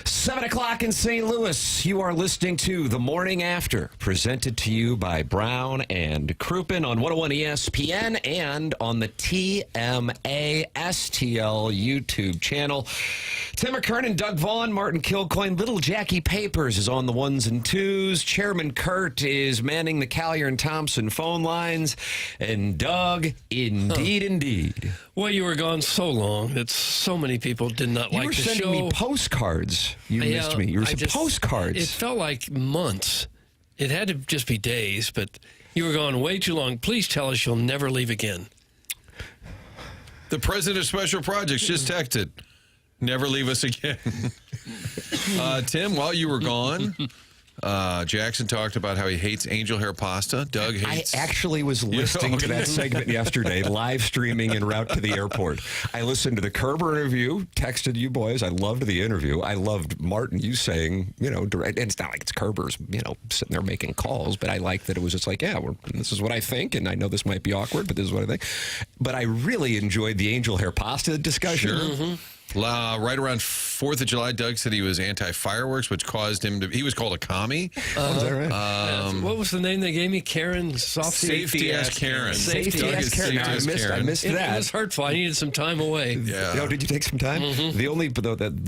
7 o'clock in St. Louis. You are listening to The Morning After, presented to you by Brown and Crouppen on 101 ESPN and on the TMA STL YouTube channel. Tim McKernan, Doug Vaughn, Martin Kilcoyne, Little Jackie Papers is on the ones and twos. Chairman Kurt is manning the Collier and Thompson phone lines. And Doug, indeed. Well, you were gone so long that so many people did not like the show. You were sending me postcards. You missed me. You were sending postcards. It felt like months. It had to just be days, but you were gone way too long. Please tell us you'll never leave again. The president of Special Projects just texted, never leave us again. Tim, while you were gone, Jackson talked about how he hates angel hair pasta. Doug hates... I actually was listening to that segment yesterday, live streaming en route to the airport. I listened to the Kerber interview, texted you boys. I loved the interview. I loved Martin, you saying, direct, and it's not like it's Kerber's, sitting there making calls, but I liked that it was just like, this is what I think, and I know this might be awkward, but this is what I think. But I really enjoyed the angel hair pasta discussion. Sure. Mm-hmm. Right around 4th of July, Doug said he was anti-fireworks, which caused him to... He was called a commie. Is that right? What was the name they gave me? Karen? Safety as Karen. Safety as Karen. I missed that. It was hurtful. I needed some time away. Yeah. Did you take some time? Mm-hmm. The only...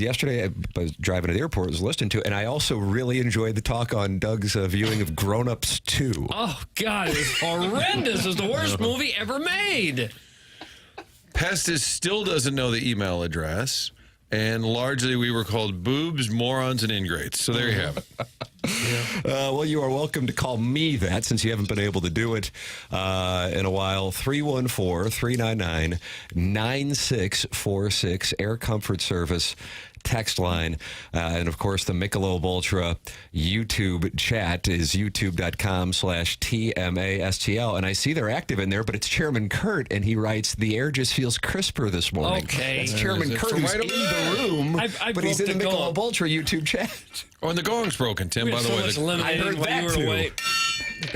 yesterday, I was driving to the airport, was listening to it, and I also really enjoyed the talk on Doug's viewing of Grown Ups 2. Oh, God. It was horrendous. It was the worst movie ever made. Pestis still doesn't know the email address, and largely we were called boobs, morons, and ingrates. So there you have it. Well, you are welcome to call me that since you haven't been able to do it in a while. 314-399-9646, Air Comfort Service text line. And, of course, the Michelob Ultra YouTube chat is youtube.com/TMASTL. And I see they're active in there, but it's Chairman Kurt, and he writes, the air just feels crisper this morning. Okay. That's Chairman Kurt, who's in the room, but he's in the Michelob Ultra YouTube chat. Oh, and the gong's broken, Tim, by the way. I heard that, too. Are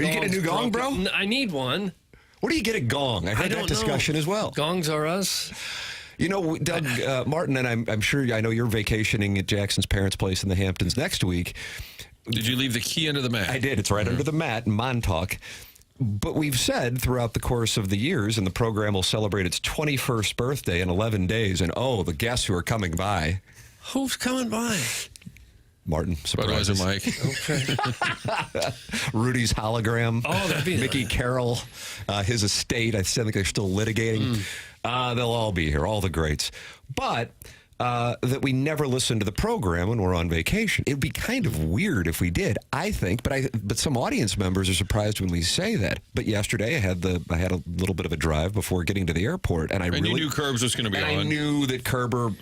you getting a new gong, bro? I need one. Where do you get a gong? I heard that discussion as well. Gongs are us. Doug, Martin, and I'm sure, I know you're vacationing at Jackson's parents' place in the Hamptons next week. Did you leave the key under the mat? I did. It's right under the mat in Montauk. But we've said throughout the course of the years, and the program will celebrate its 21st birthday in 11 days, and the guests who are coming by. Who's coming by? Martin, surprises. Mike. Okay. Rudy's hologram. Oh, that'd be Mickey Carroll, his estate. I think they're still litigating. They'll all be here, all the greats. But that we never listen to the program when we're on vacation. It would be kind of weird if we did, I think. But some audience members are surprised when we say that. But yesterday I had a little bit of a drive before getting to the airport, and you knew Curbs was going to be on. I knew that Kerber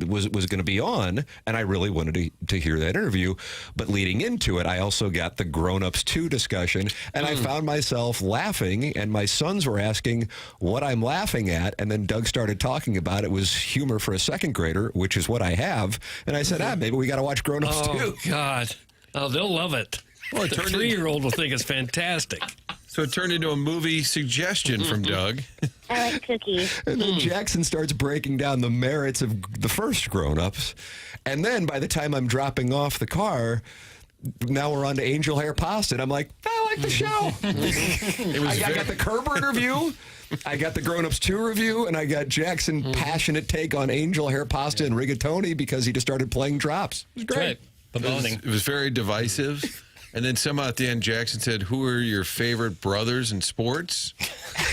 was going to be on, and I really wanted to hear that interview. But leading into it, I also got the Grown Ups 2 discussion, and I found myself laughing, and my sons were asking what I'm laughing at, and then Doug started talking about it was humor for a second grader, which is what I have, and I said, maybe we got to watch Grown Ups 2. Oh, God. Oh, they'll love it. Well, the 3-year-old will think it's fantastic. So it turned into a movie suggestion from Doug. I like cookies. And then Jackson starts breaking down the merits of the first Grown Ups, and then by the time I'm dropping off the car, now we're on to angel hair pasta, and I'm like, I like the show. I got the Kerber interview, I got the Grown Ups 2 review, and I got Jackson's passionate take on angel hair pasta and rigatoni because he just started playing drops. It was great. It was very divisive. And then somehow at the end, Jackson said, who are your favorite brothers in sports?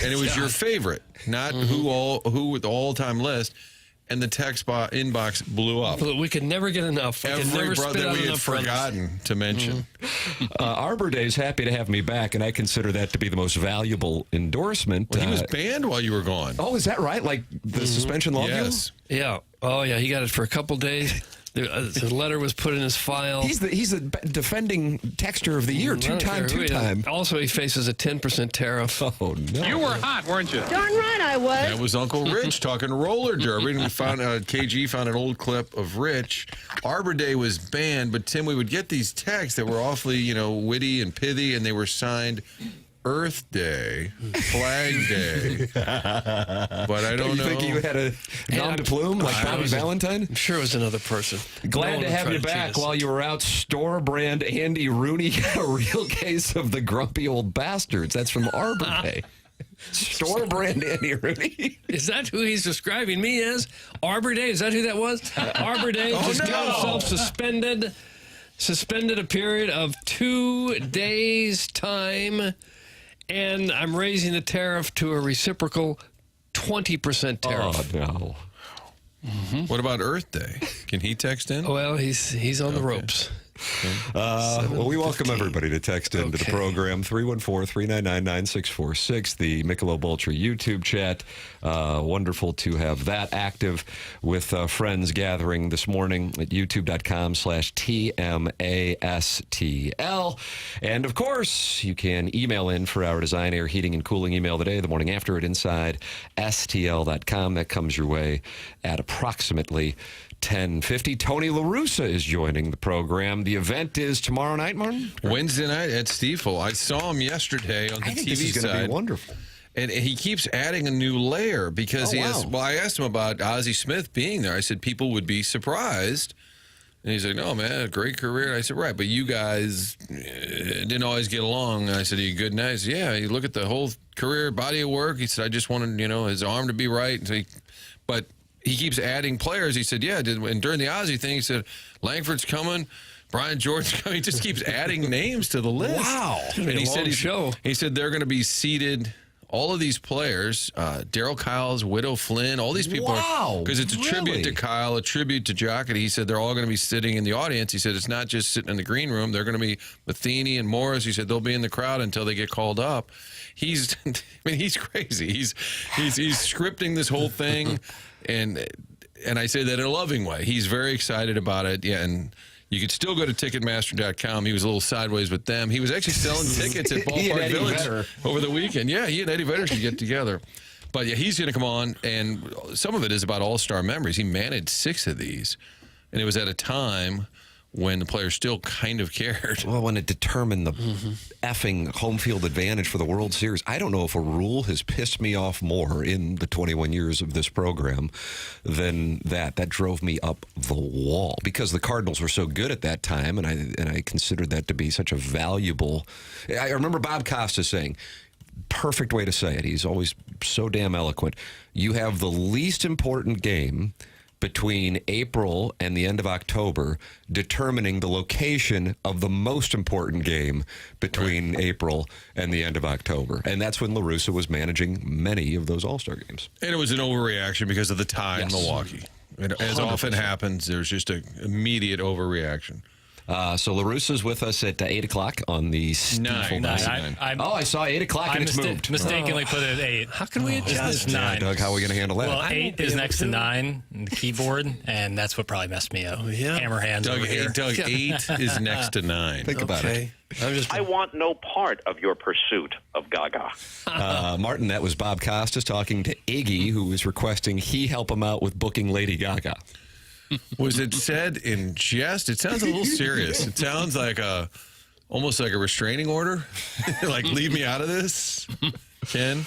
And it was your favorite, not who with the all-time list. And the text inbox blew up. We could never get enough. Every brother we had forgotten to mention. Arbor Day's happy to have me back, and I consider that to be the most valuable endorsement. Well, he was banned while you were gone. Oh, is that right? Like the suspension loved you? Yeah. Oh, yeah. He got it for a couple days. The letter was put in his file. He's the defending texter of the year, two-time. Also, he faces a 10% tariff. Oh, no. You were hot, weren't you? Darn right I was. That was Uncle Rich talking roller derby. And we found KG found an old clip of Rich. Arbor Day was banned, but Tim, we would get these texts that were awfully, witty and pithy, and they were signed Earth Day, Flag Day, but I don't You know. think you had a nom de plume like Bobby Valentine? I'm sure it was another person. Glad No to one have tried you cheat back. us. While you were out, store brand Andy Rooney got a real case of the grumpy old bastards. That's from Arbor Day. Store brand Andy Rooney. Is that who he's describing me as? Arbor Day? Is that who that was? Arbor Day just got himself suspended a period of 2 days' time, and I'm raising the tariff to a reciprocal 20% tariff. Oh, no. What about Earth Day? Can he text in? Well, he's on the ropes. Well, we welcome everybody to text into the Okay. program, 314-399-9646, the Michelob Ultra YouTube chat. Wonderful to have that active with friends gathering this morning at youtube.com/TMASTL. And, of course, you can email in for our design, air, heating, and cooling email today, the morning after at InsideSTL.com. That comes your way at approximately 10:50. Tony Russa is joining the program. The event is tomorrow night, Martin? Wednesday night at Stiefel. I saw him yesterday on the I think TV this is going to side. be wonderful. And he keeps adding a new layer because Oh, he has. wow. Well, I asked him about Ozzie Smith being there. I said people would be surprised. And he's like, no, man, great career. And I said, right, but you guys didn't always get along. And I said, are you good? And I said, yeah, you look at the whole career, body of work. He said, I just wanted, his arm to be right. And so but he keeps adding players. He said, yeah. And during the Ozzie thing, he said, Langford's coming. Brian Jordan's coming. He just keeps adding names to the list. Wow. And he said, show. he said they're going to be seated. All of these players, Daryl Kyle's, Widow Flynn, all these people Wow, because it's a tribute to really? Kyle, a tribute to Jocketty. He said they're all going to be sitting in the audience. He said it's not just sitting in the green room. They're going to be Matheny and Morris. He said they'll be in the crowd until they get called up. He's crazy. He's scripting this whole thing, and I say that in a loving way. He's very excited about it. Yeah, and you could still go to Ticketmaster.com. He was a little sideways with them. He was actually selling tickets at He and Ballpark Eddie Village Vedder. over the weekend. Yeah, he and Eddie Vedder should get together. But yeah, he's going to come on, and some of it is about all-star memories. He managed 6 of these, and it was at a time when the players still kind of cared. Well, when it determined the effing home field advantage for the World Series, I don't know if a rule has pissed me off more in the 21 years of this program than that. That drove me up the wall because the Cardinals were so good at that time, and I considered that to be such a valuable. I remember Bob Costas saying, perfect way to say it. He's always so damn eloquent. You have the least important game between April and the end of October, determining the location of the most important game between April and the end of October. And that's when La Russa was managing many of those All-Star games. And it was an overreaction because of the tie in Milwaukee. As often happens, there's just an immediate overreaction. So La Russa's with us at 8 o'clock on the Stiefel. Nine. I saw 8 o'clock and it's moved. Mistakenly put it at 8. How can we adjust? It's 9. Doug, how are we going to handle that? Well, 8 is next to 9 in the keyboard, and that's what probably messed me up. yeah. Hammer hands over here. Doug, 8 is next to 9. Think about it. I want no part of your pursuit of Gaga. Martin, that was Bob Costas talking to Iggy, who was requesting he help him out with booking Lady Gaga. Was it said in jest? It sounds a little serious. It sounds like almost like a restraining order. Like, leave me out of this, Ken.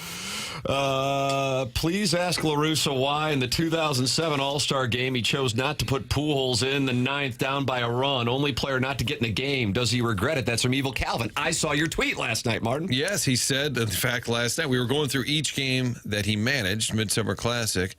Please ask La Russa why in the 2007 All-Star game he chose not to put Pujols in the 9th down by a run. Only player not to get in the game. Does he regret it? That's from Evil Calvin. I saw your tweet last night, Martin. Yes, he said, in fact, last night we were going through each game that he managed, Midsummer Classic,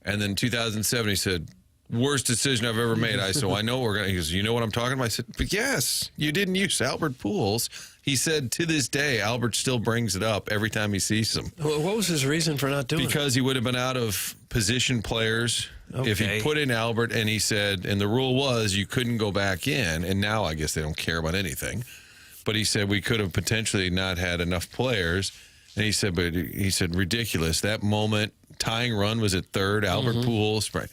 and then 2007 he said, worst decision I've ever made. I know we're going to. He goes, you know what I'm talking about? I said, but yes, you didn't use Albert Pujols. He said to this day, Albert still brings it up every time he sees him. What was his reason for not doing it? Because he would have been out of position players if he Okay. put in Albert, and he said, and the rule was you couldn't go back in, and now I guess they don't care about anything. But he said we could have potentially not had enough players. And he said, ridiculous. That moment, tying run was at 3rd, Albert Pujols, right.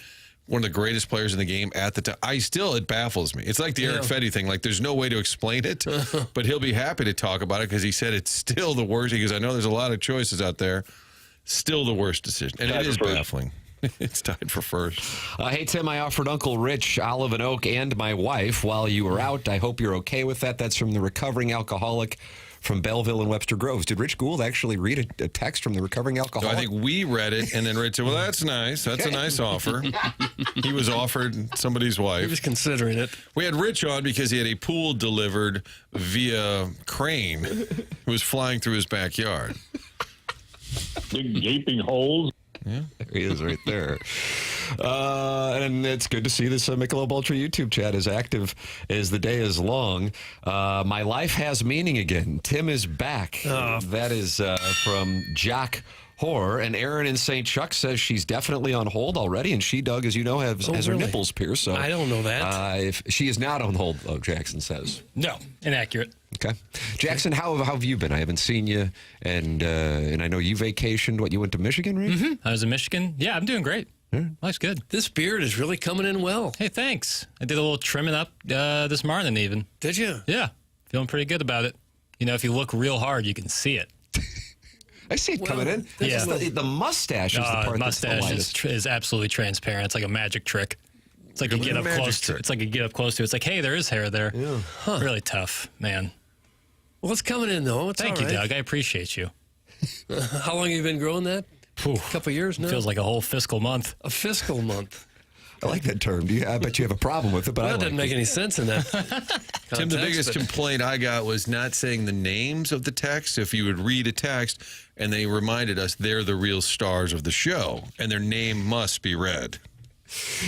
One of the greatest players in the game at the time. It baffles me. It's like the Eric Fetty thing. Like, there's no way to explain it, but he'll be happy to talk about it because he said it's still the worst. He goes, I know there's a lot of choices out there. Still the worst decision. And it is baffling. It's tied for first. Hey, Tim, I offered Uncle Rich Olive and Oak and my wife while you were out. I hope you're okay with that. That's from the recovering alcoholic from Belleville and Webster Groves. Did Rich Gould actually read a text from the recovering So alcoholic? I think we read it, and then Rich said, well, that's nice. That's a nice offer. He was offered somebody's He wife. was considering it. We had Rich on because he had a pool delivered via crane. It was flying through his backyard. Big gaping holes. There he is right there. And it's good to see this Michelob Ultra YouTube chat as active as the day is long. My life has meaning again. Tim is back. That is from Jack Hoare. And Erin in St. Chuck says she's definitely on hold already. And she, Doug, as you know, has her really? nipples pierced. So I don't know that. If she is not on hold, though, Jackson says. No, inaccurate. Okay. Jackson, how have you been? I haven't seen you. And I know you vacationed. What, you went to Michigan, right? Mm-hmm. I was in Michigan. Yeah, I'm doing great. Life's good. This beard is really coming in well. Hey, thanks. I did a little trimming up this morning even. Did you? Yeah, feeling pretty good about it. You know, if you look real hard, you can see it. I see it coming in. Yeah. The mustache is the part that's the mustache lightest. is absolutely transparent. It's like a magic trick. It's like you get up close to. It's like you get up close to. It's like, hey, there is hair there. Yeah. Really tough, man. Well, it's coming in, though. It's Thank all you, right. Doug. I appreciate you. How long have you been growing that? A couple years now? Feels like a whole fiscal month. A fiscal month. I like that term. I bet you have a problem with it, but Well, I that like doesn't make it. any sense in that Tim, the context, biggest but- complaint I got was not saying the names of the text. If you would read a text and they reminded us they're the real stars of the show and their name must be read.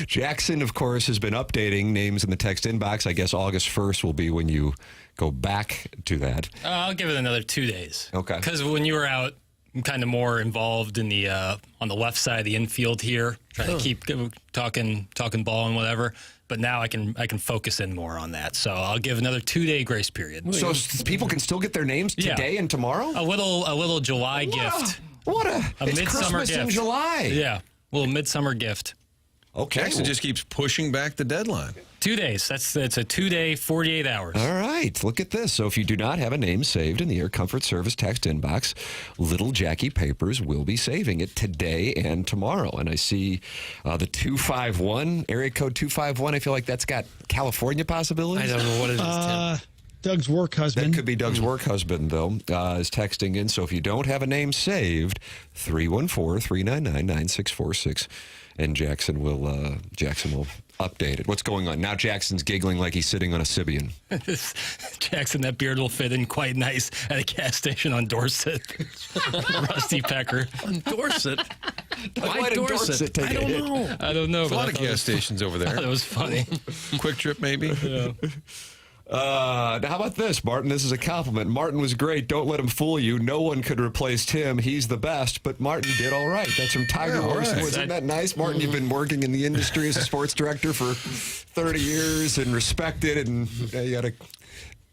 Jackson, of course, has been updating names in the text inbox. I guess August 1st will be when you go back to that. I'll give it another 2 days. Okay. Because when you were out, I'm kind of more involved in the on the left side of the infield here, trying to keep talking ball and whatever. But now I can focus in more on that. So I'll give another 2-day grace period. So people can still get their names today and tomorrow? A little July gift. It's midsummer Christmas in gift. July. Yeah, a little midsummer gift. Okay. Jackson just keeps pushing back the deadline. 2 days. It's a 2-day, 48 hours. All right, look at this. So if you do not have a name saved in the Air Comfort Service text inbox, Little Jackie Papers will be saving it today and tomorrow. And I see the 251, area code 251. I feel like that's got California possibilities. I don't know what it is, Tim. Doug's work husband. That could be Doug's work husband, though, is texting in. So if you don't have a name saved, 314-399-9646, and Jackson will update it. What's going on? Now Jackson's giggling like he's sitting on a Sibian. Jackson, that beard will fit in quite nice at a gas station on Dorset. Rusty Pecker. On Dorset? Why did Dorset take I don't know. I don't know. There's a lot of gas stations over I thought it there. was funny. Quick Trip, maybe? Yeah. Now, how about this, Martin? This is a compliment. Martin was great. Don't let him fool you. No one could replace Tim. He's the best. But Martin did all right. That's from Tiger Yeah, all Horse. right. Wasn't that nice? Martin, you've been working in the industry as a sports director for 30 years and respected, and you got to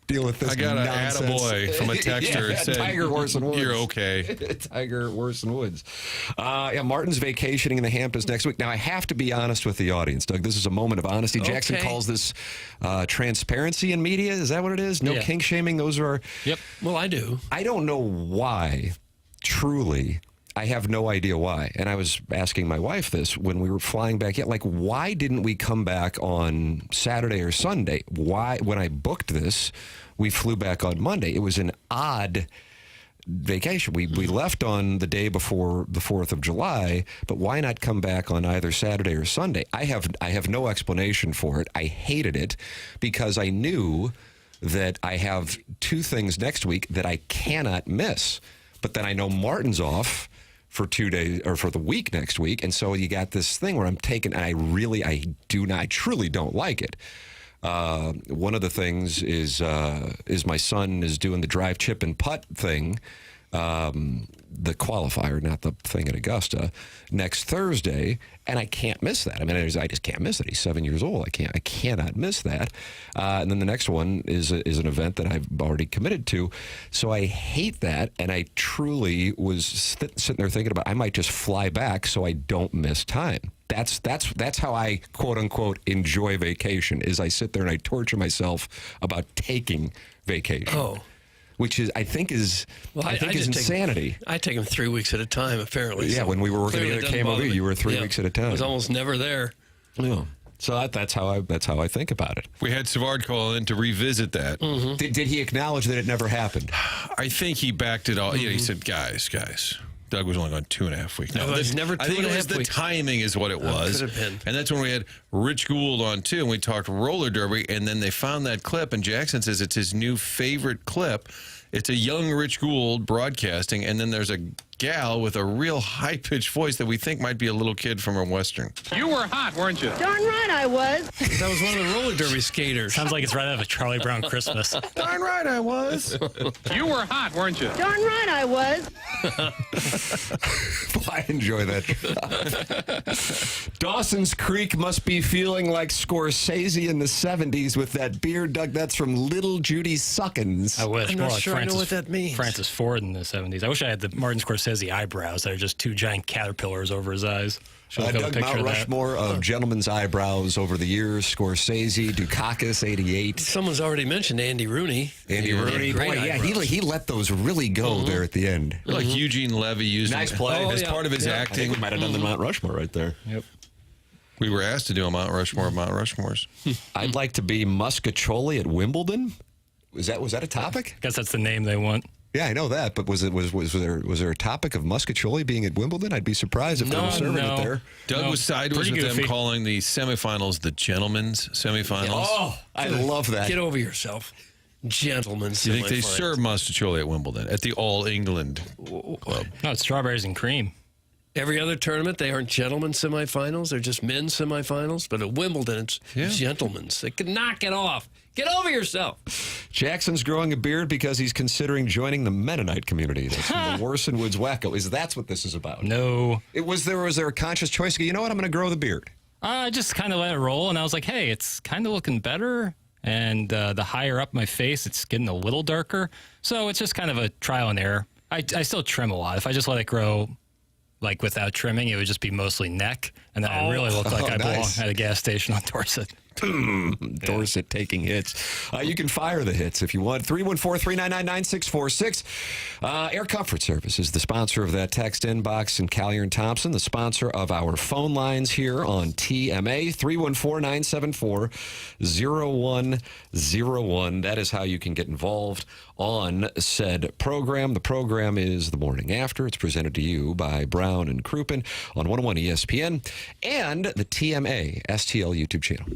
deal with this I got an nonsense. attaboy from a texter. Yeah, It said, Tiger Horse and Woods. You're okay. Tiger Horse and Woods. Yeah, Martin's vacationing in the Hamptons next week. Now, I have to be honest with the audience, Doug. This is a moment of honesty. Jackson Okay. calls this transparency in media. Is that what it is? No Yeah. kink shaming. Those are... Yep. Well, I do. I don't know why, truly. I have no idea why. And I was asking my wife this when we were flying back. Like, why didn't we come back on Saturday or Sunday? Why, when I booked this, we flew back on Monday. It was an odd vacation. We left on the day before the 4th of July, but why not come back on either Saturday or Sunday? I have no explanation for it. I hated it because I knew that I have 2 things next week that I cannot miss. But then I know Martin's off for 2 days or for the week next week, and so you got this thing where I'm taking, and I truly don't like it. One of the things is my son is doing the drive, chip, and putt thing, the qualifier, not the thing at Augusta, next Thursday, and I can't miss that. I mean, I just can't miss it. He's 7 years old. I cannot miss that. And then the next one is an event that I've already committed to. So I hate that, and I truly was sitting there thinking about I might just fly back so I don't miss time. That's how I quote unquote enjoy vacation. Is I sit there and I torture myself about taking vacation. Oh. Which is I think is insanity. I take them 3 weeks at a time, apparently. Yeah, so when we were working clearly together it at doesn't bother KMOV, me. you were 3 weeks at a time. I was almost never there. Yeah. So that's how I think about it. We had Savard call in to revisit that. Did he acknowledge that it never happened? I think he backed it all. Yeah, he said, guys. Doug was only gone 2.5 weeks. No, it was never I think it 2.5 was the weeks. timing is what it was. could have been. And that's when we had Rich Gould on, too, and we talked roller derby, and then they found that clip, and Jackson says it's his new favorite clip. It's a young Rich Gould broadcasting, and then there's a gal with a real high-pitched voice that we think might be a little kid from a Western. You were hot, weren't you? Darn right I was. That was one of the roller derby skaters. Sounds like it's right out of a Charlie Brown Christmas. Darn right I was. You were hot, weren't you? Darn right I was. I enjoy that. Dawson's Creek must be feeling like Scorsese in the 70s with that beard, Doug. That's from Little Judy Suckins. I wish. I'm More not like sure I know Francis, what that means. Francis Ford in the 70s. I wish I had the Martin Scorsese eyebrows that are just two giant caterpillars over his eyes. Should look up a Doug picture Mount of that. Rushmore of gentlemen's eyebrows over the years. Scorsese, Dukakis, 88. Someone's already mentioned Andy Rooney. Andy Rooney. Great Boy, yeah, eyebrows. he let those really go there at the end. Like Eugene Levy used Nice him play. as yeah. part of his I think acting. we might have done the Mount Rushmore right there. Yep. We were asked to do a Mount Rushmore of Mount Rushmores. I'd like to be Muscatoli at Wimbledon. Was that a topic? I guess that's the name they want. Yeah, I know that, but was there a topic of Muscatoli being at Wimbledon? I'd be surprised if they were serving it there. Doug was sideways pretty with them goofy. calling the semifinals the gentlemen's semifinals. Oh, I love that. Get over yourself. Gentlemen. Do you think they serve Muscatoli at Wimbledon at the All England Club? No, it's strawberries and cream. Every other tournament, they aren't gentlemen semifinals. They're just men's semifinals. But at Wimbledon, it's gentlemen's. They can knock it off. Get over yourself. Jackson's growing a beard because he's considering joining the Mennonite community. That's from the Worson Woods Wacko. That's what this is about? No. Was there a conscious choice to go, you know what, I'm going to grow the beard? I just kind of let it roll, and I was like, hey, it's kind of looking better. And the higher up my face, it's getting a little darker. So it's just kind of a trial and error. I still trim a lot. If I just let it grow like without trimming, it would just be mostly neck. And then I really look like I belong nice. at a gas station on Dorset. Dorset taking hits. You can fire the hits if you want. 314-399-9646. Air Comfort Service is the sponsor of that text inbox, and Callier and Thompson, the sponsor of our phone lines here on TMA. 314-974-0101. That is how you can get involved on said program. The program is The Morning After. It's presented to you by Brown and Crouppen on 101 ESPN and the TMA STL YouTube channel.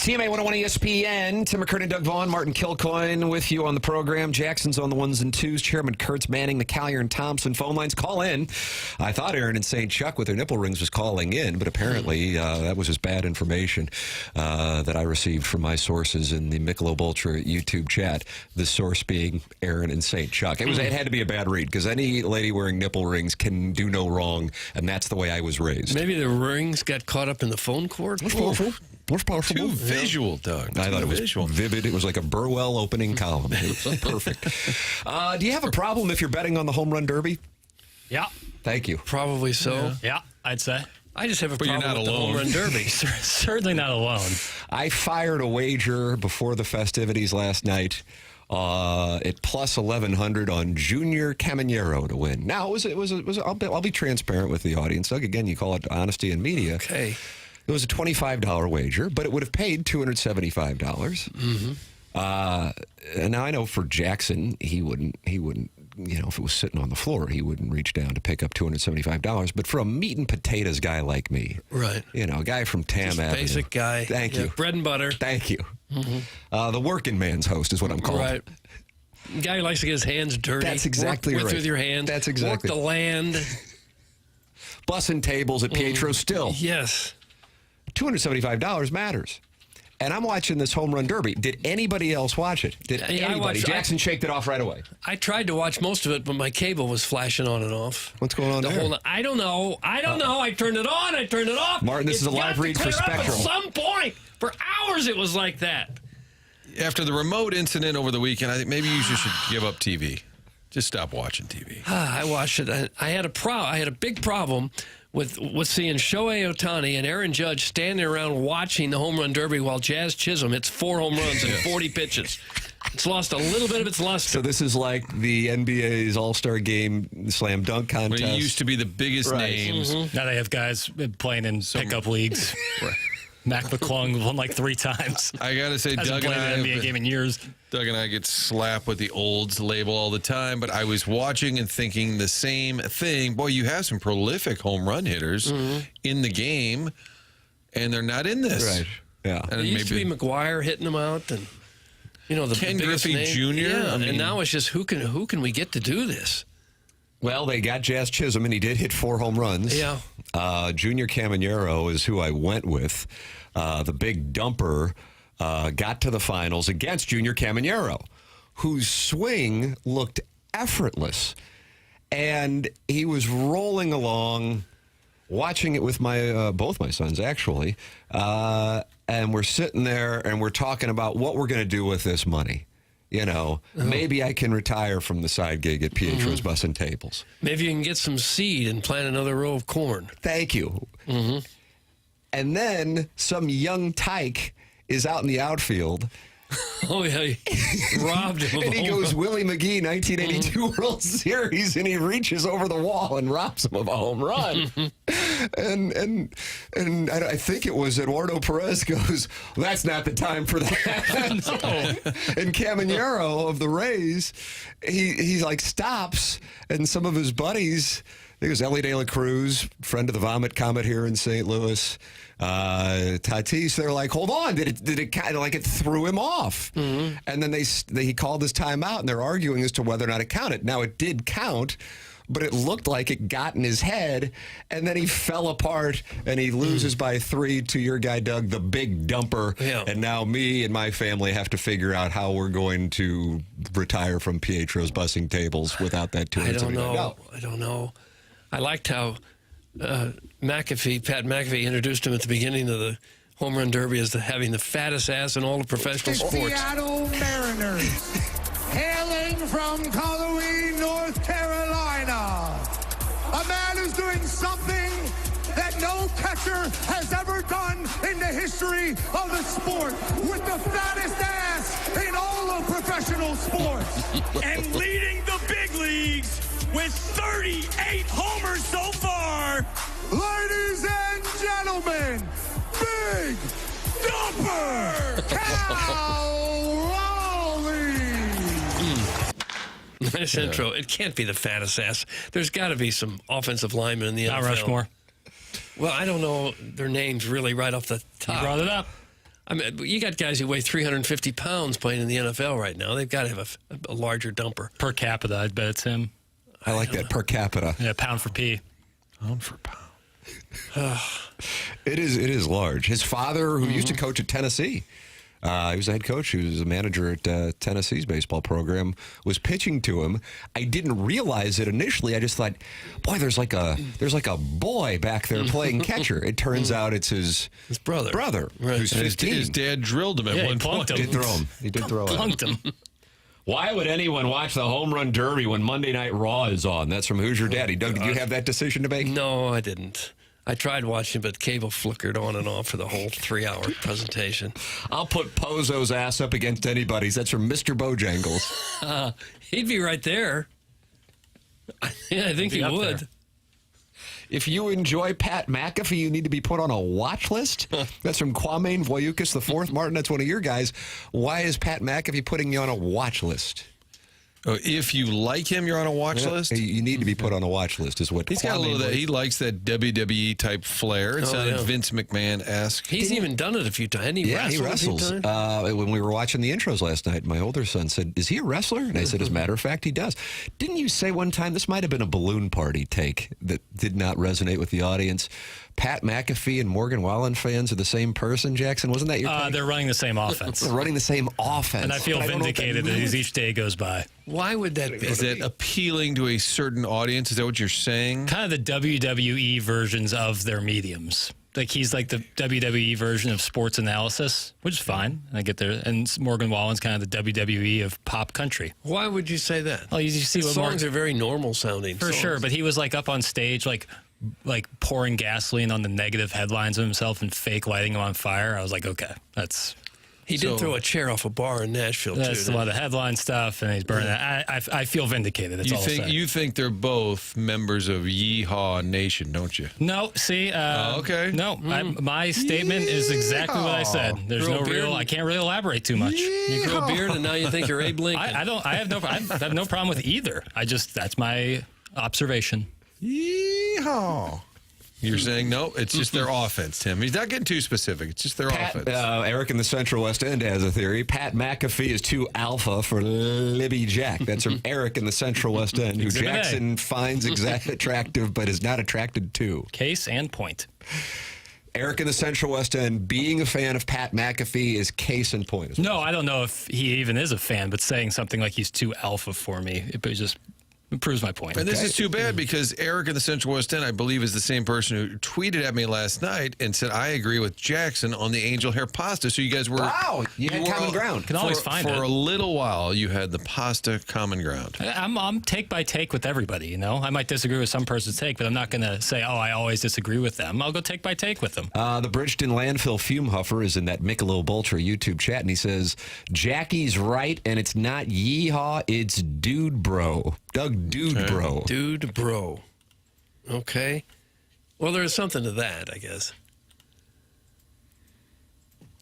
TMA 101 ESPN. Tim McKernan, Doug Vaughn, Martin Kilcoyne with you on the program. Jackson's on the ones and twos. Chairman Kurtz manning the Collier and Thompson phone lines. Call in. I thought Aaron in St. Chuck with their nipple rings was calling in, but apparently that was just bad information that I received from my sources in the Michelob Ultra YouTube chat. The source being Aaron in St. Chuck. It had to be a bad read because any lady wearing nipple rings can do no wrong, and that's the way I was raised. Maybe the rings got caught up in the phone cord. More powerful. Too visual, Doug. I thought it was vivid. It was like a Burwell opening column. It was perfect. Do you have a problem if you're betting on the Home Run Derby? Yeah. Thank you. Probably so. Yeah, I'd say. I just have a But you're problem not with alone. the Home Run Derby. Certainly not alone. I fired a wager before the festivities last night at plus 1,100 on Junior Caminero to win. Now, I'll be transparent with the audience. Doug, again, you call it honesty in media. Okay. It was a $25 wager, but it would have paid $275. Mm-hmm. And now I know for Jackson, he wouldn't, if it was sitting on the floor, he wouldn't reach down to pick up $275. But for a meat and potatoes guy like me, Right. a guy from Tam Just Avenue. basic guy. Thank Yeah, you. bread and butter. Thank you. The working man's host is what I'm called. Right. Guy who likes to get his hands dirty. That's exactly work right. with your hands. That's exactly. Work the land. Bussing tables at Pietro's still. Yes. $275 matters. And I'm watching this Home Run Derby. Did anybody else watch it? Did Yeah, I anybody? watched- Jackson shaked it off right away. I tried to watch most of it, but my cable was flashing on and off. What's going on The there? whole, I don't know. I turned it on. I turned it off. Martin, this is a It's live got to read for clear up Spectrum. At some point, for hours, it was like that. After the remote incident over the weekend, I think maybe you should give up TV. Just stop watching TV. I watched it. I had a big problem with seeing Shohei Ohtani and Aaron Judge standing around watching the Home Run Derby while Jazz Chisholm hits 4 home runs in 40 pitches. It's lost a little bit of its luster. So this is like the NBA's All-Star Game slam dunk contest. When it used to be the biggest names. Now they have guys playing in pickup leagues. Mac McClung won like 3 times. I got to say, Hasn't Doug and played an NBA game in years. Doug and I get slapped with the olds label all the time, but I was watching and thinking the same thing. Boy, you have some prolific home run hitters in the game, and they're not in this. Right. Yeah. And It used to be McGuire hitting them out, and the Ken biggest Griffey name. Jr.? Yeah, I mean- and now it's just who can we get to do this? Well, they got Jazz Chisholm, and he did hit 4 home runs. Yeah. Junior Caminero is who I went with. The big dumper got to the finals against Junior Caminero, whose swing looked effortless. And he was rolling along, watching it with my both my sons, actually. And we're sitting there, and we're talking about what we're going to do with this money. Maybe I can retire from the side gig at Pietro's Bussing Tables. Maybe you can get some seed and plant another row of corn. Thank you. And then some young tyke is out in the outfield. Oh, yeah, he robbed him of And a he home goes run. Willie McGee, 1982 World Series, and he reaches over the wall and robs him of a home run. and I think it was Eduardo Perez goes, that's not the time for that. And Caminero of the Rays, he like stops, and some of his buddies, I think it was Ellie De La Cruz, friend of the Vomit Comet here in St. Louis, Tatis, they're like, hold on, did it kind of like it threw him off? And then he called his timeout, and they're arguing as to whether or not it counted. Now, it did count, but it looked like it got in his head, and then he fell apart, and he loses by 3 to your guy, Doug, the big dumper. Yeah. And now me and my family have to figure out how we're going to retire from Pietro's Bussing Tables without that $275. I don't know. I liked how Pat McAfee introduced him at the beginning of the Home Run Derby as having the fattest ass in all of professional sports. Seattle Mariners, hailing from Colorado, North Carolina. A man who's doing something that no catcher has ever done in the history of the sport, with the fattest ass in all of professional sports. And leading the big leagues with 38 homers so far. Ladies and gentlemen, Big Dumper Cal Raleigh. Nice intro. It can't be the fattest ass. There's got to be some offensive linemen in the NFL. Not Rushmore. Well, I don't know their names really right off the top. You brought it up. I mean, you got guys who weigh 350 pounds playing in the NFL right now. They've got to have a larger dumper. Per capita, I'd bet it's him. I like that, per capita. Yeah, pound for P. Pound for pound. It is large. His father, who used to coach at Tennessee, he was a head coach. He was a manager at Tennessee's baseball program. Was pitching to him. I didn't realize it initially. I just thought, boy, there's like a boy back there playing catcher. It turns out it's his brother, who's 15. His dad drilled him at one point. He did throw him. He did throw him. Plunked him. Why would anyone watch the Home Run Derby when Monday Night Raw is on? That's from Who's Your Daddy. Doug, did you have that decision to make? No, I didn't. I tried watching, but cable flickered on and off for the whole 3-hour presentation. I'll put Pozo's ass up against anybody's. That's from Mr. Bojangles. He'd be right there. I think he would. There. If you enjoy Pat McAfee, you need to be put on a watch list. That's from Kwame Voyukas IV. Martin, that's one of your guys. Why is Pat McAfee putting you on a watch list? Oh, if you like him, you're on a watch list? You need to be put on a watch list, is what He's got a little that. He likes that WWE type flair. It sounded Vince McMahon-esque. He's even done it a few times. He wrestles. When we were watching the intros last night, my older son said, "Is he a wrestler?" And I said, as a matter of fact, he does. Didn't you say one time, this might have been a balloon party take that did not resonate with the audience, Pat McAfee and Morgan Wallen fans are the same person, Jackson? Wasn't that your take? They're running the same offense. They're running the same offense. And I feel vindicated as each day goes by. Why would that be? Is that appealing to a certain audience? Is that what you're saying? Kind of the WWE versions of their mediums. Like he's like the WWE version of sports analysis, which is fine. I get there. And Morgan Wallen's kind of the WWE of pop country. Why would you say that? Well, you see the what songs are very normal sounding. For sure, but he was like up on stage, like pouring gasoline on the negative headlines of himself and fake lighting them on fire. I was like, okay, that's... He did throw a chair off a bar in Nashville, that's too. a lot of headline stuff, and he's burning that. I feel vindicated. That's all I'm saying. You think they're both members of Yeehaw Nation, don't you? No, see... okay. No, my statement is exactly what I said. There's no real... I can't really elaborate too much. You grow a beard, and now you think you're Abe Lincoln. I have no problem with either. That's my observation. Yeehaw. You're saying, no, it's just their offense, Tim. He's not getting too specific. It's just their offense. Eric in the Central West End has a theory. Pat McAfee is too alpha for Libby Jack. That's from Eric in the Central West End, who Jackson finds attractive but is not attracted to. Case and point. Eric in the Central West End, being a fan of Pat McAfee is case in point. No, I don't know if he even is a fan, but saying something like he's too alpha for me, it just proves my point. And this is too bad because Eric in the Central West End, I believe, is the same person who tweeted at me last night and said, I agree with Jackson on the angel hair pasta. So you guys were... Wow, you had common ground. Can always find it. For a little while, you had the pasta common ground. I'm take by take with everybody, you know? I might disagree with some person's take, but I'm not going to say, I always disagree with them. I'll go take by take with them. The Bridgeton landfill fume huffer is in that Michelob Ultra YouTube chat, and he says, Jackie's right, and it's not yeehaw, it's dude bro. Doug, dude bro. Dude bro. Okay. Well, there's something to that, I guess.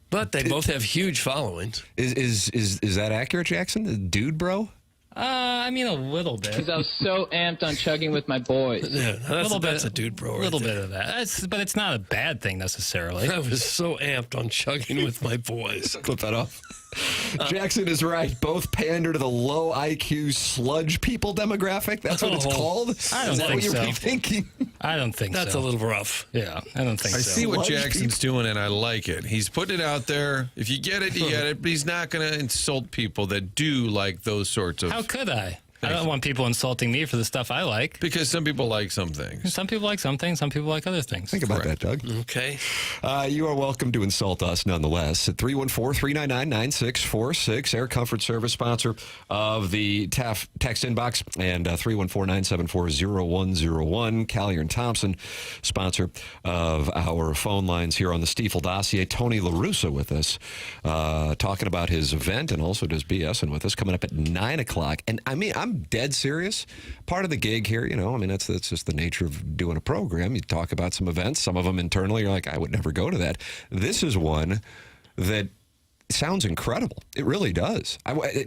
But they both have huge followings. Is that accurate, Jackson? Dude bro? I mean, a little bit. Because I was so amped on chugging with my boys. Yeah, that's a dude bro. A little bit of that. But it's not a bad thing necessarily. I was so amped on chugging with my boys. Clip that off. Jackson is right. Both pander to the low IQ sludge people demographic. That's what it's called. I don't Is that think what you're so. thinking? I don't think That's so. a little rough. Yeah, I don't think so. I see what Sludge Jackson's doing, and I like it. He's putting it out there. If you get it, you get it. But he's not going to insult people that do like those sorts of... How could I? I don't want people insulting me for the stuff I like. Because some people like some things. Some people like some things, some people like other things. Think about that, Doug. Okay. You are welcome to insult us nonetheless at 314-399-9646. Air Comfort Service, sponsor of the text inbox, and 314-974-0101. Callier and Thompson, sponsor of our phone lines here on the Stiefel Dossier. Tony LaRussa with us, talking about his event and also does BSing with us, coming up at 9 o'clock. And I mean, I'm dead serious. Part of the gig here, you know, I mean, that's just the nature of doing a program. You talk about some events, some of them internally, you're like, I would never go to that. This is one that sounds incredible. It really does.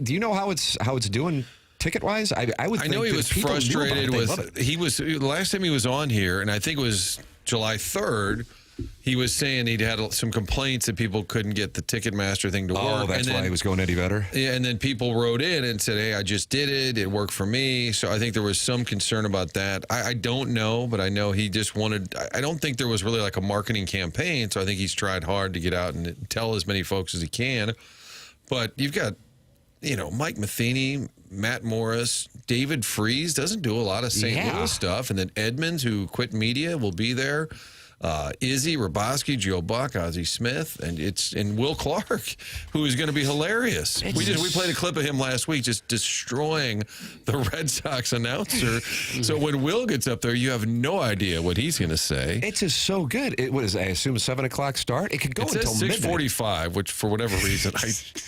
Do you know how it's doing ticket-wise? I would think I know he was frustrated with... He was last time he was on here, and I think it was July 3rd, he was saying he'd had some complaints that people couldn't get the Ticketmaster thing to work. Oh, that's why he was going Eddie Vedder? Yeah, and then people wrote in and said, hey, I just did it. It worked for me. So I think there was some concern about that. I don't know, but I know he just wanted, I don't think there was really like a marketing campaign. So I think he's tried hard to get out and tell as many folks as he can. But you've got, Mike Matheny, Matt Morris, David Freese doesn't do a lot of St. Louis stuff. And then Edmonds, who quit media, will be there. Izzy, Roboski, Joe Buck, Ozzie Smith, and Will Clark, who is going to be hilarious. We played a clip of him last week just destroying the Red Sox announcer. So when Will gets up there, you have no idea what he's going to say. It's just so good. I assume a 7 o'clock start? It could go until 6:45, which for whatever reason,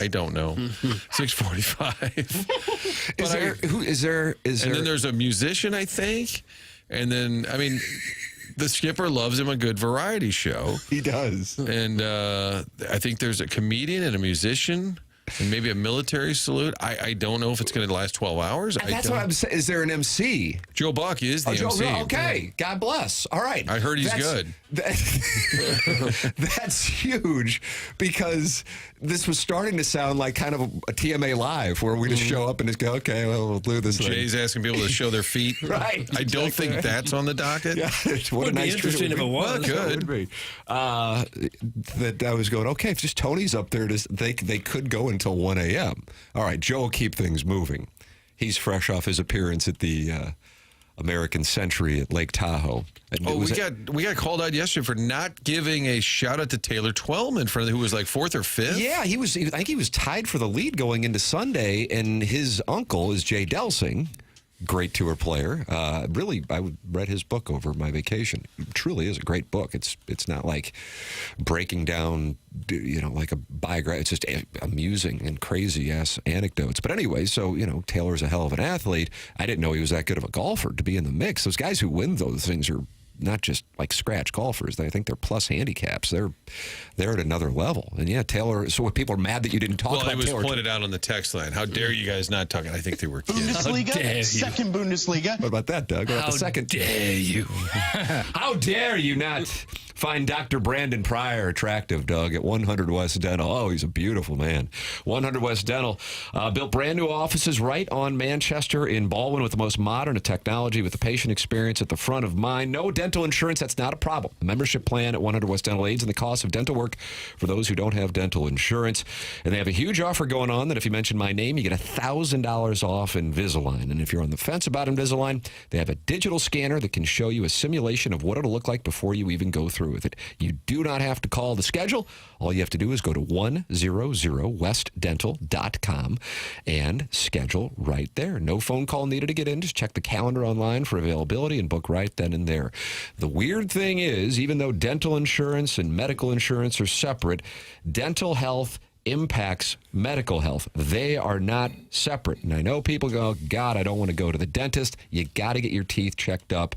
I don't know. 6:45. And then there's a musician, I think. And then, the skipper loves him a good variety show. He does. And I think there's a comedian and a musician and maybe a military salute. I don't know if it's going to last 12 hours. That's what I'm saying. Is there an MC? Joe Buck is the MC. Okay. God bless. All right. I heard he's good. That's huge because this was starting to sound like kind of a TMA Live where we just show up and just go, okay, well, we'll do this Jay's thing. asking people to show their feet. Right. I don't think that's on the docket. Yeah, Would be interesting if it was. Good. That I was going, okay, if just Tony's up there, they could go until 1 a.m. All right, Joe will keep things moving. He's fresh off his appearance at the American Century at Lake Tahoe. We got called out yesterday for not giving a shout out to Taylor Twellman who was like 4th or 5th. Yeah, I think he was tied for the lead going into Sunday, and his uncle is Jay Delsing. Great tour player. Really, I read his book over my vacation. It truly is a great book. It's not like breaking down, like a biography. It's just amusing and crazy-ass anecdotes. But anyway, so, Taylor's a hell of an athlete. I didn't know he was that good of a golfer to be in the mix. Those guys who win those things are not just like scratch golfers. I think they're plus handicaps. They're at another level. And yeah, Taylor. So people are mad that you didn't talk about Taylor. Well, it was pointed out on the text line. How dare you guys not talk? I think they were kids. Bundesliga, second Bundesliga. What about that, Doug? How dare you? How dare you not find Dr. Brandon Pryor attractive, Doug, at 100 West Dental? Oh, he's a beautiful man. 100 West Dental built brand new offices right on Manchester in Baldwin with the most modern technology with the patient experience at the front of mind. No dental insurance, that's not a problem. The membership plan at 100 West Dental aids in the cost of dental work for those who don't have dental insurance. And they have a huge offer going on that if you mention my name, you get $1,000 off Invisalign. And if you're on the fence about Invisalign, they have a digital scanner that can show you a simulation of what it'll look like before you even go through with it. You do not have to call the schedule. All you have to do is go to 100westdental.com and schedule right there. No phone call needed to get in. Just check the calendar online for availability and book right then and there. The weird thing is, even though dental insurance and medical insurance are separate, dental health impacts medical health. They are not separate. And I know people go, God, I don't want to go to the dentist. You got to get your teeth checked up.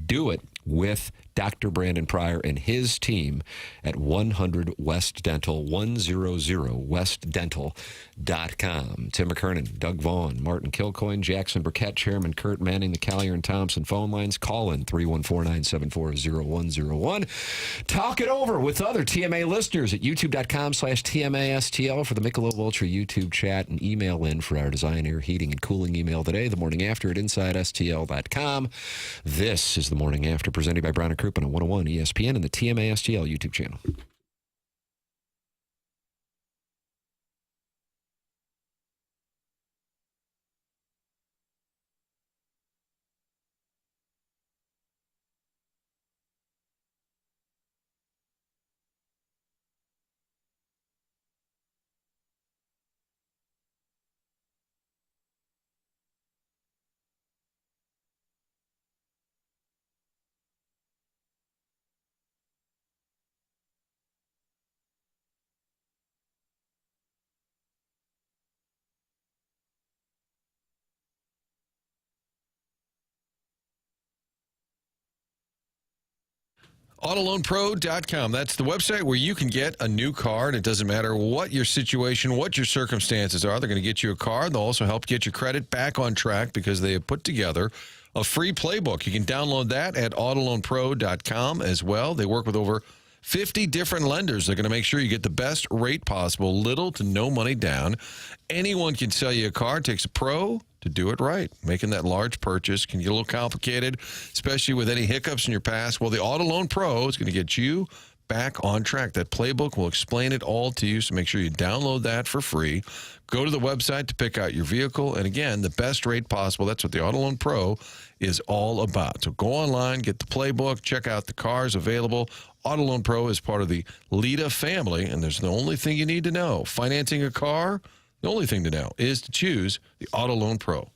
Do it with Dr. Brandon Pryor and his team at 100 West Dental, 100westdental.com. Tim McKernan, Doug Vaughn, Martin Kilcoyne, Jackson Burkett, Chairman Kurt Manning, the Collier and Thompson phone lines. Call in 314-974-0101. Talk it over with other TMA listeners at youtube.com/TMASTL for the Michelob Ultra YouTube chat, and email in for our design, air, heating, and cooling email today, the morning after at InsideSTL.com. This is the morning after, presented by Brown and Crouppen on 101 ESPN and the TMA STL YouTube channel. AutoLoanPro.com. That's the website where you can get a new car, and it doesn't matter what your situation, what your circumstances are. They're going to get you a car. They'll also help get your credit back on track because they have put together a free playbook. You can download that at AutoLoanPro.com as well. They work with over 50 different lenders are going to make sure you get the best rate possible, little to no money down. Anyone can sell you a car. It takes a pro to do it right. Making that large purchase can get a little complicated, especially with any hiccups in your past. Well, the Auto Loan Pro is going to get you back on track. That playbook will explain it all to you, so make sure you download that for free. Go to the website to pick out your vehicle, and again, the best rate possible. That's what the Auto Loan Pro is all about. So go online, get the playbook, check out the cars available. Auto Loan Pro is part of the Lita family, and there's the only thing you need to know. Financing a car, the only thing to know is to choose the Auto Loan Pro.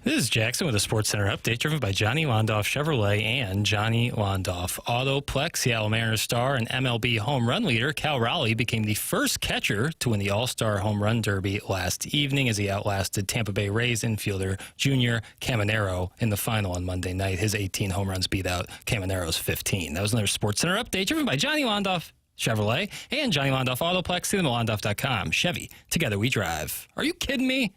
This is Jackson with a Sports Center update driven by Johnny Londoff Chevrolet and Johnny Londoff Autoplex. Seattle Mariners star and MLB home run leader Cal Raleigh became the first catcher to win the All-Star Home Run Derby last evening as he outlasted Tampa Bay Rays infielder Junior Caminero in the final on Monday night. His 18 home runs beat out Caminero's 15. That was another Sports Center update driven by Johnny Londoff Chevrolet and Johnny Londoff Autoplex. See them at Londoff.com. Chevy, together we drive. Are you kidding me?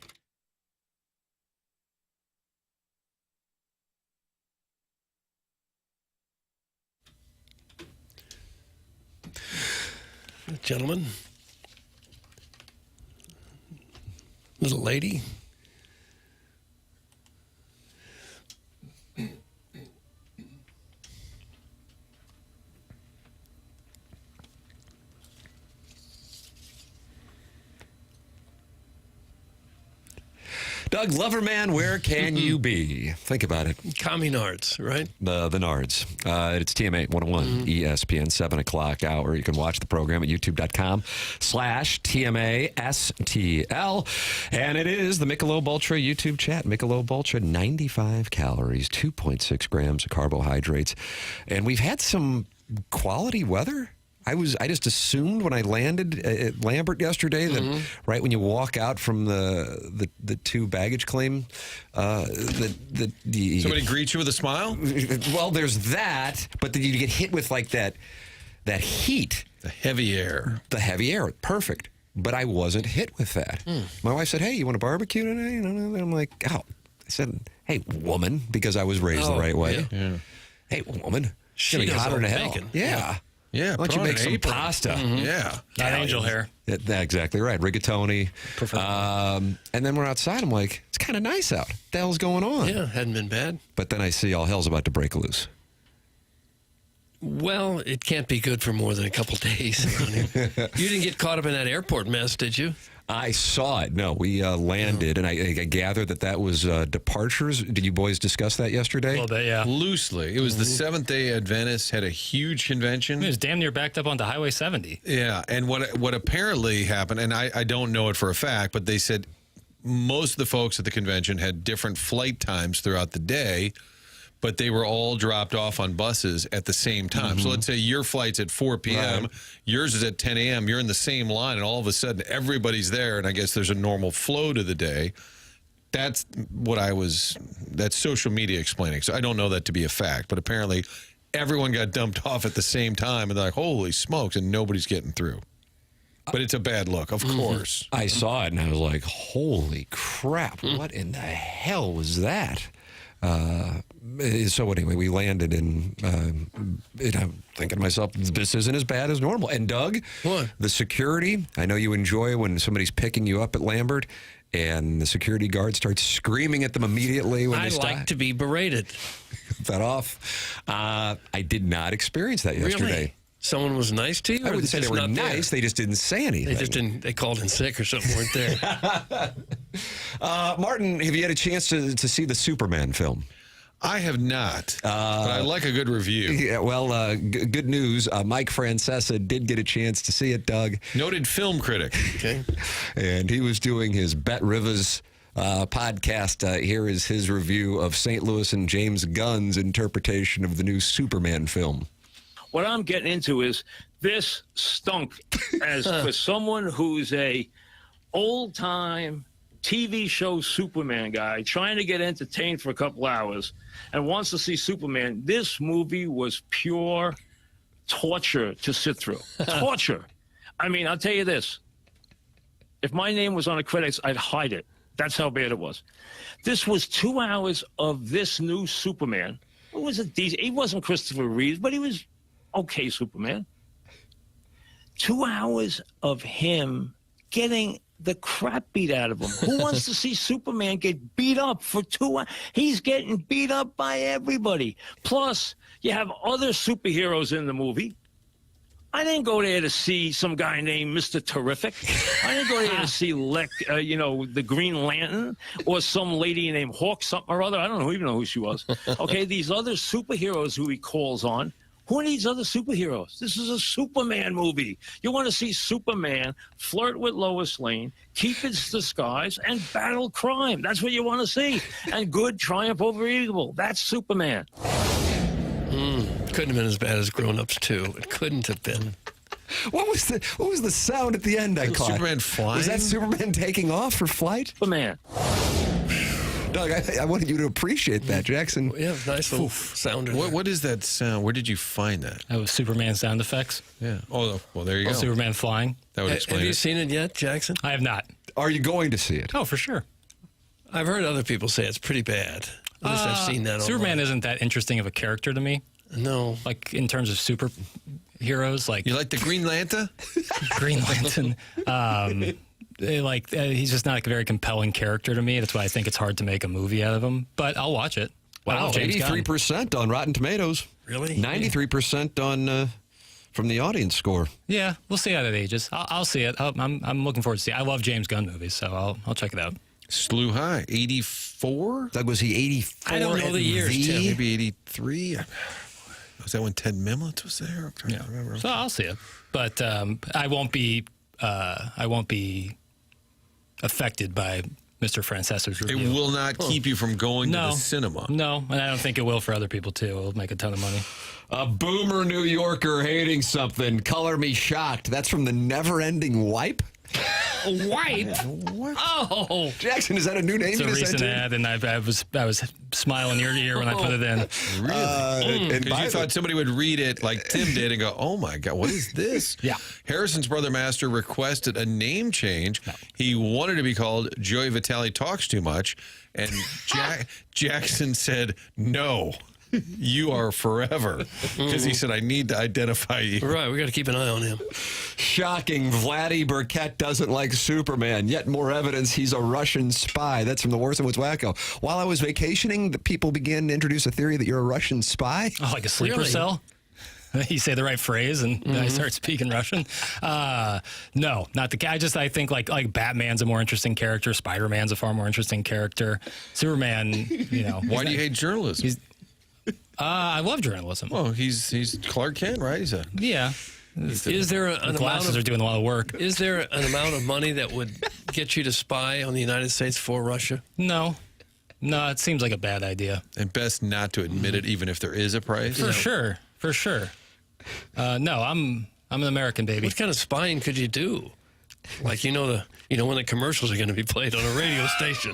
Gentlemen, little lady. Doug Loverman, where can you be? Think about it. Communards, right? The Nards. It's TMA 101 ESPN 7 o'clock hour. You can watch the program at youtube.com/TMASTL. And it is the Michelob Ultra YouTube chat. Michelob Ultra, 95 calories, 2.6 grams of carbohydrates. And we've had some quality weather. I just assumed when I landed at Lambert yesterday that right when you walk out from the two baggage claim, Somebody greets you with a smile? Well, there's that, but then you get hit with like that heat. The heavy air. The heavy air. Perfect. But I wasn't hit with that. My wife said, "Hey, you want to barbecue today?" And I'm like, "Oh." I said, "Hey, woman," because I was raised the right way. Yeah. Hey, woman. She it's gonna be does hotter all than the hell. bacon. Yeah. Yeah, Why don't you make some pasta? Yeah. Not angel hair. Exactly right. Rigatoni. And then we're outside. I'm like, it's kind of nice out. What the hell's going on? Yeah, hadn't been bad. But then I see all hell's about to break loose. Well, it can't be good for more than a couple days. You didn't get caught up in that airport mess, did you? I saw it. No, we landed, and I gather that was departures. Did you boys discuss that yesterday? A little bit, yeah. Loosely. It was the Seventh-day Adventists had a huge convention. It was damn near backed up onto Highway 70. Yeah, and what apparently happened, and I don't know it for a fact, but they said most of the folks at the convention had different flight times throughout the day, but they were all dropped off on buses at the same time. So let's say your flight's at 4 p.m., yours is at 10 a.m., you're in the same line, and all of a sudden everybody's there, and I guess there's a normal flow to the day. That's that's social media explaining. So I don't know that to be a fact, but apparently everyone got dumped off at the same time, and they're like, holy smokes, and nobody's getting through. But it's a bad look, of course. I saw it, and I was like, holy crap, what in the hell was that? So anyway, we landed and I'm thinking to myself, this isn't as bad as normal. And Doug, what? The security, I know you enjoy when somebody's picking you up at Lambert and the security guard starts screaming at them immediately when they stop. I like to be berated. That off. I did not experience that yesterday. Really? Someone was nice to you? I wouldn't say they were nice. They just didn't say anything. They just didn't. They called in sick or something, weren't there? Martin, have you had a chance to see the Superman film? I have not, but I like a good review. Yeah, well, good news. Mike Francesa did get a chance to see it, Doug. Noted film critic. Okay. And he was doing his Bet Rivers podcast. Here is his review of St. Louis and James Gunn's interpretation of the new Superman film. What I'm getting into is this stunk as for someone who's a old-time TV show Superman guy trying to get entertained for a couple hours and wants to see Superman. This movie was pure torture to sit through. Torture. I mean, I'll tell you this. If my name was on the credits, I'd hide it. That's how bad it was. This was 2 hours of this new Superman. It was he wasn't Christopher Reeve, but he was okay Superman. 2 hours of him getting the crap beat out of him. Who wants to see Superman get beat up for 2 hours? He's getting beat up by everybody. Plus, you have other superheroes in the movie. I didn't go there to see some guy named Mr. Terrific. I didn't go there to see the Green Lantern or some lady named Hawk something or other. I don't even know who she was. Okay, these other superheroes who he calls on. Who needs other superheroes? This is a Superman movie. You want to see Superman flirt with Lois Lane, keep his disguise, and battle crime. That's what you want to see. And good triumph over evil. That's Superman. Couldn't have been as bad as Grown Ups 2. It couldn't have been. What was the sound at the end I caught? Superman flying? Was that Superman taking off for flight? Superman. Doug, I wanted you to appreciate that, Jackson. Yeah, nice little sounder. What is that sound? Where did you find that? That was Superman sound effects. Yeah. Oh, well, there you go. Superman flying. That would explain Have you it. seen it yet, Jackson? I have not. Are you going to see it? Oh, for sure. I've heard other people say it's pretty bad. At least I've seen that Superman online. isn't that interesting of a character to me. No. Like, in terms of superheroes, like... You like the Green Lantern? Green Lantern. He's just not a very compelling character to me. That's why I think it's hard to make a movie out of him. But I'll watch it. I Wow, love James Gunn. 83% on Rotten Tomatoes. Really? 93% on from the audience score. Yeah, we'll see how that ages. I'll see it. I'm looking forward to see it. I love James Gunn movies, so I'll check it out. Slew high. 84? Doug, was he 84? I don't know the years, Tim. Maybe 83? Was that when Ted Mimlitz was there? I'm trying to remember. So I'll see it. But I won't be affected by Mr. Francesa's review. It will not keep you from going to No. the cinema. No, and I don't think it will for other people, too. It'll make a ton of money. A boomer New Yorker hating something. Color me shocked. That's from the Never-Ending Wipe? Wipe? What? Oh. Jackson, is that a new name It's you a just recent entered? ad, and I was smiling ear to ear when I put it in. Really? And Because by you thought somebody would read it like Tim did and go, oh my God, what is this? Yeah. Harrison's brother Master requested a name change. He wanted to be called Joey Vitale Talks Too Much. And Jackson said, no, you are forever. Because he said, I need to identify you. Right, we got to keep an eye on him. Shocking. Vladdy Burkett doesn't like Superman. Yet more evidence he's a Russian spy. That's from the Worst and What's Wacko. While I was vacationing, the people began to introduce a theory that you're a Russian spy. Oh, like a sleeper Really? cell? You say the right phrase and I start speaking Russian. No, not the guy. I think like Batman's a more interesting character. Spider-Man's a far more interesting character. Superman, Why do you hate journalism? I love journalism. Well, he's Clark Kent, right? Yeah. Is there an amount Glasses are doing a lot of work. Is there an amount of money that would get you to spy on the United States for Russia? No, it seems like a bad idea. And best not to admit it, even if there is a price. For sure. No, I'm an American baby. What kind of spying could you do? Like, when the commercials are going to be played on a radio station.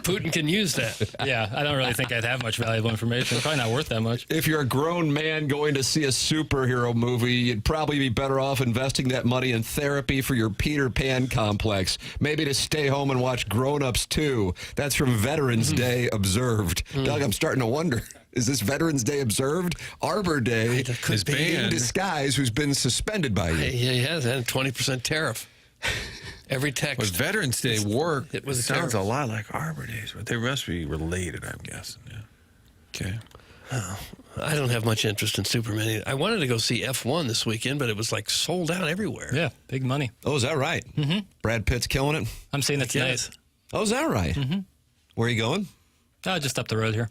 Putin can use that. Yeah, I don't really think I'd have much valuable information. Probably not worth that much. If you're a grown man going to see a superhero movie, you'd probably be better off investing that money in therapy for your Peter Pan complex. Maybe to stay home and watch Grown Ups 2. That's from Veterans Day Observed. Doug, I'm starting to wonder. Is this Veterans Day observed? Arbor Day is in disguise, who's been suspended by you. Yeah, he has had a 20% tariff. Every text. But Veterans Day work. It was sounds a lot like Arbor Days, but they must be related, I'm guessing. Yeah. Okay. Oh, I don't have much interest in Superman either. I wanted to go see F1 this weekend, but it was like sold out everywhere. Yeah, big money. Oh, is that right? Mm-hmm. Brad Pitt's killing it? I'm seeing it tonight. Yes. Oh, is that right? Mm-hmm. Where are you going? Just up the road here.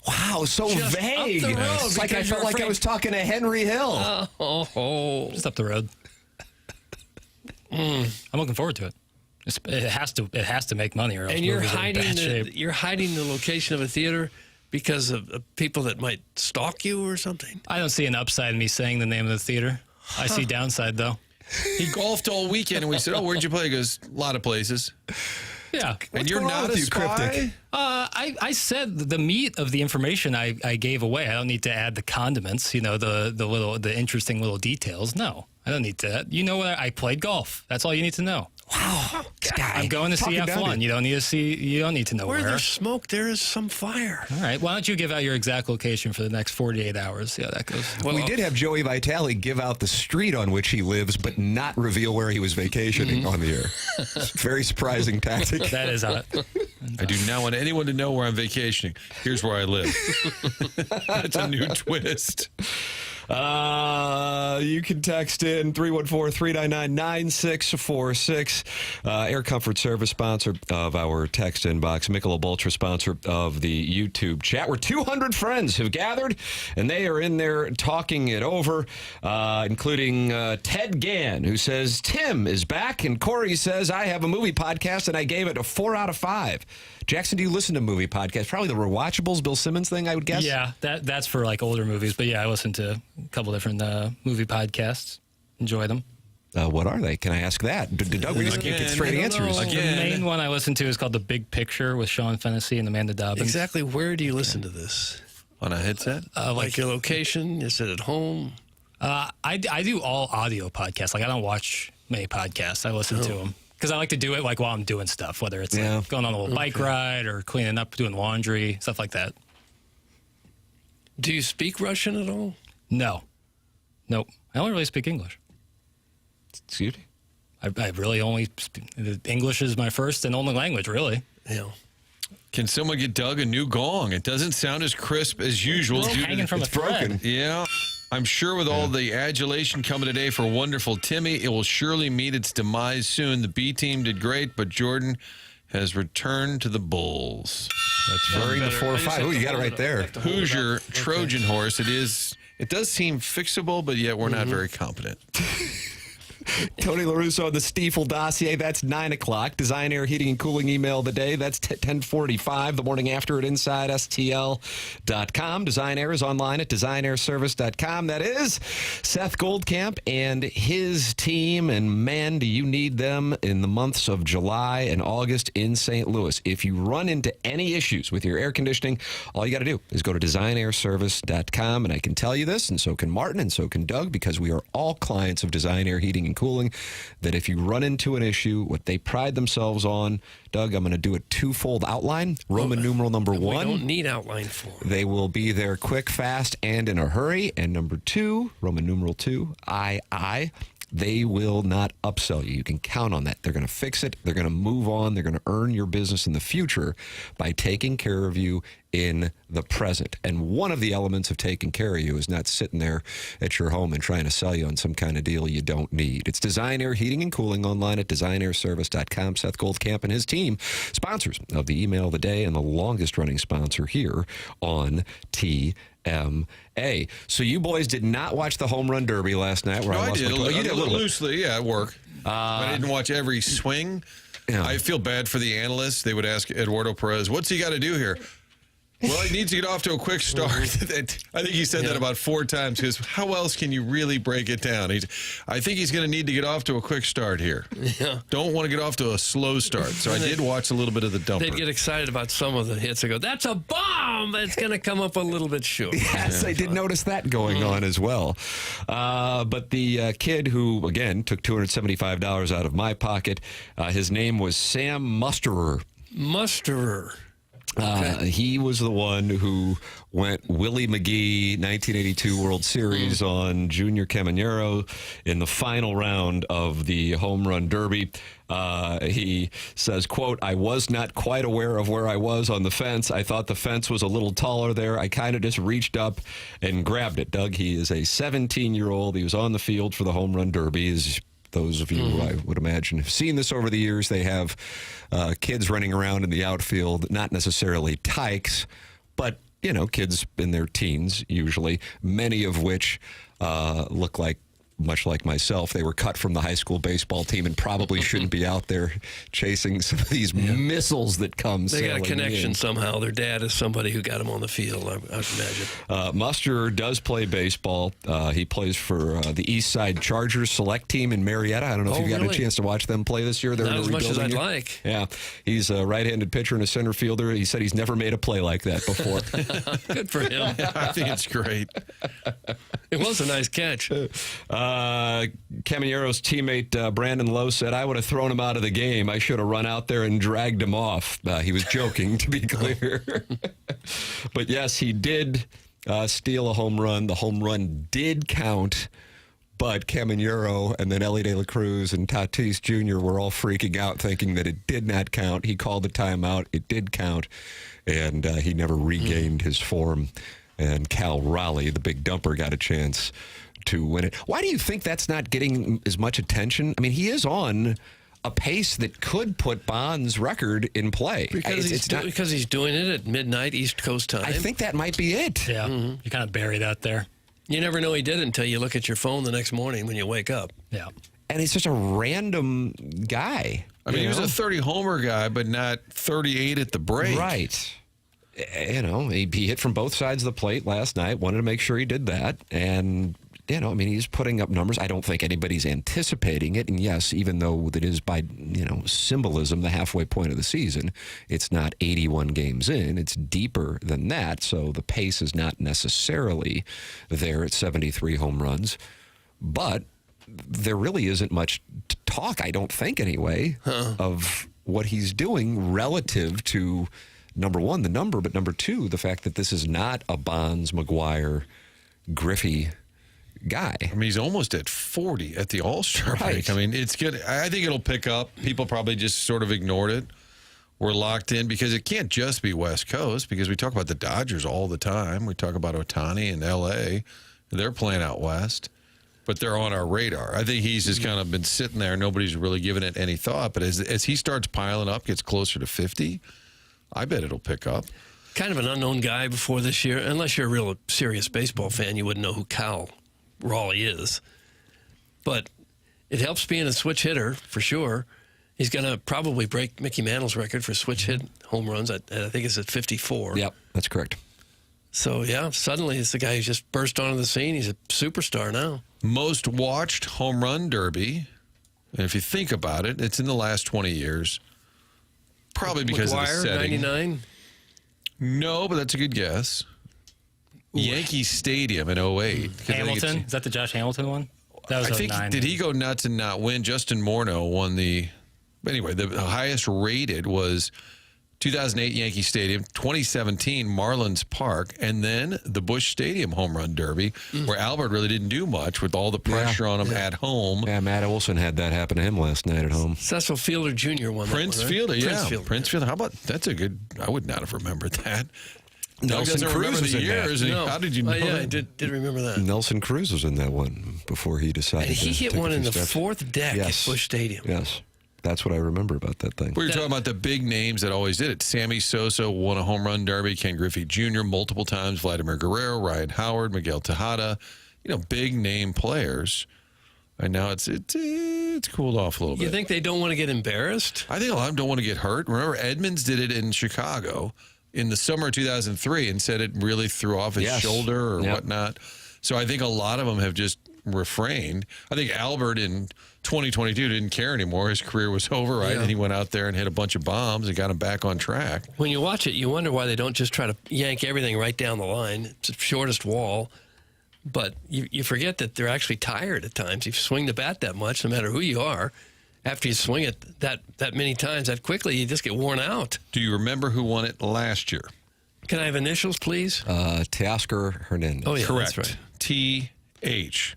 Wow, so Just vague. up the road, It's like I because felt you're like I afraid- was talking to Henry Hill. Just up the road. I'm looking forward to it. It has to make money, or else And you're movies are in bad shape. hiding the location of a theater because of people that might stalk you or something? I don't see an upside in me saying the name of the theater. I see downside, though. He golfed all weekend, and we said, where'd you play? He goes, a lot of places. Yeah. And you're not a spy? I said the meat of the information I gave away. I don't need to add the condiments, the interesting little details. No, I don't need to. You know what? I played golf. That's all you need to know. Wow. I'm going to see F1. You don't need to know where. Where there's smoke, there is some fire. All right. Why don't you give out your exact location for the next 48 hours? See how that goes. Well, we did have Joey Vitale give out the street on which he lives, but not reveal where he was vacationing on the air. It's a very surprising tactic. That is hot. I do not want anyone to know where I'm vacationing. Here's where I live. That's a new twist. You can text in 314-399-9646. Air Comfort Service, sponsor of our text inbox. Michelob Ultra, sponsor of the YouTube chat, where 200 friends have gathered, and they are in there talking it over, including Ted Gann, who says, Tim is back, and Corey says, I have a movie podcast, and I gave it a 4 out of 5. Jackson, do you listen to movie podcasts? Probably the Rewatchables, Bill Simmons thing, I would guess? Yeah, that's for like older movies. But yeah, I listen to a couple different movie podcasts. Enjoy them. What are they? Can I ask that? Doug, we just can't get straight answers. The main one I listen to is called The Big Picture with Sean Fennessy and Amanda Dobbins. Exactly. Where do you listen to this? On a headset? Like your location? Is it at home? I do all audio podcasts. Like I don't watch many podcasts. I listen to them. Because I like to do it like while I'm doing stuff, whether it's like going on a little bike ride or cleaning up, doing laundry, stuff like that. Do you speak Russian at all? No. Nope. I only really speak English. Excuse me? I really only English is my first and only language, really. Yeah. Can someone get Doug a new gong? It doesn't sound as crisp as usual. It's hanging from a thread. Broken. Yeah. I'm sure with all the adulation coming today for wonderful Timmy, it will surely meet its demise soon. The B team did great, but Jordan has returned to the Bulls. That's very the 4 or 5. Oh, you got it right there. Who's your Trojan horse? It does seem fixable, but yet we're not very competent. Tony LaRusso on the Stiefel dossier. That's 9 o'clock. Design Air Heating and Cooling email of the day. That's 10:45. The morning after at InsideSTL.com. Design Air is online at DesignAirService.com. That is Seth Goldcamp and his team. And man, do you need them in the months of July and August in St. Louis. If you run into any issues with your air conditioning, all you got to do is go to DesignAirService.com. And I can tell you this, and so can Martin, and so can Doug, because we are all clients of Design Air Heating and Cooling, that if you run into an issue, what they pride themselves on, Doug, I'm going to do a twofold outline. Roman numeral number 1. We don't need outline 4. They will be there quick, fast, and in a hurry. And number 2, Roman numeral 2, they will not upsell you. You can count on that. They're going to fix it. They're going to move on. They're going to earn your business in the future by taking care of you in the present. And one of the elements of taking care of you is not sitting there at your home and trying to sell you on some kind of deal you don't need. It's Design Air Heating and Cooling online at DesignAirService.com. Seth Goldcamp and his team, sponsors of the email of the day and the longest running sponsor here on TMA. So you boys did not watch the Home Run Derby last night. Where No, I did. You did a little loosely, yeah, at work. I didn't watch every swing. Yeah. I feel bad for the analysts. They would ask Eduardo Perez, what's he got to do here? Well, he needs to get off to a quick start. I think he said that about 4 times because how else can you really break it down? I think he's going to need to get off to a quick start here. Yeah. Don't want to get off to a slow start. So I did watch a little bit of the dumper. They'd get excited about some of the hits. They go, that's a bomb, but it's going to come up a little bit short. Yes, I did notice that going on as well. But the kid who, again, took $275 out of my pocket, his name was Sam Musterer. He was the one who went Willie McGee 1982 World Series on Junior Caminero in the final round of the Home Run Derby. He says, quote, I was not quite aware of where I was on the fence. I thought the fence was a little taller there. I kind of just reached up and grabbed it. Doug, he is a 17-year-old. He was on the field for the Home Run Derby. Those of you who I would imagine have seen this over the years, they have kids running around in the outfield, not necessarily tykes, but, kids in their teens usually, many of which look like, much like myself, they were cut from the high school baseball team and probably shouldn't be out there chasing some of these missiles that come They got a connection in. somehow. Their dad is somebody who got him on the field, I would imagine. Muster does play baseball. He plays for the East Side Chargers select team in Marietta. I don't know if you've gotten a chance to watch them play this year. They're not as much as I'd like. Yeah. He's a right-handed pitcher and a center fielder. He said he's never made a play like that before. Good for him. I think it's great. It was a nice catch. Caminero's teammate Brandon Lowe said, I would have thrown him out of the game. I should have run out there and dragged him off. He was joking, to be clear. But yes, he did steal a home run. The home run did count, but Caminero and then Ellie De La Cruz and Tatis Jr. were all freaking out, thinking that it did not count. He called the timeout. It did count, and he never regained his form And Cal Raleigh, the big dumper, got a chance to win it. Why do you think that's not getting as much attention? I mean, he is on a pace that could put Bond's record in play. Because he's doing it at midnight East Coast time. I think that might be it. Yeah, you kind of bury that there. You never know he did it until you look at your phone the next morning when you wake up. Yeah. And he's just a random guy. I mean, he was a 30 homer guy, but not 38 at the break. Right. You know, he hit from both sides of the plate last night. Wanted to make sure he did that. And, you know, I mean, he's putting up numbers. I don't think anybody's anticipating it. And yes, even though that is by, you know, symbolism, the halfway point of the season, it's not 81 games in. It's deeper than that. So the pace is not necessarily there at 73 home runs. But there really isn't much talk, I don't think anyway, of what he's doing relative to, number one, the number, but number two, the fact that this is not a Bonds, McGuire, Griffey guy. I mean, he's almost at 40 at the All-Star break. I mean, it's good. I think it'll pick up. People probably just sort of ignored it. We're locked in because it can't just be West Coast, because we talk about the Dodgers all the time. We talk about Ohtani in L.A. They're playing out west, but they're on our radar. I think he's just kind of been sitting there. Nobody's really given it any thought. But as he starts piling up, gets closer to 50, I bet it'll pick up. Kind of an unknown guy before this year. Unless you're a real serious baseball fan, you wouldn't know who Cal Raleigh is. But it helps being a switch hitter, for sure. He's going to probably break Mickey Mantle's record for switch hit home runs. I think it's at 54. Yep, that's correct. So, yeah, suddenly it's the guy who's just burst onto the scene. He's a superstar now. Most watched home run derby, and if you think about it, it's in the last 20 years. Probably because of the setting. 99? No, but that's a good guess. Yankee Stadium in 08. Hamilton? Is that the Josh Hamilton one? That was I think, 09. did he go nuts and not win? Justin Morneau won the... Anyway, the highest rated was 2008 Yankee Stadium, 2017 Marlins Park, and then the Busch Stadium Home Run Derby, where Albert really didn't do much with all the pressure on him at home. Yeah, Matt Olson had that happen to him last night at home. Cecil Fielder Jr. won Prince that one, right? Fielder, yeah. Prince Fielder. Prince Fielder. How about... That's a good... I would not have remembered that. Nelson doesn't Cruz remember was the in that. years. And No. How did you know yeah, that? I did remember that. Nelson Cruz was in that one before he decided And he to hit take one a in few the steps. fourth deck Yes. at Busch Stadium. Yes. That's what I remember about that thing. We were talking about the big names that always did it. Sammy Sosa won a home run derby. Ken Griffey Jr. multiple times. Vladimir Guerrero, Ryan Howard, Miguel Tejada. You know, big name players. And now it's cooled off a little bit. You think they don't want to get embarrassed? I think a lot of them don't want to get hurt. Remember, Edmonds did it in Chicago in the summer of 2003 and said it really threw off his shoulder or whatnot. So I think a lot of them have just refrained. I think Albert in 2022 didn't care anymore. His career was over, right? Yeah. And he went out there and hit a bunch of bombs and got him back on track. When you watch it, you wonder why they don't just try to yank everything right down the line. It's the shortest wall. But you forget that they're actually tired at times. You swing the bat that much, no matter who you are. After you swing it that many times, that quickly, you just get worn out. Do you remember who won it last year? Can I have initials, please? Teoscar Hernandez. Oh, yeah, Correct. that's right. T.H.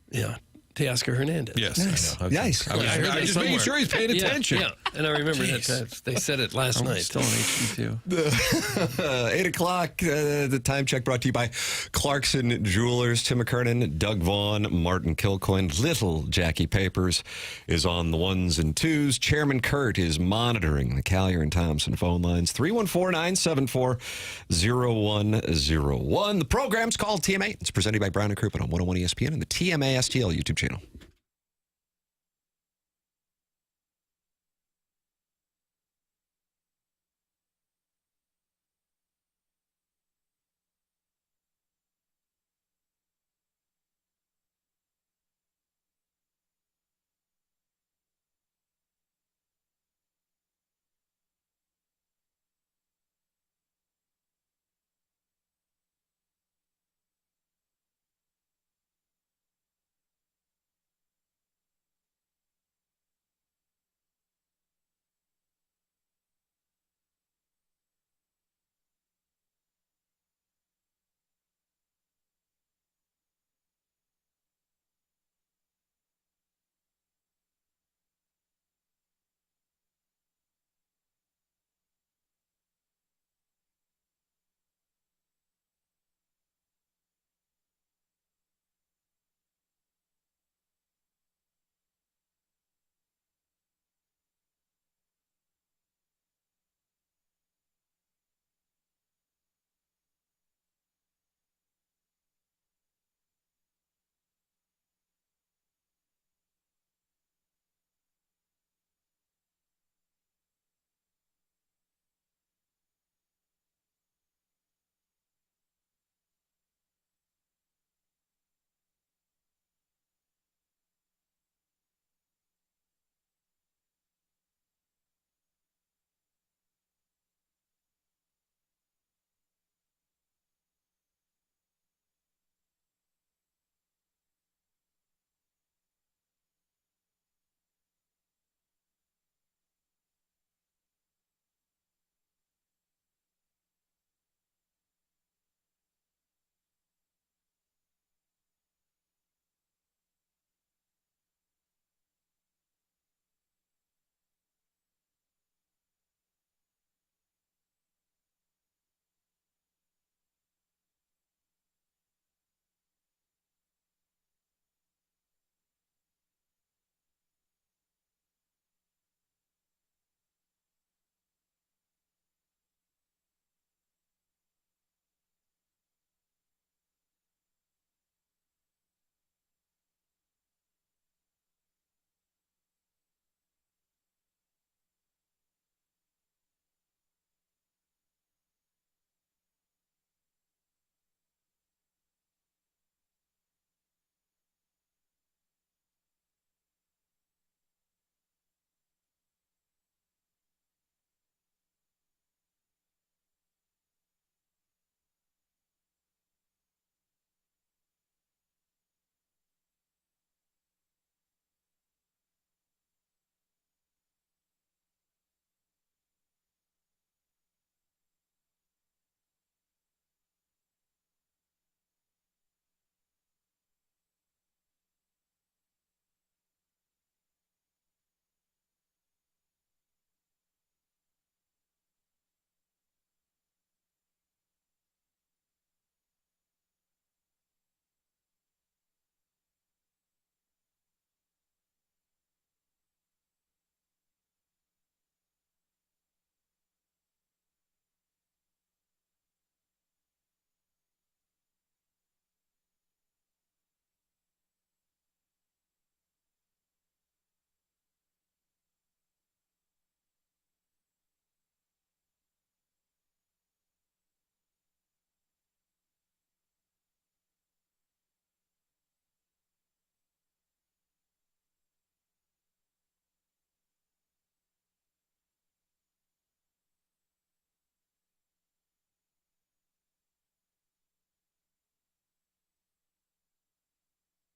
Yeah, Teoscar Hernandez. Yes. Nice. I know. Nice. I was heard that just making somewhere. sure he's paying attention. Yeah, and I remember that they said it last night. Still on HD2. 8 o'clock, the time check brought to you by Clarkson Jewelers, Tim McKernan, Doug Vaughn, Martin Kilcoyne. Little Jackie Papers is on the ones and twos. Chairman Kurt is monitoring the Callier and Thompson phone lines. 314-974-0101. The program's called TMA. It's presented by Brown and Crouppen on 101 ESPN and the TMA STL YouTube channel.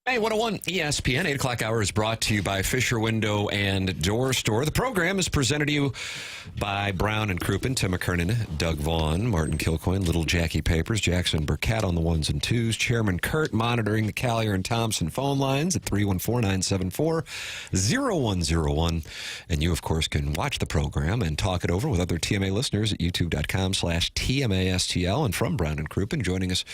Hey, 101 ESPN, 8 o'clock hour is brought to you by Fisher Window and Door Store. The program is presented to you by Brown and Crouppen, Tim McKernan, Doug Vaughn, Martin Kilcoyne, Little Jackie Papers, Jackson Burkett on the ones and twos, Chairman Kurt monitoring the Collier and Thompson phone lines at 314-974-0101. And you, of course, can watch the program and talk it over with other TMA listeners at youtube.com/TMASTL. And from Brown and Crouppen, joining us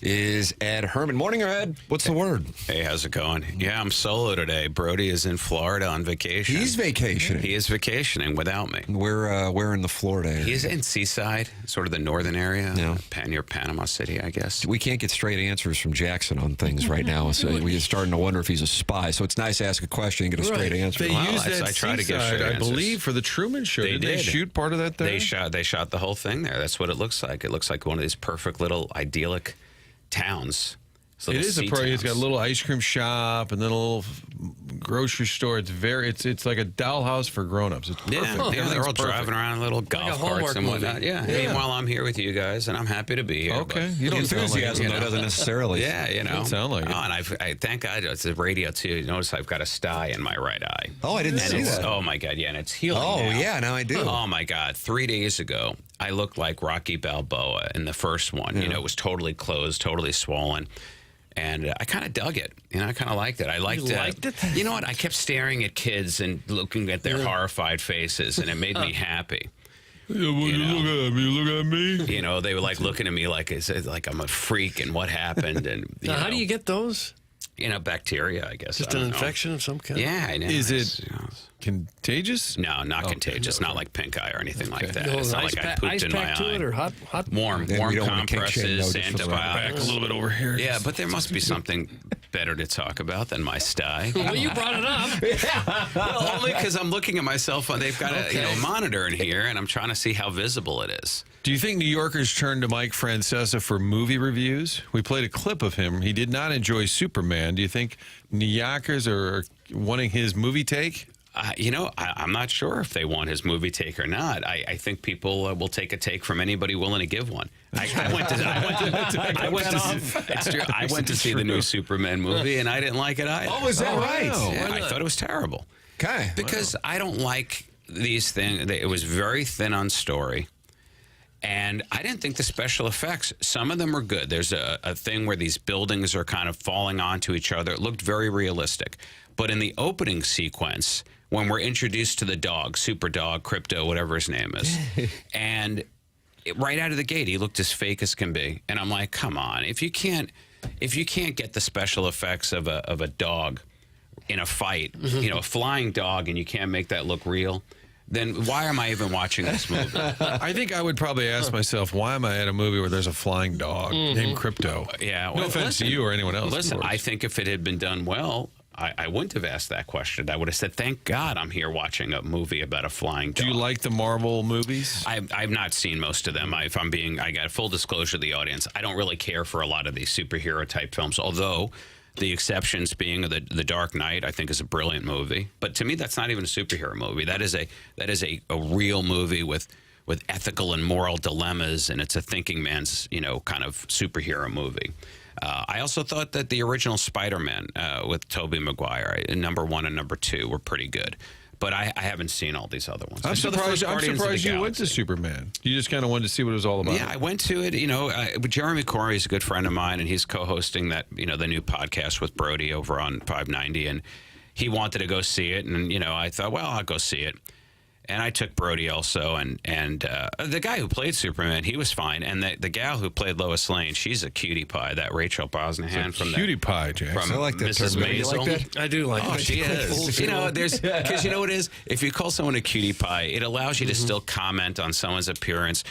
is Ed Hermann. Morning, Ed. What's the word? Hey, how's it going? Yeah, I'm solo today. Brody is in Florida on vacation. He's vacationing. He is vacationing without me. Where in the Florida area? He's in Seaside, sort of the northern area, near Panama City, I guess. We can't get straight answers from Jackson on things right now, so we're starting to wonder if he's a spy. So it's nice to ask a question and get a straight answer. They used that I try to get straight I answers. believe, for the Truman Show. Did they shoot part of that there? They shot the whole thing there. That's what it looks like. It looks like one of these perfect little idyllic towns. It is a party. It's got a little ice cream shop and then a little grocery store. It's like a dollhouse for grown-ups. It's perfect. Yeah, they're all driving around in little golf carts and whatnot. Yeah. Meanwhile, I'm here with you guys, and I'm happy to be here. Okay. You don't enthusiasm though doesn't necessarily. Yeah, you know. Doesn't sound like it. And I thank God it's the radio too. You notice I've got a sty in my right eye. Oh, I didn't see that. Oh my God, yeah, and it's healing. Oh now. yeah, now I do. Oh my God, 3 days ago, I looked like Rocky Balboa in the first one. You know, it was totally closed, totally swollen. And I kind of dug it. You know, I kind of liked it. I liked it. You know what? I kept staring at kids and looking at their horrified faces, and it made me happy. Yeah, look at me. Look at me. You know, they were like looking at me like I'm a freak and what happened. And now, how do you get those? You know, bacteria, I guess. Just an infection of some kind? Yeah, I know. Is it contagious? No, not contagious. Not like pink eye or anything like that. No, It's not like I pooped in my eye. Or hot? Warm compresses, antibiotics. Back a little bit over here. Yeah, but there must be something better to talk about than my sty. Well, you brought it up. Well, only because I'm looking at myself. They've got a monitor in here, and I'm trying to see how visible it is. Do you think New Yorkers turned to Mike Francesa for movie reviews? We played a clip of him. He did not enjoy Superman. Do you think New Yorkers are wanting his movie take? I'm not sure if they want his movie take or not. I think people will take a take from anybody willing to give one. I went to see the new Superman movie, and I didn't like it either. Oh, is that right? Yeah, I thought it was terrible. Okay. Because I don't like these things. It was very thin on story. And I didn't think the special effects, some of them were good. There's a thing where these buildings are kind of falling onto each other. It looked very realistic. But in the opening sequence, when we're introduced to the dog, Super Dog, Crypto, whatever his name is, and right out of the gate, he looked as fake as can be. And I'm like, come on, if you can't get the special effects of a dog in a fight, you know, a flying dog, and you can't make that look real, then why am I even watching this movie? I think I would probably ask myself, why am I at a movie where there's a flying dog named Crypto? Yeah. No offense to you or anyone else. Listen, I think if it had been done well, I wouldn't have asked that question. I would have said, thank God I'm here watching a movie about a flying dog. Do you like the Marvel movies? I've not seen most of them. I got full disclosure to the audience. I don't really care for a lot of these superhero type films, although the exceptions being the Dark Knight, I think, is a brilliant movie. But to me, that's not even a superhero movie. That is a real movie with ethical and moral dilemmas, and it's a thinking man's kind of superhero movie. I also thought that the original Spider-Man with Tobey Maguire, number 1 and number 2, were pretty good. But I haven't seen all these other ones. I'm surprised you went to Superman. You just kind of wanted to see what it was all about. Yeah, I went to it. Jeremy Corey is a good friend of mine, and he's co-hosting that the new podcast with Brody over on 590, and he wanted to go see it, and I thought, well, I'll go see it. And I took Brody also, and the guy who played Superman, he was fine. And the gal who played Lois Lane, she's a cutie pie, that Rachel Brosnahan from cutie pie, James. From I like that Mrs. term. Maisel. You like that? I do like it. Oh, she is. Because you know what it is? If you call someone a cutie pie, it allows you to still comment on someone's appearance,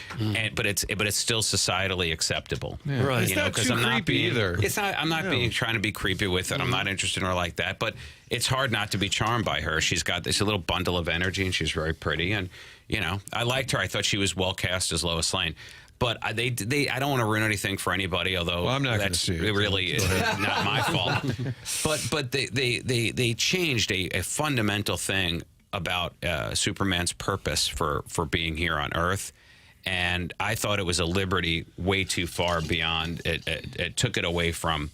but it's still societally acceptable. Yeah. Right. It's not too creepy either. It's not. I'm not trying to be creepy with it. I'm not interested in her like that. But it's hard not to be charmed by her. She's got this little bundle of energy, and she's very pretty. And I liked her. I thought she was well cast as Lois Lane. But I don't want to ruin anything for anybody, although I'm not that's see it. Really not my fault. But they changed a fundamental thing about Superman's purpose for being here on Earth. And I thought it was a liberty way too far beyond. It took it away from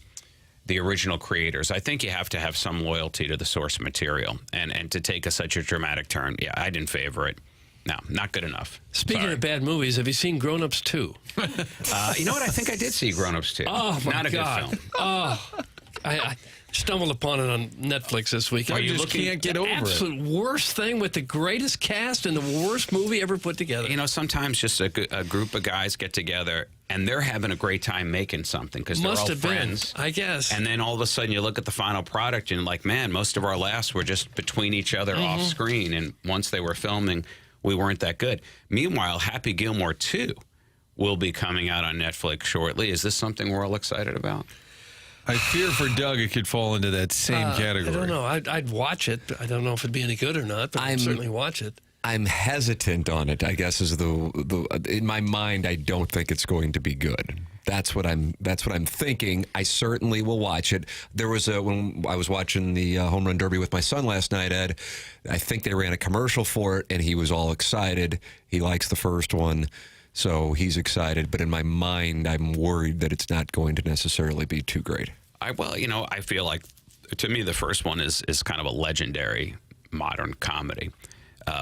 the original creators. I think you have to have some loyalty to the source material, and to take such a dramatic turn, yeah, I didn't favor it. No, not good enough. Speaking of bad movies, have you seen Grown Ups 2? You know what? I think I did see Grown Ups 2. Oh, my not a God. good film. Oh, I stumbled upon it on Netflix this week. You just can't get over it. The absolute worst thing with the greatest cast and the worst movie ever put together. You know, sometimes just a group of guys get together and they're having a great time making something because they're all friends. I guess. And then all of a sudden you look at the final product and you're like, man, most of our laughs were just between each other off screen. And once they were filming, we weren't that good. Meanwhile, Happy Gilmore 2 will be coming out on Netflix shortly. Is this something we're all excited about? I fear for Doug it could fall into that same category. I don't know. I'd watch it. I don't know if it'd be any good or not, but I'd certainly watch it. I'm hesitant on it, I guess, is the in my mind, I don't think it's going to be good. That's what I'm thinking. I certainly will watch it. There was when I was watching the Home Run Derby with my son last night, Ed, I think they ran a commercial for it, and he was all excited. He likes the first one, so he's excited. But in my mind, I'm worried that it's not going to necessarily be too great. I feel like, to me, the first one is kind of a legendary modern comedy.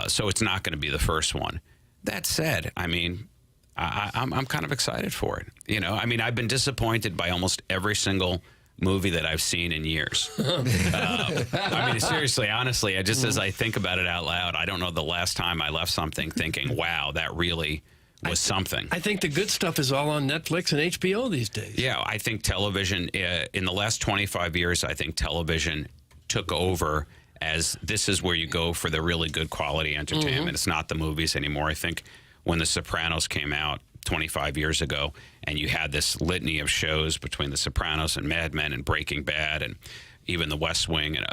So it's not going to be the first one. That said, I mean, I'm kind of excited for it. You know, I mean, I've been disappointed by almost every single movie that I've seen in years. I mean, seriously, honestly, as I think about it out loud, I don't know the last time I left something thinking, wow, that really was something. I think the good stuff is all on Netflix and HBO these days. Yeah, I think television, in the last 25 years, I think television took over as this is where you go for the really good quality entertainment. It's not the movies anymore. I think when The Sopranos came out 25 years ago and you had this litany of shows between The Sopranos and Mad Men and Breaking Bad and even The West Wing, and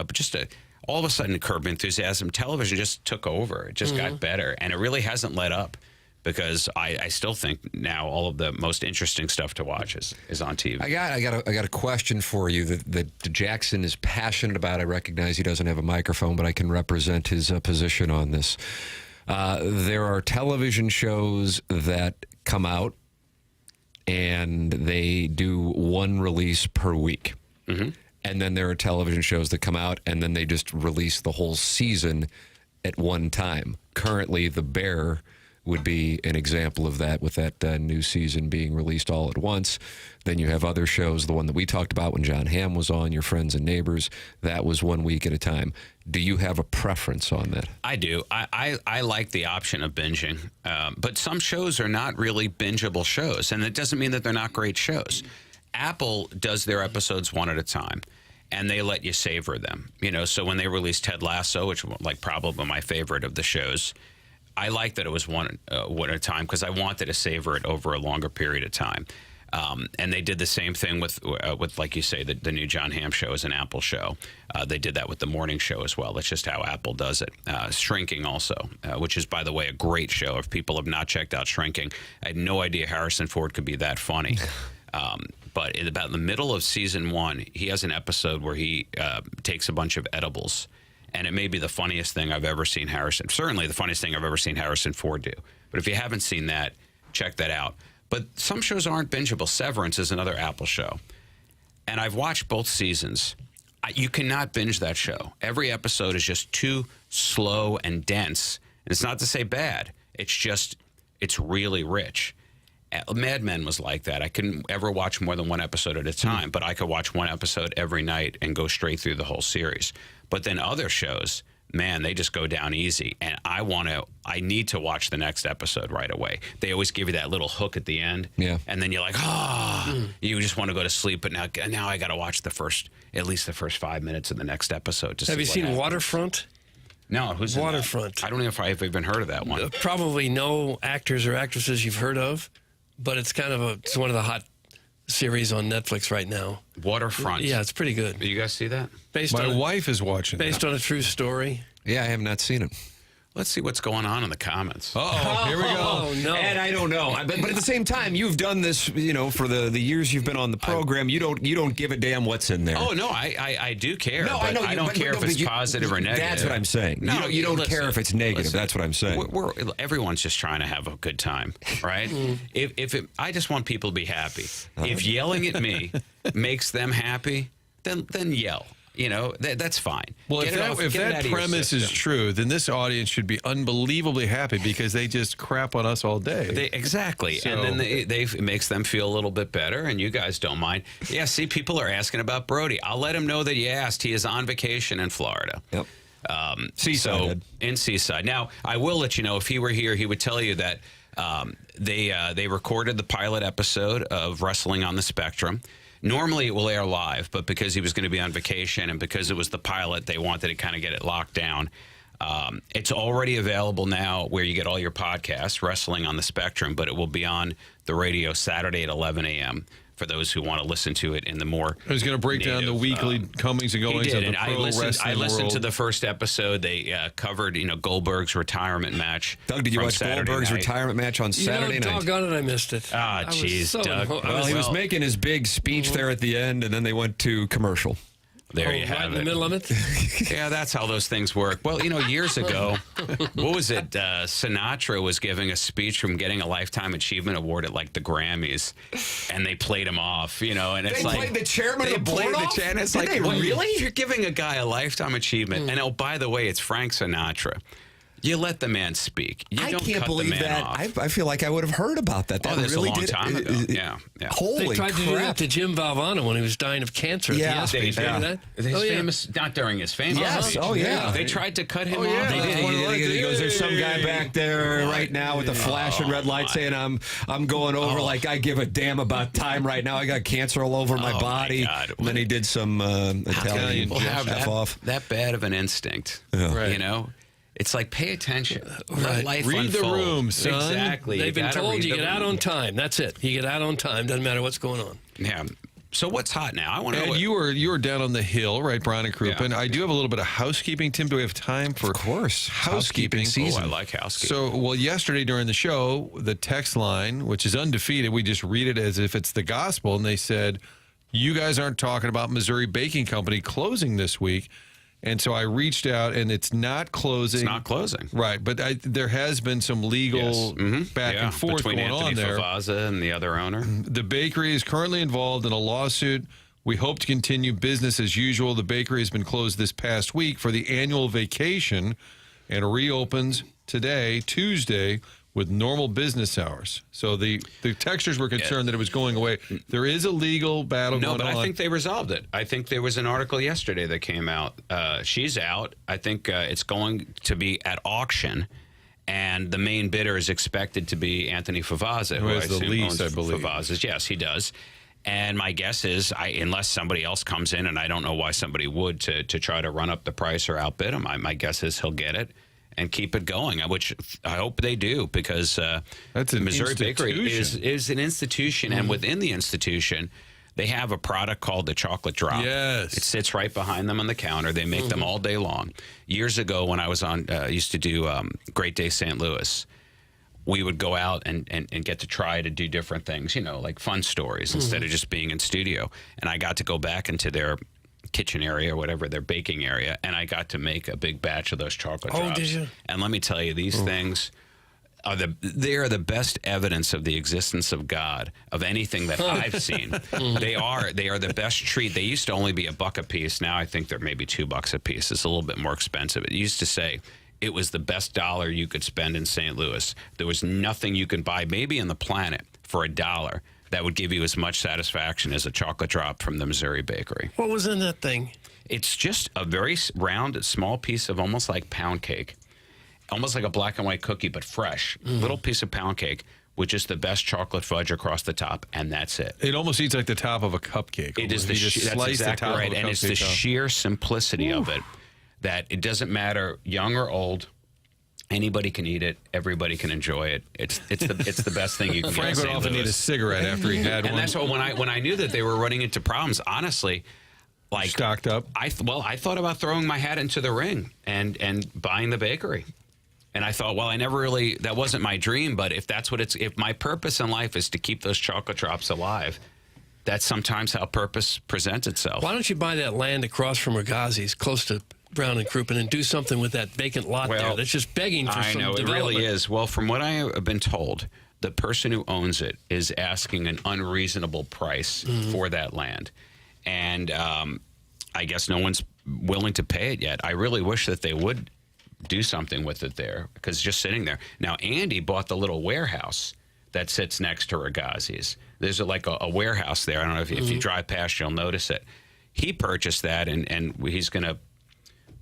all of a sudden Curb Enthusiasm, television just took over. It just got better, and it really hasn't let up. Because I still think now all of the most interesting stuff to watch is on TV. I got a question for you that Jackson is passionate about. I recognize he doesn't have a microphone, but I can represent his position on this. There are television shows that come out and they do one release per week. And then there are television shows that come out and then they just release the whole season at one time. Currently, The Bear would be an example of that, with that new season being released all at once. Then you have other shows, the one that we talked about when John Hamm was on, Your Friends and Neighbors, that was 1 week at a time. Do you have a preference on that? I do. I like the option of binging, but some shows are not really bingeable shows, and it doesn't mean that they're not great shows. Apple does their episodes one at a time, and they let you savor them. You know, so when they released Ted Lasso, which was like probably my favorite of the shows, I like that it was one at a time because I wanted to savor it over a longer period of time. And they did the same thing with like you say, the new John Hamm show is an Apple show. They did that with the morning show as well. That's just how Apple does it. Shrinking also, which is, by the way, a great show. If people have not checked out Shrinking, I had no idea Harrison Ford could be that funny. But in about the middle of season 1, he has an episode where he takes a bunch of edibles. And it may be the funniest thing I've ever seen certainly the funniest thing I've ever seen Harrison Ford do. But if you haven't seen that, check that out. But some shows aren't bingeable. Severance is another Apple show. And I've watched both seasons. You cannot binge that show. Every episode is just too slow and dense. And it's not to say bad. It's really rich. Mad Men was like that. I couldn't ever watch more than one episode at a time, but I could watch one episode every night and go straight through the whole series. But then other shows, man, they just go down easy. And I need to watch the next episode right away. They always give you that little hook at the end. Yeah. And then you're like, you just want to go to sleep. But now I got to watch at least the first 5 minutes of the next episode. Have you seen Waterfront? No, who's Waterfront? I don't know if I've even heard of that one. Probably no actors or actresses you've heard of, but it's it's one of the hot series on Netflix right now. Waterfront. Yeah, it's pretty good. Do you guys see that? My wife is watching. Based on a true story. Yeah, I have not seen it. Let's see what's going on in the comments. Uh-oh, here we go. Oh, no. And I don't know. But at the same time, you've done this, for the years you've been on the program. You don't give a damn what's in there. Oh, no, I do care. No, but I know. I don't care if it's positive or negative. That's what I'm saying. No, you don't care if it's negative. That's what I'm saying. Everyone's just trying to have a good time, right? I just want people to be happy. If yelling at me makes them happy, then yell. You know, that's fine. Well, Get if that premise is system. true, then this audience should be unbelievably happy because they just crap on us all day. Exactly. So, and then it makes them feel a little bit better, and you guys don't mind. Yeah, see, people are asking about Brody. I'll let him know that you asked. He is on vacation in Florida. Yep. Seaside. In Seaside. Now, I will let you know, if he were here, he would tell you that they recorded the pilot episode of Wrestling on the Spectrum. Normally it will air live, but because he was going to be on vacation and because it was the pilot, they wanted to kind of get it locked down. It's already available now where you get all your podcasts, Wrestling on the Spectrum, but it will be on the radio Saturday at 11 a.m. for those who want to listen to it in the more I was going to break down the weekly comings and goings of the pro wrestling I listened world. to the first episode. They covered, Goldberg's retirement match. Doug, did you watch Goldberg's retirement match on Saturday night? Doggone it, I missed it. Ah, jeez, Doug. Well, he was making his big speech there at the end, and then they went to commercial. There you have right it. in the middle of it? Yeah, that's how those things work. Well, years ago, what was it? Sinatra was giving a speech from getting a Lifetime Achievement Award at like the Grammys, and they played him off, and it's They like played the chairman of the board off? And it's Did like, they what, really? You're giving a guy a Lifetime Achievement, and oh, by the way, it's Frank Sinatra. You let the man speak. You I don't can't cut believe the man that. off. I feel like I would have heard about that. That That's really a long did. time ago. Yeah. Holy They tried to do that to Jim Valvano when he was dying of cancer. Yeah. At the ESPN. Remember that? His famous, not during his famous Yes. speech. Oh, yeah. They tried to cut him off. They did. He goes, there's some guy back there right now with the flashing red light saying, I'm going over like I give a damn about time right now. I got cancer all over my body. God. And then he did some Italian People have F off. that bad of an instinct. Yeah. Right. It's like, pay attention. Let Right. life Read the unfold. room, son. Exactly. They've been gotta told read you the get out room. on time. That's it. You get out on time. Doesn't matter what's going on. Yeah. So what's hot now? I want to know. And you were down on the hill, right, Brian and Crouppen? Yeah. I do have a little bit of housekeeping. Tim, do we have time for? Of course. Housekeeping season. I like housekeeping. So, well, yesterday during the show, the text line, which is undefeated, we just read it as if it's the gospel, and they said, you guys aren't talking about Missouri Baking Company closing this week. And so I reached out, and it's not closing. It's not closing. Right, but there has been some legal back and forth between going Anthony on there. Favazza and the other owner. The bakery is currently involved in a lawsuit. We hope to continue business as usual. The bakery has been closed this past week for the annual vacation and reopens today, Tuesday, with normal business hours. So the texters were concerned that it was going away. There is a legal battle going on. No, but I think they resolved it. I think there was an article yesterday that came out. She's out. I think it's going to be at auction, and the main bidder is expected to be Anthony Favazza, Who has I the assume lease, owns I believe. Favazza's. Yes, he does. And my guess is, unless somebody else comes in, and I don't know why somebody would to try to run up the price or outbid him, my guess is he'll get it and keep it going, which I hope they do, because That's an Missouri Bakery institution. is an institution, and within the institution, they have a product called the Chocolate Drop. Yes. It sits right behind them on the counter. They make them all day long. Years ago, when I was on, used to do Great Day St. Louis, we would go out and get to try to do different things, like fun stories instead of just being in studio. And I got to go back into their kitchen area or whatever, their baking area, and I got to make a big batch of those chocolate drops. Oh, did you? And let me tell you, these things they are the best evidence of the existence of God of anything that I've seen. They are the best treat. They used to only be $1 a piece. Now I think they're maybe $2 a piece. It's a little bit more expensive. It used to say it was the best dollar you could spend in St. Louis. There was nothing you could buy, maybe on the planet, for $1 that would give you as much satisfaction as a chocolate drop from the Missouri Bakery. What was in that thing? It's just a very round, small piece of almost like pound cake. Almost like a black and white cookie, but fresh. Little piece of pound cake with just the best chocolate fudge across the top, and that's it. It almost eats like the top of a cupcake. It is You just that's slice the exactly top right, of a and it's the cupcake top. sheer simplicity of it that it doesn't matter young or old. Anybody can eat it. Everybody can enjoy it. It's the best thing you can get. Frank in would St. often need a Louis. cigarette after he had And one. that's what when I knew that they were running into problems. Honestly, like stocked up. I thought about throwing my hat into the ring and buying the bakery. And I thought, well, that wasn't my dream, but if my purpose in life is to keep those chocolate drops alive, that's sometimes how purpose presents itself. Why don't you buy that land across from Ragazzi's, close to Brown and Crouppen, and do something with that vacant lot there that's just begging for some development? It really is. Well, from what I have been told, the person who owns it is asking an unreasonable price for that land. And I guess no one's willing to pay it yet. I really wish that they would do something with it there, because just sitting there. Now, Andy bought the little warehouse that sits next to Ragazzi's. There's a warehouse there. I don't know if you drive past, you'll notice it. He purchased that, and he's going to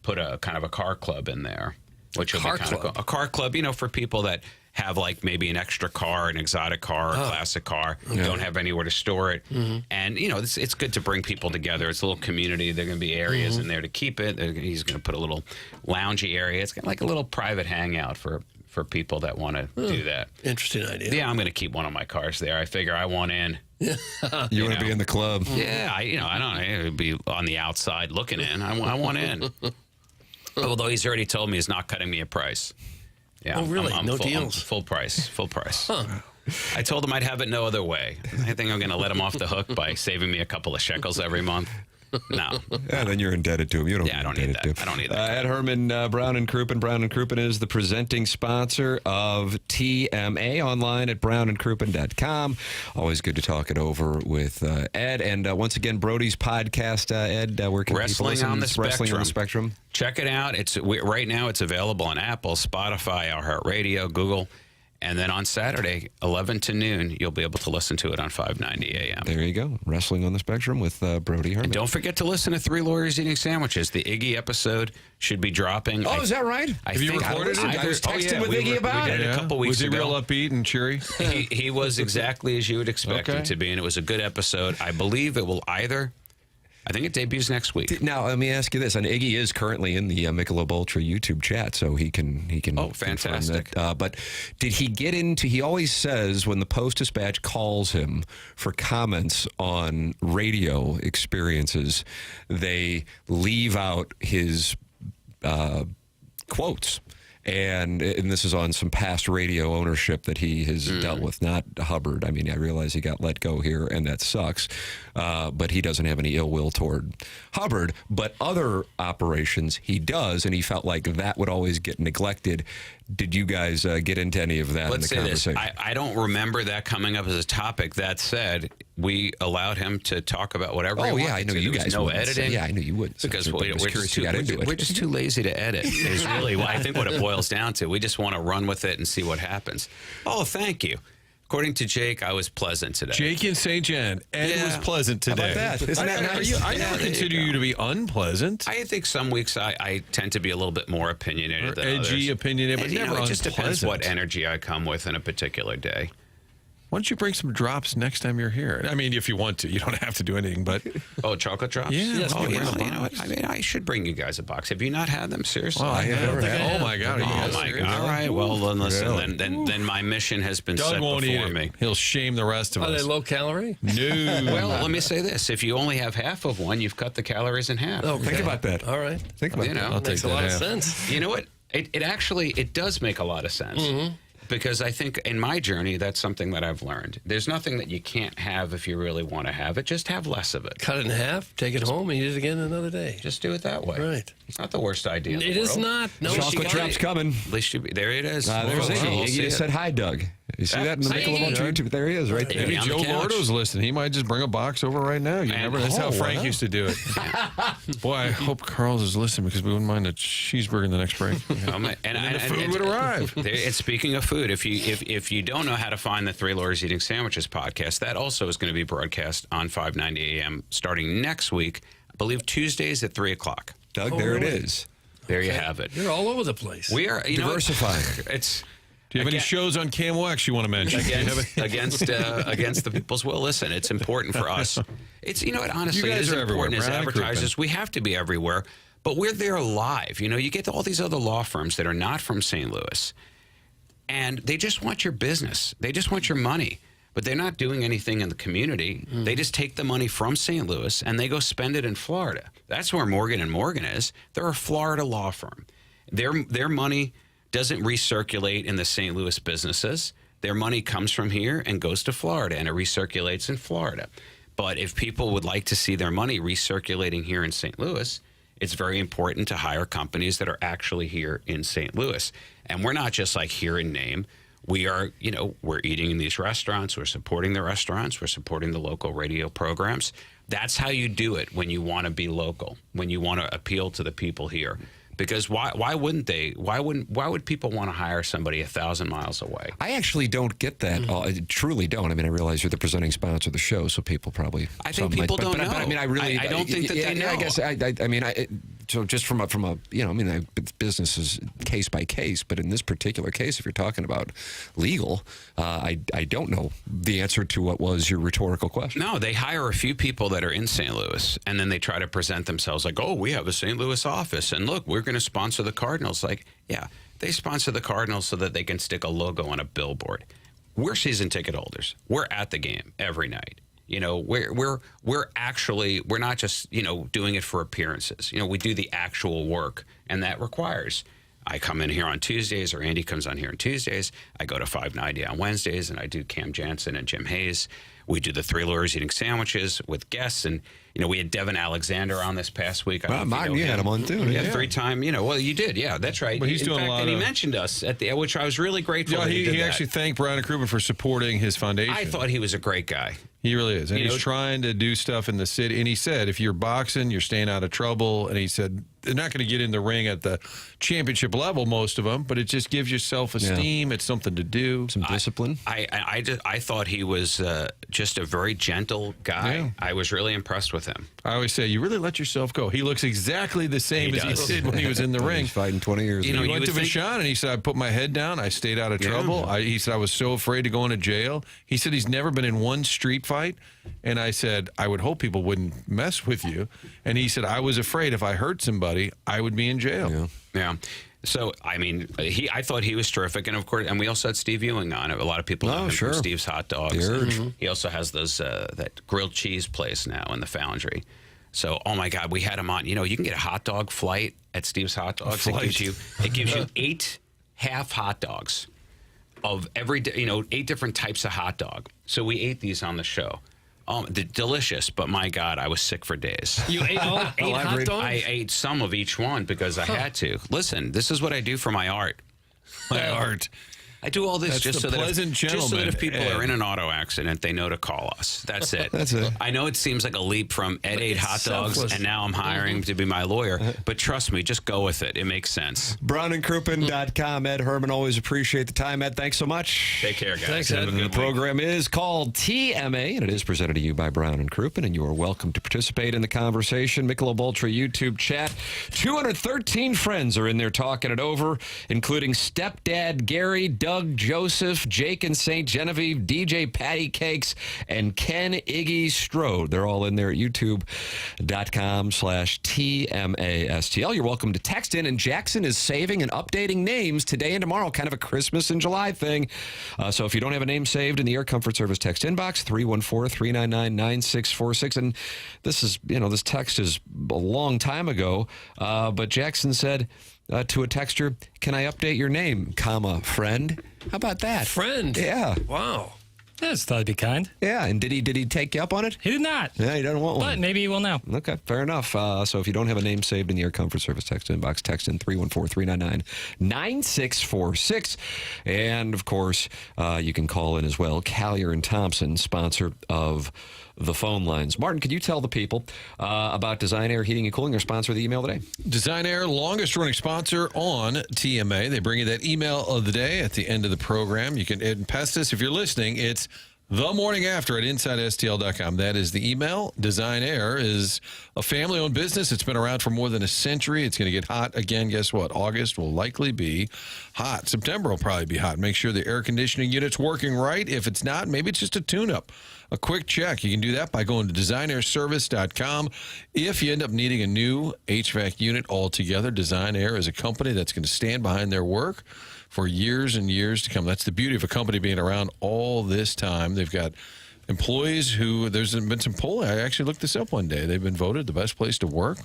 put a kind of a car club in there, which will be kind of a car club, for people that have like maybe an extra car, an exotic car, a classic car, don't have anywhere to store it. And, it's good to bring people together. It's a little community. There are going to be areas in there to keep it. He's going to put a little loungy area. It's kind of like a little private hangout for people that want to do that. Interesting idea. Yeah, I'm going to keep one of my cars there. I figure I want in. You want to be in the club? Yeah, I don't know. It would be on the outside looking in. I want in. Although he's already told me he's not cutting me a price. Yeah, oh, really? I'm no full, deals? Full price. Full price. Huh. I told him I'd have it no other way. I think I'm going to let him off the hook by saving me a couple of shekels every month. No. Yeah, then you're indebted to him. You don't. Yeah, I don't need that. I don't need that. Ed Hermann, Brown and Crouppen. Brown and Crouppen is the presenting sponsor of TMA, online at brownandcrouppen.com. Always good to talk it over with Ed. And once again, Brody's podcast, Ed, where can people listen? Wrestling on the Spectrum. Check it out. Right now it's available on Apple, Spotify, iHeartRadio, Google. And then on Saturday, 11 to noon, you'll be able to listen to it on 590 AM. There you go. Wrestling on the Spectrum with Brody Hermann. And don't forget to listen to Three Lawyers Eating Sandwiches. The Iggy episode should be dropping. Oh, is that right? Have you recorded it? I was texting with Iggy about it. A couple weeks ago. Was he real upbeat and cheery? He was exactly as you would expect him to be, and it was a good episode. I believe it will I think it debuts next week. Now, let me ask you this. And Iggy is currently in the Michelob Ultra YouTube chat, so he can. Oh, fantastic! But did he get into? He always says when the Post-Dispatch calls him for comments on radio experiences, they leave out his quotes. And this is on some past radio ownership that he has dealt with, not Hubbard. I mean, I realize he got let go here, and that sucks. But he doesn't have any ill will toward Hubbard. But other operations, he does, and he felt like that would always get neglected. Did you guys get into any of that in the conversation? I don't remember that coming up as a topic. That said, we allowed him to talk about whatever he wanted. I know you guys no wouldn't editing. Yeah, I know you wouldn't. Because we're just too lazy to edit. Is really I think what it boils down to. We just want to run with it and see what happens. Oh, thank you. According to Jake, I was pleasant today. Jake in St. John. Ed was pleasant today. How about that? Isn't that nice? I never consider you to be unpleasant. I think some weeks I tend to be a little bit more opinionated than others. Edgy, opinionated, but never it just depends unpleasant. what energy I come with in a particular day. Why don't you bring some drops next time you're here? I mean, if you want to. You don't have to do anything, but... Oh, chocolate drops? Yeah. Yes, you know what? I mean, I should bring you guys a box. Have you not had them? Seriously? Oh, I have never had. Oh, my God. Oh, my God. All right. Well, then listen. Really? Then my mission has been Doug set won't before eat me. it. He'll shame the rest of us. Are they low calorie? No. Well, let me say this. If you only have half of one, you've cut the calories in half. Okay. Think about that. All right. Think about that. I'll take Makes a that lot of half. sense. You know what? It actually does make a lot of sense. Mm-hmm. Because I think in my journey, that's something that I've learned. There's nothing that you can't have if you really want to have it. Just have less of it. Cut it in half, take it home, and eat it again another day. Just do it that way. Right. It's not the worst idea. It is not. No, Chocolate drops coming. At least there it is. There's Iggy. Iggy just said hi, Doug. You see that in the Michelob Ultra YouTube? There he is, right there. Maybe Joe Lordo's listening. He might just bring a box over right now. You never. That's how Frank used to do it. Boy, I hope Carl's is listening because we wouldn't mind a cheeseburger in the next break. And the food would arrive. And speaking of food, if you don't know how to find the Three Lawyers Eating Sandwiches podcast, that also is going to be broadcast on 590 AM starting next week. I believe Tuesdays at 3:00. Doug, there it is. There you have it. You're all over the place. We are diversifying. Do you have any shows on KMOX you want to mention? Against the people's will? Listen, it's important for us. It's honestly, it is important as advertisers. We have to be everywhere, but we're there live. You get all these other law firms that are not from St. Louis, and they just want your business. They just want your money, but they're not doing anything in the community. They just take the money from St. Louis and they go spend it in Florida. That's where Morgan & Morgan is. They're a Florida law firm. Their money doesn't recirculate in the St. Louis businesses. Their money comes from here and goes to Florida, and it recirculates in Florida. But if people would like to see their money recirculating here in St. Louis, it's very important to hire companies that are actually here in St. Louis. And we're not just like here in name. We are, we're eating in these restaurants. We're supporting the restaurants. We're supporting the local radio programs. That's how you do it when you want to be local, when you want to appeal to the people here. Because why wouldn't they? Why would people want to hire somebody 1,000 miles away? I actually don't get that. I truly don't. I mean, I realize you're the presenting sponsor of the show, so people probably. I think people don't know. I mean, I really. I don't think that they know. I guess. So just from a business is case by case, but in this particular case, if you're talking about legal, I don't know the answer to what was your rhetorical question. No, they hire a few people that are in St. Louis, and then they try to present themselves like, oh, we have a St. Louis office, and look, we're going to sponsor the Cardinals. Like, yeah, they sponsor the Cardinals so that they can stick a logo on a billboard. We're season ticket holders. We're at the game every night. We're actually, we're not just, doing it for appearances. We do the actual work, and that requires I come in here on Tuesdays, or Andy comes on here on Tuesdays. I go to 590 on Wednesdays, and I do Cam Jansen and Jim Hayes. We do the Three Lawyers Eating Sandwiches with guests, and we had Devin Alexander on this past week. You had him on too. Yeah, 3-time. Well, you did. Yeah, that's right. But he's doing a lot. And he mentioned us at the, which I was really grateful. Yeah, he actually thanked Brown and Krupa for supporting his foundation. I thought he was a great guy. He really is. And he's trying to do stuff in the city. And he said, if you're boxing, you're staying out of trouble. And he said, they're not going to get in the ring at the championship level, most of them, but it just gives you self-esteem. Yeah. It's something to do. Some discipline. I thought he was just a very gentle guy. Yeah. I was really impressed with him. I always say, you really let yourself go. He looks exactly the same as he did when he was in the ring. He's fighting 20 years ago. He went to Vaughn and he said, I put my head down. I stayed out of trouble. He said, I was so afraid to go into jail. He said he's never been in one street fight. And I said, I would hope people wouldn't mess with you. And he said, I was afraid if I hurt somebody, I would be in jail. Yeah. So, I mean, I thought he was terrific. And, of course, and we also had Steve Ewing on. A lot of people know him from Steve's Hot Dogs. He also has those that grilled cheese place now in the Foundry. So, oh, my God, we had him on. You can get a hot dog flight at Steve's Hot Dogs. It gives you 8 half hot dogs of every, 8 different types of hot dog. So we ate these on the show. Delicious, but my God, I was sick for days. You ate all 8 hot dogs? I ate some of each one because I had to. Listen, this is what I do for my art. I do all this just so that if people are in an auto accident, they know to call us. That's it. That's it. I know it seems like a leap from Ed ate hot dogs, and now I'm hiring to be my lawyer. But trust me, just go with it. It makes sense. BrownandCruppen.com. Ed Hermann, always appreciate the time, Ed. Thanks so much. Take care, guys. Thanks, Ed. The program is called TMA, and it is presented to you by Brown and Kruppen, and you are welcome to participate in the conversation. Michelob Ultra YouTube chat. 213 friends are in there talking it over, including stepdad Gary, Doug, Joseph, Jake and St. Genevieve, DJ Patty Cakes, and Ken Iggy Strode. They're all in there at youtube.com/TMASTL. You're welcome to text in, and Jackson is saving and updating names today and tomorrow, kind of a Christmas in July thing. So if you don't have a name saved in the Air Comfort Service text inbox, 314-399-9646. And this is, this text is a long time ago, but Jackson said, to a texter, can I update your name, friend? How about that? Friend? Yeah. Wow. Yes, that'd be kind. Yeah, and did he take you up on it? He did not. Yeah, he doesn't want one. But maybe he will now. Okay, fair enough. So if you don't have a name saved in the Air Comfort Service text inbox, text in 314-399-9646. And, of course, you can call in as well. Collier and Thompson, sponsor of the phone lines. Martin, could you tell the people about Design Air Heating and Cooling, our sponsor of the email today? Design Air, longest running sponsor on TMA. They bring you that email of the day at the end of the program. You can pest us if you're listening. It's the morning after at InsideSTL.com. That is the email. Design Air is a family-owned business. It's been around for more than a century. It's going to get hot again. Guess what? August will likely be hot. September will probably be hot. Make sure the air conditioning unit's working right. If it's not, maybe it's just a tune-up. A quick check. You can do that by going to designairservice.com. If you end up needing a new HVAC unit altogether, Design Air is a company that's going to stand behind their work for years and years to come. That's the beauty of a company being around all this time. They've got employees there's been some polling. I actually looked this up one day. They've been voted the best place to work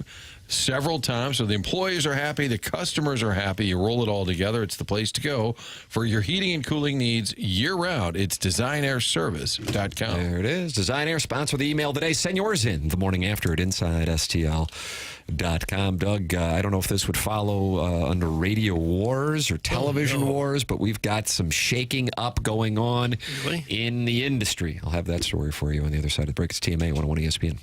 several times. So the employees are happy. The customers are happy. You roll it all together. It's the place to go for your heating and cooling needs year-round. It's designairservice.com. There it is. Design Air, sponsor the email today. Send yours in the morning after at InsideSTL.com. Doug, I don't know if this would follow under Radio Wars or Television Wars, but we've got some shaking up going on in the industry. I'll have that story for you on the other side of the break. It's TMA 101 ESPN.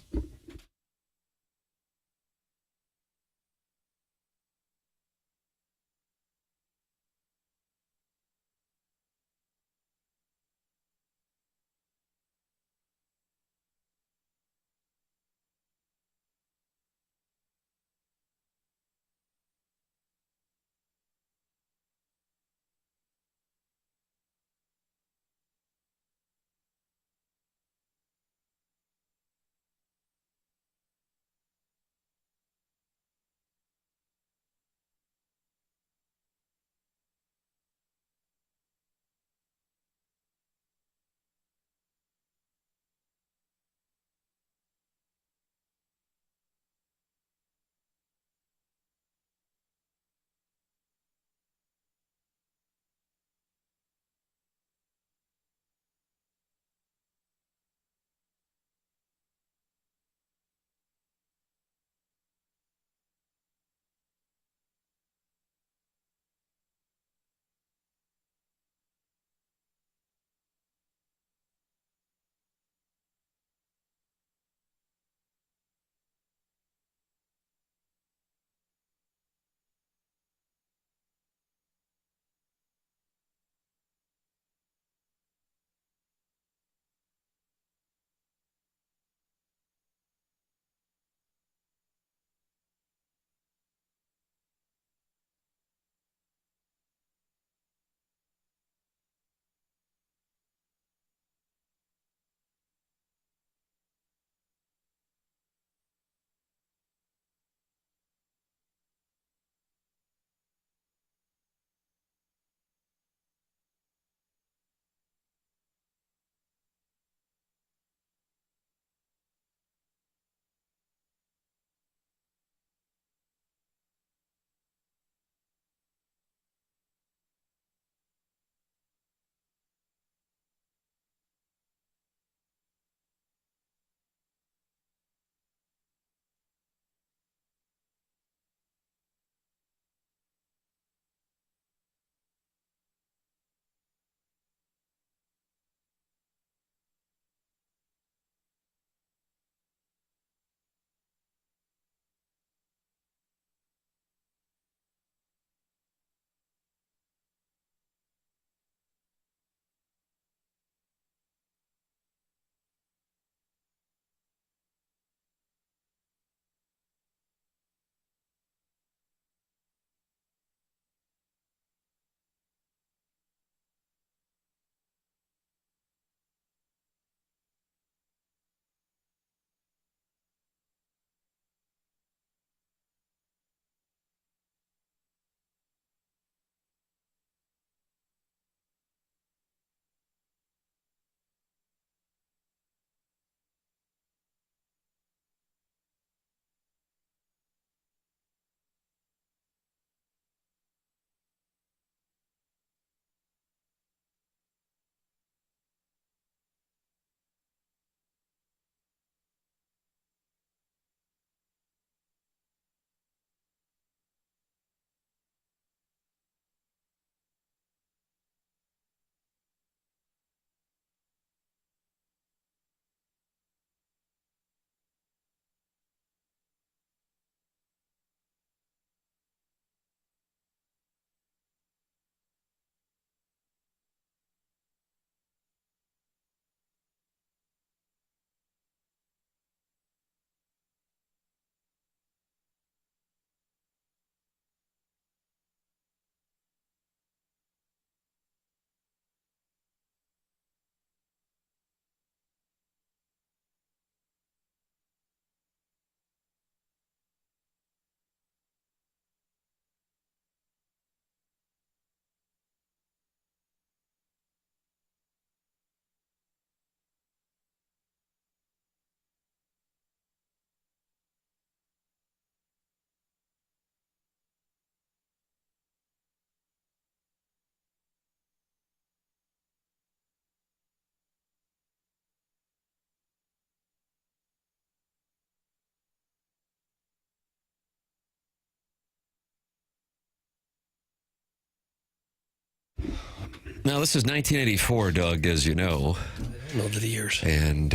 Now, this is 1984, Doug, as you know. I don't know the years. And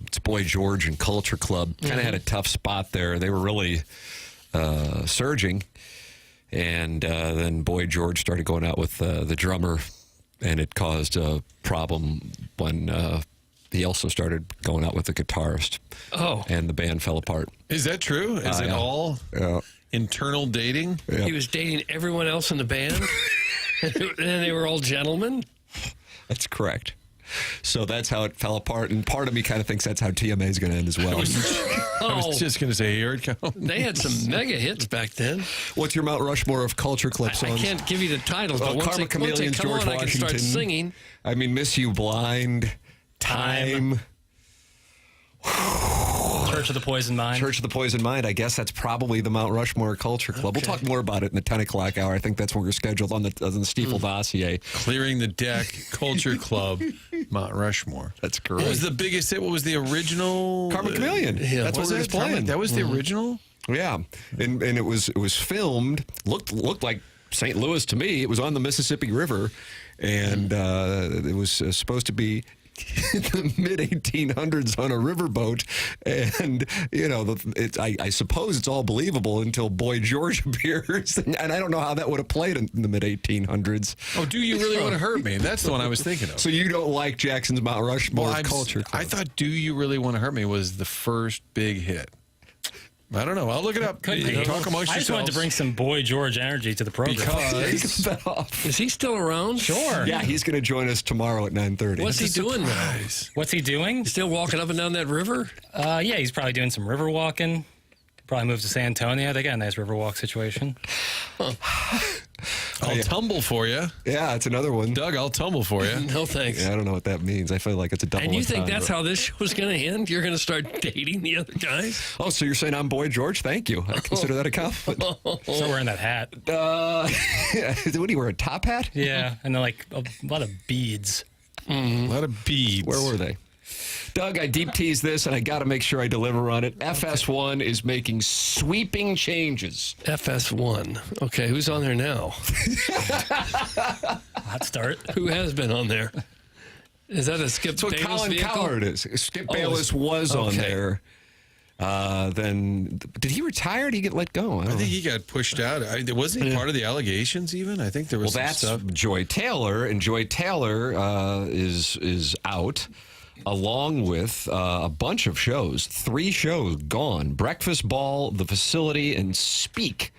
it's Boy George and Culture Club. Kind of had a tough spot there. They were really surging. And then Boy George started going out with the drummer, and it caused a problem when he also started going out with the guitarist. Oh. And the band fell apart. Is that true? Is it all internal dating? Yeah. He was dating everyone else in the band, and they were all gentlemen? That's correct. So that's how it fell apart, and part of me kind of thinks that's how TMA is going to end as well. I was just going to say, here it comes. They had some mega hits back then. What's your Mount Rushmore of Culture Club songs? I can't give you the titles, but once Karma they come Chameleons, George on, I Washington. can start singing. I mean, Miss You Blind, Time. Church of the Poison Mind. Church of the Poison Mind. I guess that's probably the Mount Rushmore Culture Club. Okay. We'll talk more about it in the 10 o'clock hour. I think that's when we're scheduled on the Stiefel dossier. Clearing the Deck, Culture Club, Mount Rushmore. That's correct. What was the biggest hit? What was the original? Karma Chameleon. Yeah. That's what Was we were it? just playing. That was the original? Yeah, and it was filmed. Looked like St. Louis to me. It was on the Mississippi River, and it was supposed to be in the mid 1800s on a riverboat. And you know, I suppose it's all believable until Boy George appears, and I don't know how that would have played in the mid 1800s. Oh, Do You Really Want to Hurt Me? That's the one I was thinking of. So you don't like Jackson's Mount Rushmore Culture Club? I thought Do You Really Want to Hurt Me was the first big hit. I don't know. I'll look it up. Could be. Talk amongst I just wanted to bring some Boy George energy to the program. Because Is he still around? Sure. Yeah, he's going to join us tomorrow at 9:30. What's he doing now? What's he doing? Still walking up and down that river? Yeah, he's probably doing some river walking. Probably moved to San Antonio. They got a nice river walk situation. I'll tumble for you. Yeah, it's another one. Doug, I'll tumble for you. No thanks. Yeah, I don't know what that means. I feel like it's a double. And you think entendre. that's how this show's going to end? You're going to start dating the other guys? Oh, so you're saying I'm Boy George? Thank you. I consider that a compliment. So wearing that hat. What do you wear, a top hat? Yeah, and then like a lot of beads. A lot of beads. Where were they? Doug, I deep teased this, and I got to make sure I deliver on it. FS1 is making sweeping changes. FS1. Okay, who's on there now? Hot start. Who has been on there? Is that a Skip That's what Bayless Colin vehicle? Cowherd is. Skip Bayless was on okay. there. Then, did he retire? Did he get let go? I think he got pushed out. Wasn't he part of the allegations even? I think there was Well, some that's stuff. Joy Taylor, and Joy Taylor is out, along with a bunch of shows. 3 shows gone. Breakfast Ball, The Facility, and Speak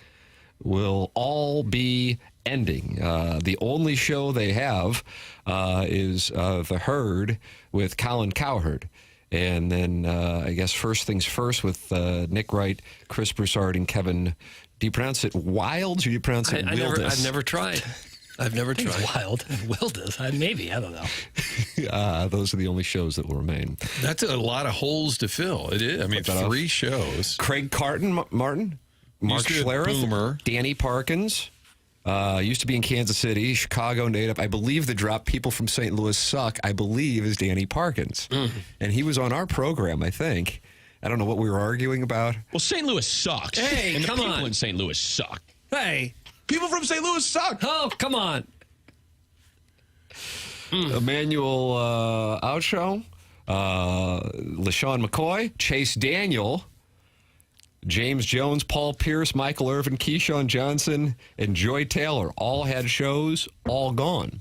will all be ending. The only show they have is The Herd with Colin Cowherd. And then I guess first things first with Nick Wright, Chris Broussard, and Kevin. Do you pronounce it Wilds or do you pronounce it Wildis? I've never tried. I've never tried. It's wild. Wildis. Maybe. I don't know. Those are the only shows that will remain. That's a lot of holes to fill. It is. I mean, 3 shows. Craig Carton, Martin, Mark Used to be a Schlereth, Boomer. Danny Parkins. Used to be in Kansas City, Chicago native. I believe the drop People from St. Louis Suck, I believe, is Danny Parkins. And he was on our program, I think. I don't know what we were arguing about. Well, St. Louis sucks. Hey, and the come people on. in St. Louis suck. Hey, People from St. Louis suck. oh, come on. Emmanuel Outshow, LaShawn McCoy, Chase Daniel, James Jones, Paul Pierce, Michael Irvin, Keyshawn Johnson, and Joy Taylor all had shows, all gone.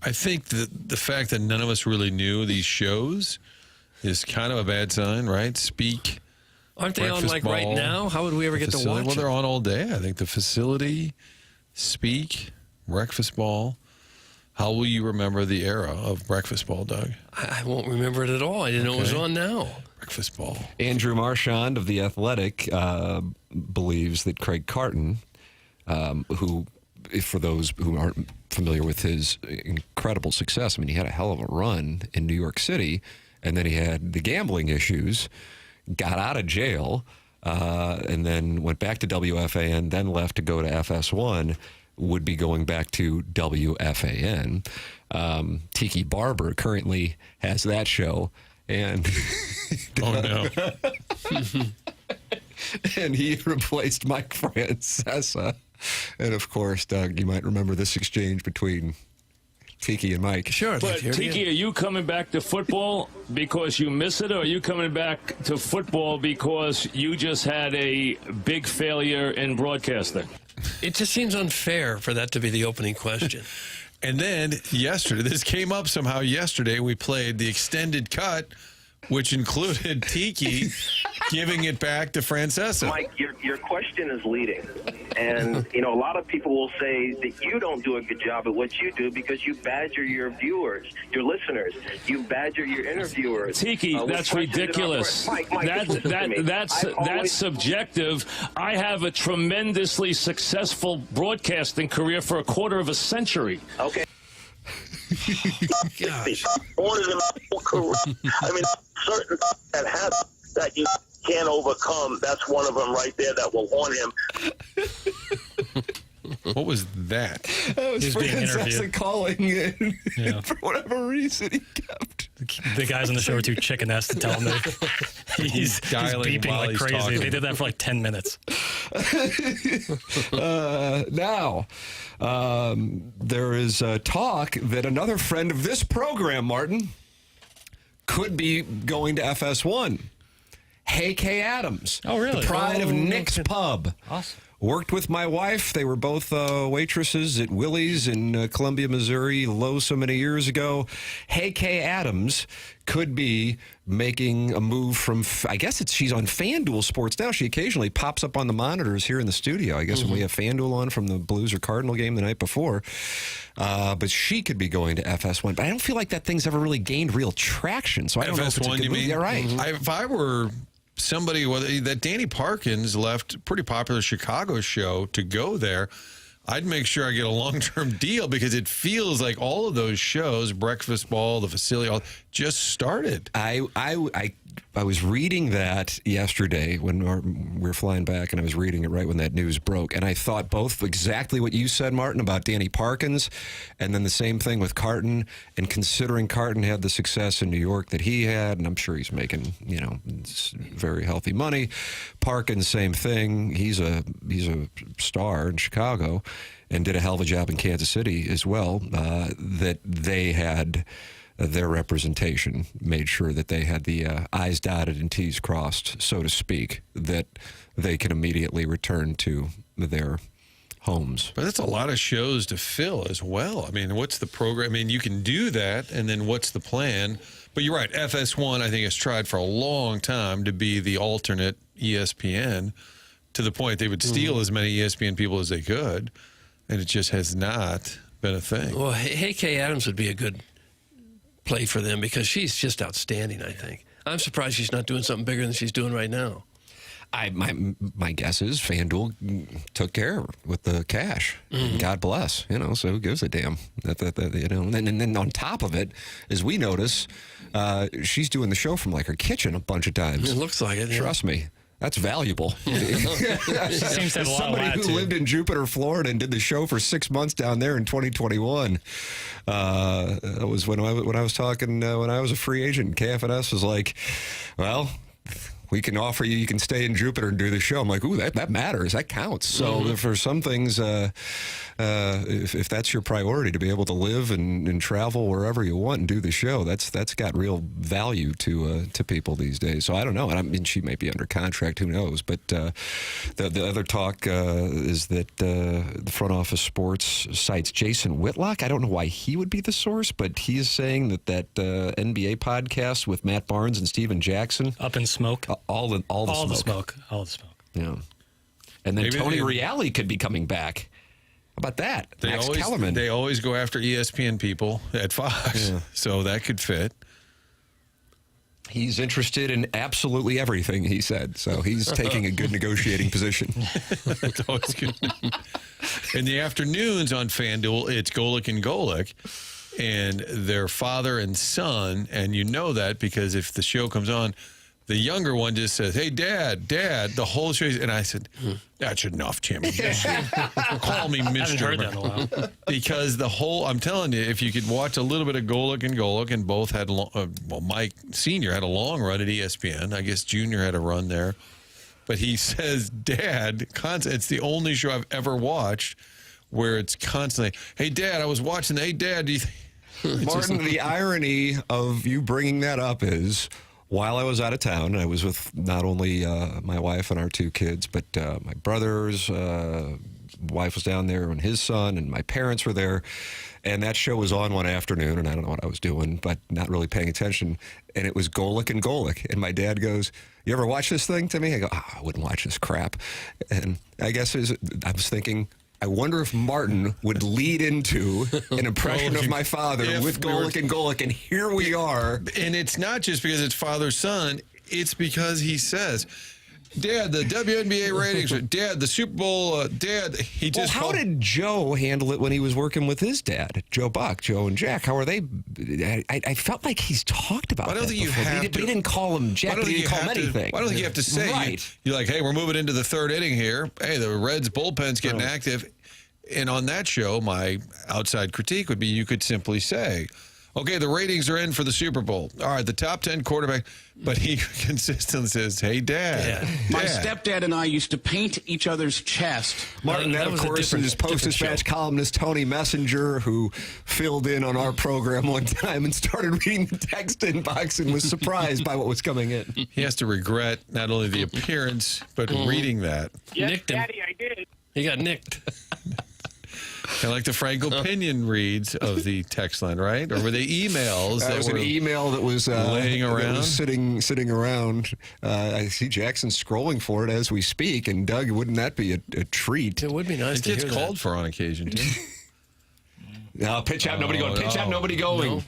I think the fact that none of us really knew these shows is kind of a bad sign, right? Speak. Aren't they on Breakfast like right Ball, now? How would we ever get to Facility. watch Well, it? they're on all day. I think The Facility, Speak, Breakfast Ball. How will you remember the era of Breakfast Ball, Doug? I won't remember it at all. I didn't know it was Okay. on now. Breakfast Ball. Andrew Marchand of The Athletic believes that Craig Carton, who, for those who aren't familiar with his incredible success, I mean, he had a hell of a run in New York City, and then he had the gambling issues, got out of jail, and then went back to WFAN, then left to go to FS1, would be going back to WFAN. Tiki Barber currently has that show, and Oh, no. and he replaced Mike Francesa And, of course, Doug, you might remember this exchange between Tiki and Mike. Sure. But, Tiki, are you coming back to football because you miss it, or are you coming back to football because you just had a big failure in broadcasting? It just seems unfair for that to be the opening question. And then yesterday, this came up somehow yesterday, we played the extended cut, which included Tiki giving it back to Francesa. Mike, your question is leading. And, you know, a lot of people will say that you don't do a good job at what you do because you badger your viewers, your listeners. You badger your interviewers. Tiki, that's ridiculous. Mike, that's subjective. I have a tremendously successful broadcasting career for a quarter of a century. Okay. Gosh. I mean, certain that happen that you can't overcome. That's one of them right there that will haunt him. What was that? That was He's being Francesa interviewed. calling in. Yeah. For whatever reason, he kept. The guys on the show are too chicken ass to tell him that he's dialing beeping while like he's crazy. talking. They did that for like 10 minutes. Now, there is talk that another friend of this program, Martin, could be going to FS1. Hey, K. Adams. Oh, really? The pride of Nick's Pub. Awesome. Worked with my wife. They were both waitresses at Willie's in Columbia, Missouri, so many years ago. Hey, K. Adams could be making a move from, I guess she's on FanDuel Sports now. She occasionally pops up on the monitors here in the studio. I guess when we have FanDuel on from the Blues or Cardinal game the night before. But she could be going to FS1. But I don't feel like that thing's ever really gained real traction. So I don't know if it's a FS1, good you move. mean? Yeah, right. If I were somebody that Danny Parkins left a pretty popular Chicago show to go there, I'd make sure I get a long-term deal because it feels like all of those shows, Breakfast Ball, the facility, all just started. I was reading that yesterday when we were flying back, and I was reading it right when that news broke. And I thought both exactly what you said, Martin, about Danny Parkins, and then the same thing with Carton. And considering Carton had the success in New York that he had, and I'm sure he's making, very healthy money. Parkins, same thing. He's a star in Chicago and did a hell of a job in Kansas City as well. That they had their representation, made sure that they had the I's dotted and T's crossed, so to speak, that they can immediately return to their homes. But that's a lot of shows to fill as well. I mean, what's the program? I mean, you can do that, and then what's the plan? But you're right, FS1, I think, has tried for a long time to be the alternate ESPN, to the point they would steal as many ESPN people as they could, and it just has not been a thing. Well, Hey K. Adams would be a good play for them because she's just outstanding, I think. I'm surprised she's not doing something bigger than she's doing right now. My guess is FanDuel took care with the cash. God bless, so who gives a damn? And then on top of it, as we notice, she's doing the show from like her kitchen a bunch of times. It looks like it. Yeah. Trust me. That's valuable. She seems to have a lot of somebody who latitude. lived in Jupiter, Florida, and did the show for 6 months down there in 2021. That was when I was talking when I was a free agent. KFNS was like, "Well, we can offer you can stay in Jupiter and do the show." I'm like, "Ooh, that matters. That counts." So for some things, if that's your priority, to be able to live and travel wherever you want and do the show, that's got real value to people these days. So I don't know. And I mean, she may be under contract. Who knows? But the other talk is that the front office sports cites Jason Whitlock. I don't know why he would be the source, but he is saying that NBA podcast with Matt Barnes and Steven Jackson, Up in smoke. all the smoke. All the smoke. Yeah. And then Maybe Tony Reali could be coming back. How about that? Max Kellerman. They always go after ESPN people at Fox, so that could fit. He's interested in absolutely everything, he said. So he's taking a good negotiating position. It's always good. In the afternoons on FanDuel, it's Golic and Golic, and their father and son, and you know that because if the show comes on, the younger one just says, "Hey, Dad, the whole show." And I said, "That's enough, Jimmy. Just call me Mr. I haven't heard that in a while. Because I'm telling you, if you could watch a little bit of Golic, and both had, Mike Sr. had a long run at ESPN. I guess Junior had a run there But he says, Dad, it's the only show I've ever watched where it's constantly, hey, Dad, I was watching. Hey, Dad, do you think... Martin, the irony of you bringing that up is, while I was out of town, I was with not only my wife and our 2 kids, but my brother's wife was down there and his son, and my parents were there. And that show was on one afternoon, and I don't know what I was doing, but not really paying attention. And it was Golic and Golic. And my dad goes, you ever watch this thing to me? I go, I wouldn't watch this crap. And I guess I was thinking, I wonder if Martin would lead into an impression of my father with Golic and Golic, and here we are. And it's not just because it's father-son. It's because he says, Dad, the WNBA ratings, Dad, the Super Bowl, Dad, he just... How did Joe handle it when he was working with his dad, Joe Buck, Joe and Jack? How are they... I felt like he's talked about that before. He didn't call him Jack, but he didn't call him anything. I don't think you have to say... Right. You're like, hey, we're moving into the 3rd inning here. Hey, the Reds bullpen's getting active. And on that show, my outside critique would be you could simply say... Okay, the ratings are in for the Super Bowl. All right, the top 10 quarterback. But he consistently says, hey, Dad. My stepdad and I used to paint each other's chest. Martin, that of course, is Post-Dispatch columnist Tony Messenger, who filled in on our program one time and started reading the text inbox and was surprised by what was coming in. He has to regret not only the appearance, but reading that. Yes, Nicked him. Daddy, I did. He got nicked. Kind of like the Frank Opinion reads of the text line, right? Or were they emails? That was an email that was laying around, that was sitting around. I see Jackson scrolling for it as we speak. And Doug, wouldn't that be a treat? It would be nice. It gets called for on occasion too. No, pitch out, nobody going. Pitch out, nobody going.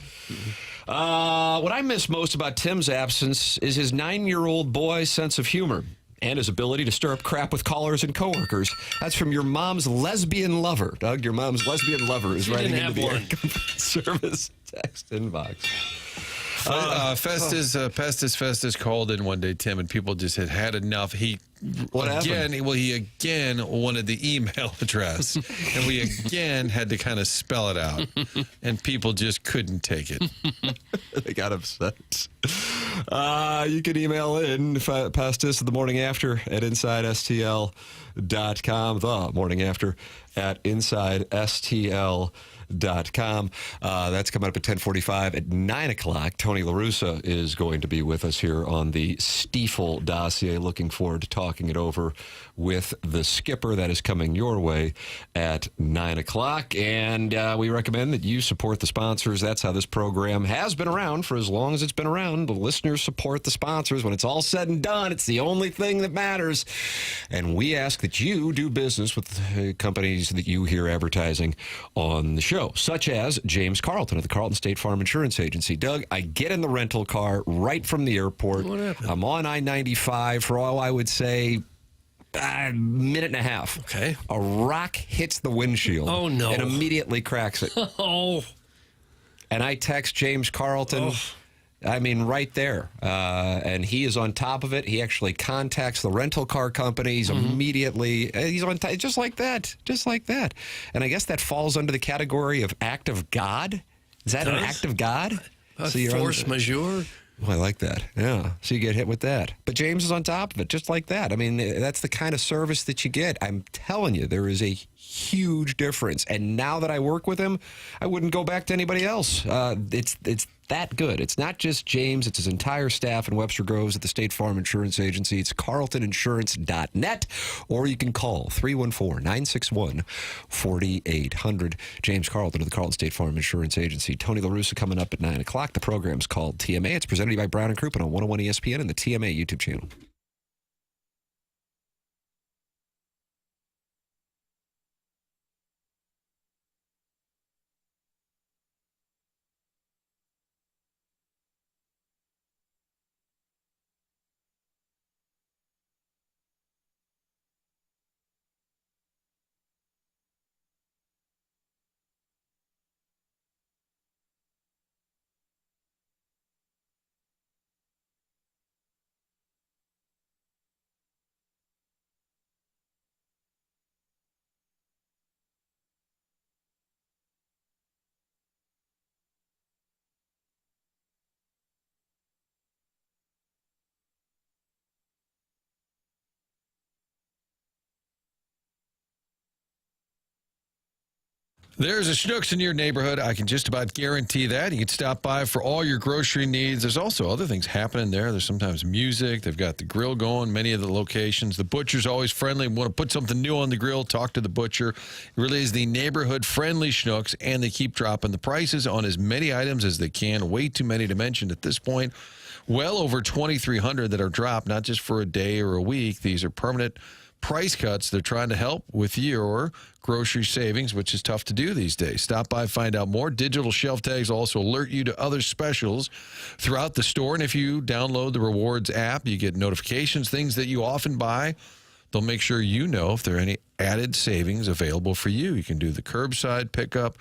No. What I miss most about Tim's absence is his 9-year-old boy's sense of humor and his ability to stir up crap with callers and coworkers. That's from your mom's lesbian lover. Doug, your mom's lesbian lover is writing into the air service text inbox. Festus called in one day, Tim, and people just had enough. He again wanted the email address, and we again had to kind of spell it out, and people just couldn't take it. They got upset. You can email in Pestis the morning after at InsideSTL.com. The morning after at InsideSTL.com. That's coming up at 10:45. At 9 o'clock, Tony Russa is going to be with us here on the Stiefel dossier. Looking forward to talking it over with the skipper. That is coming your way at 9 o'clock. And we recommend that you support the sponsors. That's how this program has been around for as long as it's been around. The listeners support the sponsors. When it's all said and done, it's the only thing that matters. And we ask that you do business with companies that you hear advertising on the show, such as James Carlton of the Carlton State Farm Insurance Agency. Doug, I get in the rental car right from the airport. What happened? I'm on I-95 for all I would say a minute and a half. Okay. A rock hits the windshield. Oh, no. And immediately cracks it. Oh. And I text James Carlton. Oh. I mean, right there. And he is on top of it. He actually contacts the rental car companies immediately. He's on top, just like that. Just like that. And I guess that falls under the category of act of God. Is that an act of God? Force majeure? Oh, I like that. Yeah. So you get hit with that. But James is on top of it, just like that. I mean, that's the kind of service that you get. I'm telling you, there is a huge difference. And now that I work with him, I wouldn't go back to anybody else. It's that good. It's not just James. It's his entire staff in Webster Groves at the State Farm Insurance Agency. It's carltoninsurance.net, or you can call 314-961-4800. James Carlton of the Carlton State Farm Insurance Agency. Tony LaRussa coming up at 9 o'clock. The program's called TMA. It's presented to you by Brown and Crouppen on 101 ESPN and the TMA YouTube channel. There's a Schnucks in your neighborhood. I can just about guarantee that. You can stop by for all your grocery needs. There's also other things happening there. There's sometimes music. They've got the grill going, many of the locations. The butcher's always friendly. Want to put something new on the grill, talk to the butcher. It really is the neighborhood-friendly Schnucks, and they keep dropping the prices on as many items as they can. Way too many to mention at this point. Well over 2,300 that are dropped, not just for a day or a week. These are permanent price cuts. They're trying to help with your grocery savings, which is tough to do these days. Stop by, find out more. Digital shelf tags also alert you to other specials throughout the store. And if you download the Rewards app, you get notifications, things that you often buy. They'll make sure you know if there are any added savings available for you. You can do the curbside pickup,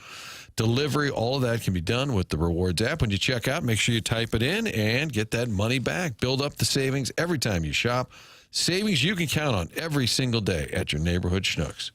delivery. All of that can be done with the Rewards app. When you check out, make sure you type it in and get that money back. Build up the savings every time you shop. Savings you can count on every single day at your neighborhood Schnucks.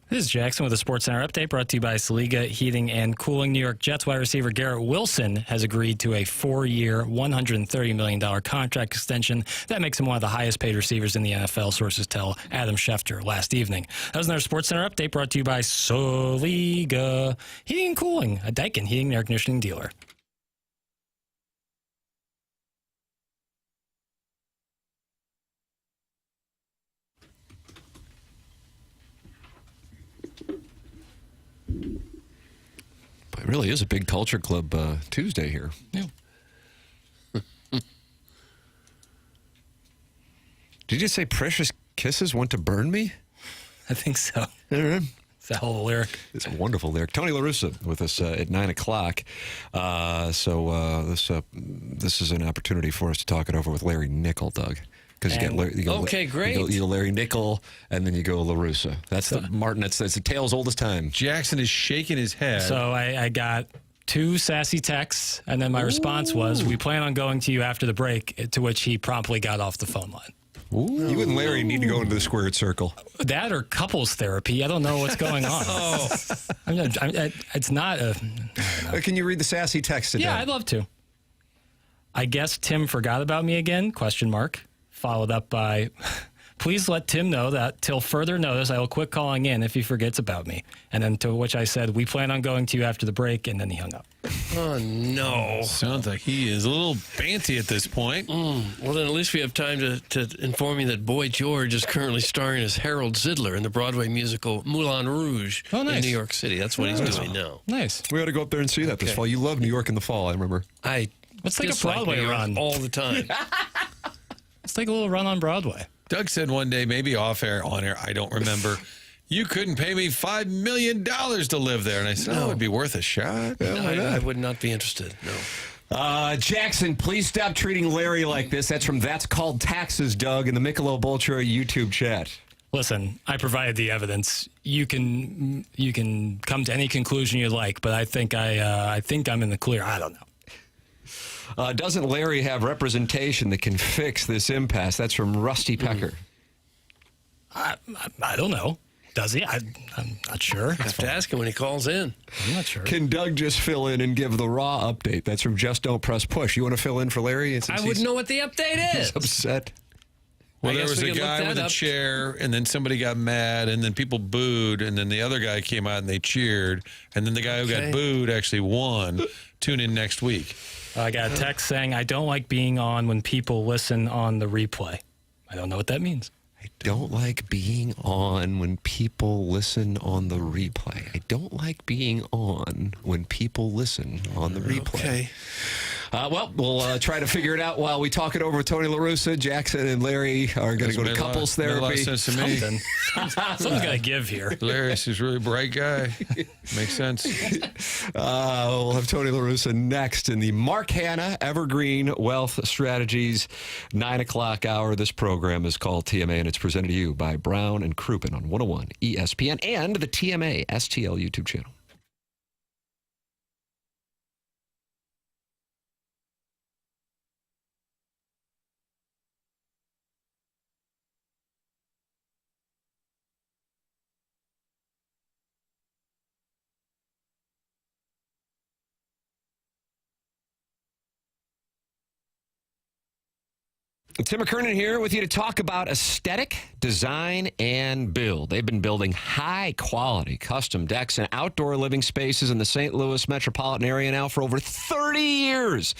This is Jackson with a Sports Center update brought to you by Saliga Heating and Cooling. New York Jets wide receiver Garrett Wilson has agreed to a 4-year, $130 million contract extension. That makes him one of the highest paid receivers in the NFL, sources tell Adam Schefter last evening. That was another Sports Center update brought to you by Saliga Heating and Cooling, a Daikin heating and air conditioning dealer. It really is a big culture club Tuesday here. Yeah. Did you say precious kisses want to burn me? I think so. It's a hell of a lyric. It's a wonderful lyric. Tony La Russa with us at 9 o'clock. This is an opportunity for us to talk it over with Larry Nickel, Doug. Because okay, great. You go Larry Nickel, and then you go La Russa. That's the Martin. That's the tale's oldest time. Jackson is shaking his head. So I got 2 sassy texts, and then my response was, "We plan on going to you after the break," to which he promptly got off the phone line. Ooh. You and Larry need to go into the squared circle. That or couples therapy. I don't know what's going on. It's not a... Can you read the sassy text today? Yeah, I'd love to. I guess Tim forgot about me again, ? Followed up by, please let Tim know that till further notice, I will quit calling in if he forgets about me. And then to which I said, we plan on going to you after the break, and then he hung up. Oh, no. Sounds like he is a little banty at this point. Well, then at least we have time to inform you that Boy George is currently starring as Harold Zidler in the Broadway musical Moulin Rouge in New York City. That's what he's doing now. Nice. We ought to go up there and see that this fall. You love New York in the fall, I remember. Let's take a Broadway run. All the time. Let's take a little run on Broadway. Doug said one day, maybe off air, on air, I don't remember, you couldn't pay me $5 million to live there. And I said, it would be worth a shot. I would not be interested, no. Jackson, please stop treating Larry like this. That's from That's Called Taxes, Doug, in the Michelob Ultra YouTube chat. Listen, I provided the evidence. You can come to any conclusion you like, but I think I'm in the clear. I don't know. Doesn't Larry have representation that can fix this impasse? That's from Rusty Pecker. I don't know. Does he? I'm not sure. I have to ask him when he calls in. I'm not sure. Can Doug just fill in and give the raw update? That's from Just Don't Press Push. You want to fill in for Larry? I wouldn't know what the update is. He's upset. Well, there was a guy with a chair, and then somebody got mad, and then people booed, and then the other guy came out and they cheered, and then the guy who got booed actually won. Tune in next week. I got a text saying, I don't like being on when people listen on the replay. I don't know what that means. I don't like being on when people listen on the replay. I don't like being on when people listen on the replay. Okay. Well, we'll try to figure it out while we talk it over with Tony La Russa. Jackson and Larry are going to go to couples therapy. Made a lot of sense to me. Something's got to give here. Larry's is a really bright guy. Makes sense. We'll have Tony La Russa next in the Mark Hanna Evergreen Wealth Strategies 9 o'clock hour. This program is called TMA, and it's presented to you by Brown and Crouppen on 101 ESPN and the TMA STL YouTube channel. Tim McKernan here with you to talk about aesthetic, design, and build. They've been building high-quality custom decks and outdoor living spaces in the St. Louis metropolitan area now for over 30 years.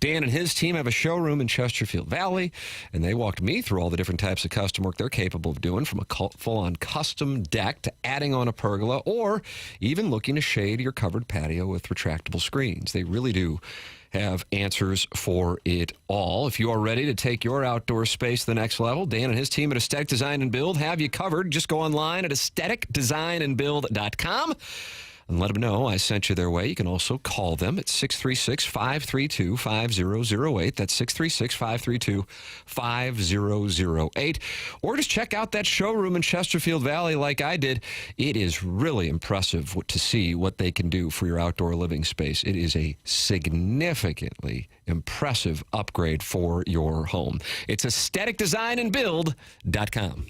Dan and his team have a showroom in Chesterfield Valley, and they walked me through all the different types of custom work they're capable of doing, from a full-on custom deck to adding on a pergola, or even looking to shade your covered patio with retractable screens. They really do have answers for it all. If you are ready to take your outdoor space to the next level, Dan and his team at Aesthetic Design and Build have you covered. Just go online at aestheticdesignandbuild.com and let them know I sent you their way. You can also call them at 636-532-5008. That's 636-532-5008. Or just check out that showroom in Chesterfield Valley like I did. It is really impressive to see what they can do for your outdoor living space. It is a significantly impressive upgrade for your home. It's aestheticdesignandbuild.com.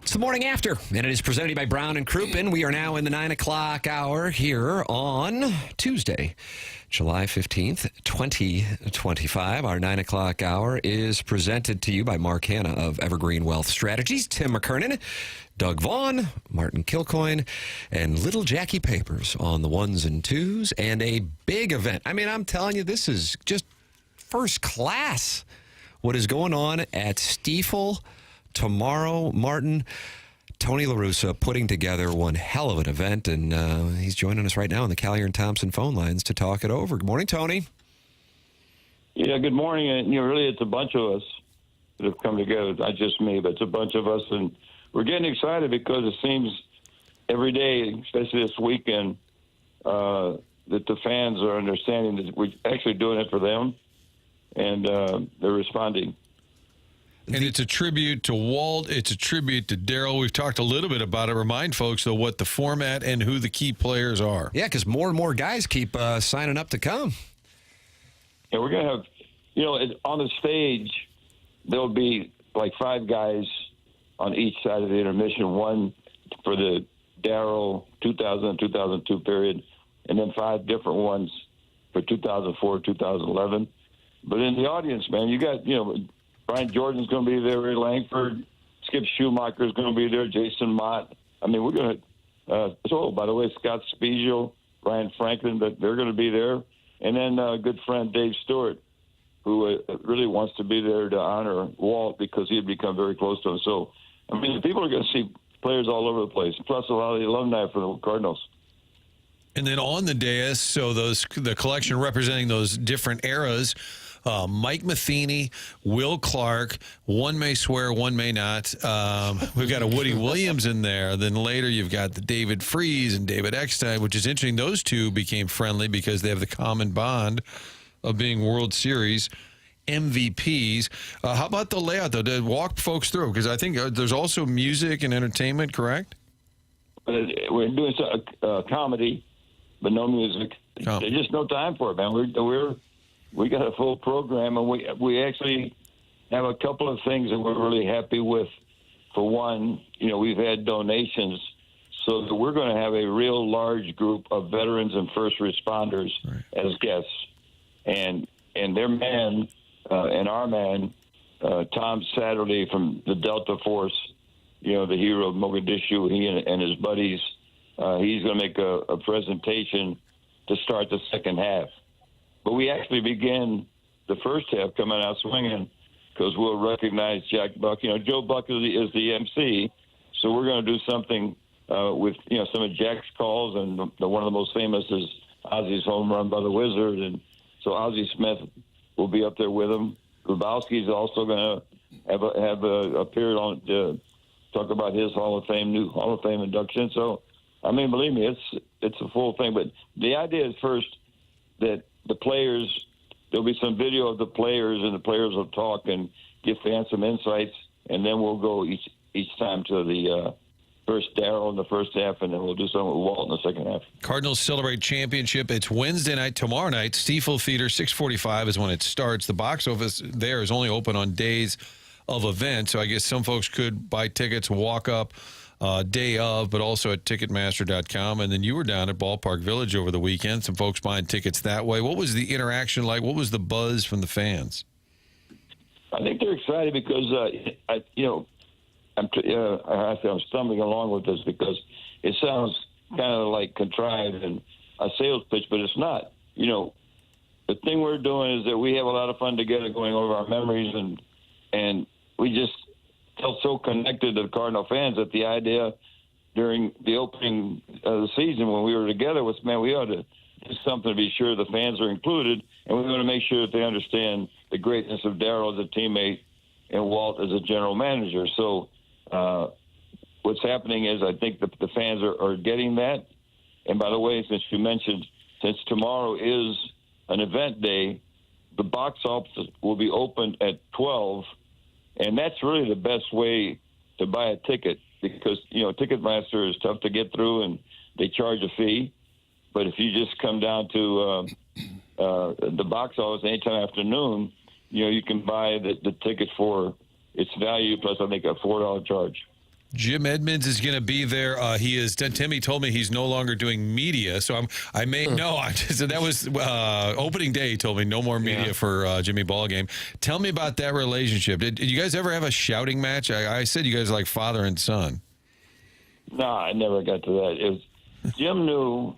It's the morning after, and it is presented by Brown and Crouppen. We are now in the 9 o'clock hour here on Tuesday, July 15th, 2025. Our 9 o'clock hour is presented to you by Mark Hanna of Evergreen Wealth Strategies, Tim McKernan, Doug Vaughn, Martin Kilcoyne, and little Jackie Papers on the ones and twos, and a big event. I mean, I'm telling you, this is just first class what is going on at Stiefel tomorrow. Martin, Tony La Russa putting together one hell of an event, and he's joining us right now on the Callier and Thompson phone lines to talk it over. Good morning, Tony. Yeah, good morning. And, really, it's a bunch of us that have come together. Not just me, but it's a bunch of us, and we're getting excited because it seems every day, especially this weekend, that the fans are understanding that we're actually doing it for them, and they're responding. And it's a tribute to Walt. It's a tribute to Daryl. We've talked a little bit about it. Remind folks, though, what the format and who the key players are. Yeah, because more and more guys keep signing up to come. Yeah, we're going to have, on the stage, there'll be like 5 guys on each side of the intermission, one for the Daryl 2000 and 2002 period, and then 5 different ones for 2004, 2011. But in the audience, man, you got, Brian Jordan's going to be there, Ray Langford, Skip Schumacher's going to be there, Jason Mott. I mean, we're going to, by the way, Scott Spiegel, Ryan Franklin, but they're going to be there. And then a good friend, Dave Stewart, who really wants to be there to honor Walt because he had become very close to him. So, I mean, people are going to see players all over the place, plus a lot of the alumni from the Cardinals. And then on the dais, so the collection representing those different eras, Mike Matheny, Will Clark, one may swear, one may not. We've got a Woody Williams in there. Then later you've got the David Freese and David Eckstein, which is interesting. Those two became friendly because they have the common bond of being World Series MVPs. How about the layout, though? To walk folks through, because I think there's also music and entertainment, correct? We're doing comedy, but no music. Oh. There's just no time for it, man. We got a full program, and we actually have a couple of things that we're really happy with. For one, we've had donations, so that we're going to have a real large group of veterans and first responders as guests, and their man and our man, Tom Satterley from the Delta Force, the hero of Mogadishu, he and his buddies, he's going to make a presentation to start the second half. But we actually begin the first half coming out swinging because we'll recognize Jack Buck. Joe Buck is the MC, so we're going to do something with some of Jack's calls, and one of the most famous is Ozzy's home run by the Wizard, and so Ozzie Smith will be up there with him. Grabowski's also going to have a period on to talk about his Hall of Fame induction. So, I mean, believe me, it's a full thing. But the idea is first that the players, there'll be some video of the players, and the players will talk and give fans some insights, and then we'll go each time to the first Daryl in the first half, and then we'll do something with Walt in the second half. Cardinals celebrate championship. It's Wednesday night, tomorrow night. Stiefel Theater, 6:45 is when it starts. The box office there is only open on days of event, so I guess some folks could buy tickets, walk up day of, but also at Ticketmaster.com. And then you were down at Ballpark Village over the weekend. Some folks buying tickets that way. What was the interaction like? What was the buzz from the fans? I think they're excited because, I'm stumbling along with this because it sounds kind of like contrived and a sales pitch, but it's not. The thing we're doing is that we have a lot of fun together going over our memories, and we just felt so connected to the Cardinal fans that the idea during the opening of the season when we were together was, man, we ought to do something to be sure the fans are included, and we want to make sure that they understand the greatness of Daryl as a teammate and Walt as a general manager. So what's happening is I think the fans are getting that. And by the way, since you mentioned, since tomorrow is an event day, the box office will be open at 12, and that's really the best way to buy a ticket because, Ticketmaster is tough to get through and they charge a fee. But if you just come down to the box office anytime afternoon, you can buy the ticket for its value plus, I think, a $4 charge. Jim Edmonds is going to be there. He is. Timmy told me he's no longer doing media, so I may no. That was opening day. He told me no more media for Jimmy Ballgame. Tell me about that relationship. Did you guys ever have a shouting match? I said you guys are like father and son. No, I never got to that. It was, Jim knew.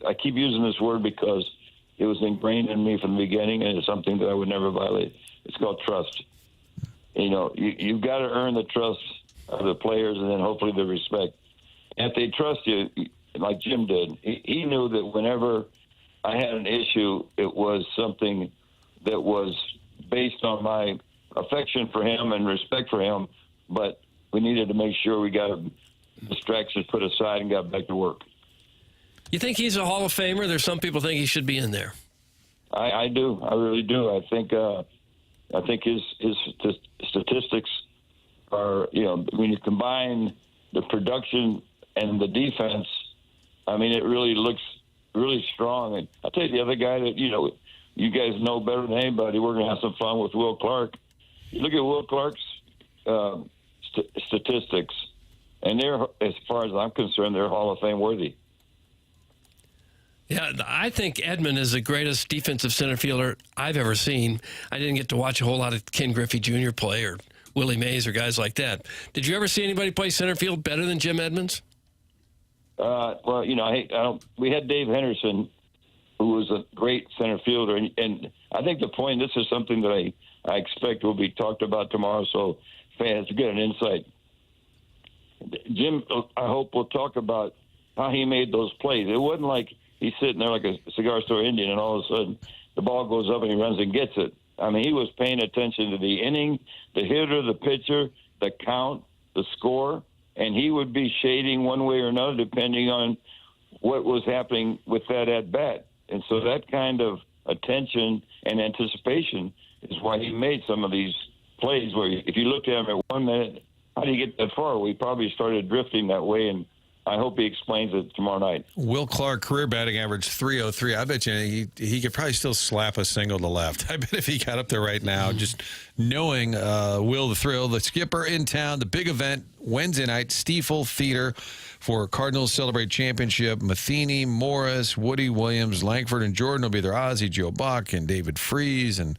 I keep using this word because it was ingrained in me from the beginning, and it's something that I would never violate. It's called trust. You've got to earn the trust of the players and then hopefully the respect. And if they trust you, like Jim did, he knew that whenever I had an issue, it was something that was based on my affection for him and respect for him, but we needed to make sure we got distractions put aside and got back to work. You think he's a Hall of Famer? There's some people think he should be in there. I do. I really do. I think his statistics are, when you combine the production and the defense, I mean, it really looks really strong. And I'll tell you the other guy that, you guys know better than anybody, we're going to have some fun with Will Clark. You look at Will Clark's statistics, and they're, as far as I'm concerned, they're Hall of Fame worthy. Yeah, I think Edmund is the greatest defensive center fielder I've ever seen. I didn't get to watch a whole lot of Ken Griffey Jr. play or Willie Mays or guys like that. Did you ever see anybody play center field better than Jim Edmonds? Well, we had Dave Henderson, who was a great center fielder, and I think the point, this is something that I expect will be talked about tomorrow, so fans get an insight. Jim, I hope, will talk about how he made those plays. It wasn't like he's sitting there like a cigar store Indian, and all of a sudden the ball goes up and he runs and gets it. I mean, he was paying attention to the inning, the hitter, the pitcher, the count, the score, and he would be shading one way or another depending on what was happening with that at-bat. And so that kind of attention and anticipation is why he made some of these plays where if you looked at him at 1 minute, how do you get that far? We probably started drifting that way, and I hope he explains it tomorrow night. Will Clark, career batting average 303. I bet you he could probably still slap a single to left. I bet if he got up there right now, just knowing Will the Thrill, the skipper in town, the big event, Wednesday night, Stiefel Theater for Cardinals Celebrate Championship. Matheny, Morris, Woody Williams, Langford, and Jordan will be there. Ozzie, Joe Buck, and David Freese, and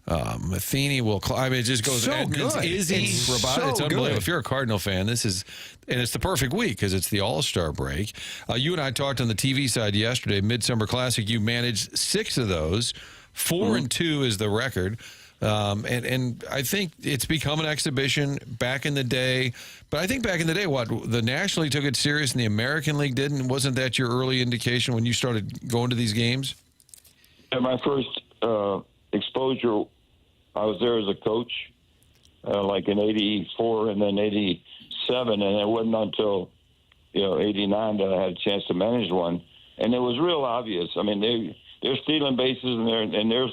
Matheny will. I mean, it just goes. So Edmonds, good. Izzy, It's Rabat. so It's unbelievable. good. If you're a Cardinal fan, this is, and it's the perfect week because it's the All-Star break. You and I talked on the TV side yesterday. Midsummer Classic. You managed 6 of those. 4 and 2 is the record. And I think it's become an exhibition back in the day. But I think back in the day, the National League took it serious and the American League didn't. Wasn't that your early indication when you started going to these games? And my first exposure, I was there as a coach, like in 84 and then 87, and it wasn't until 89 that I had a chance to manage one, and it was real obvious. I mean, they're stealing bases and they're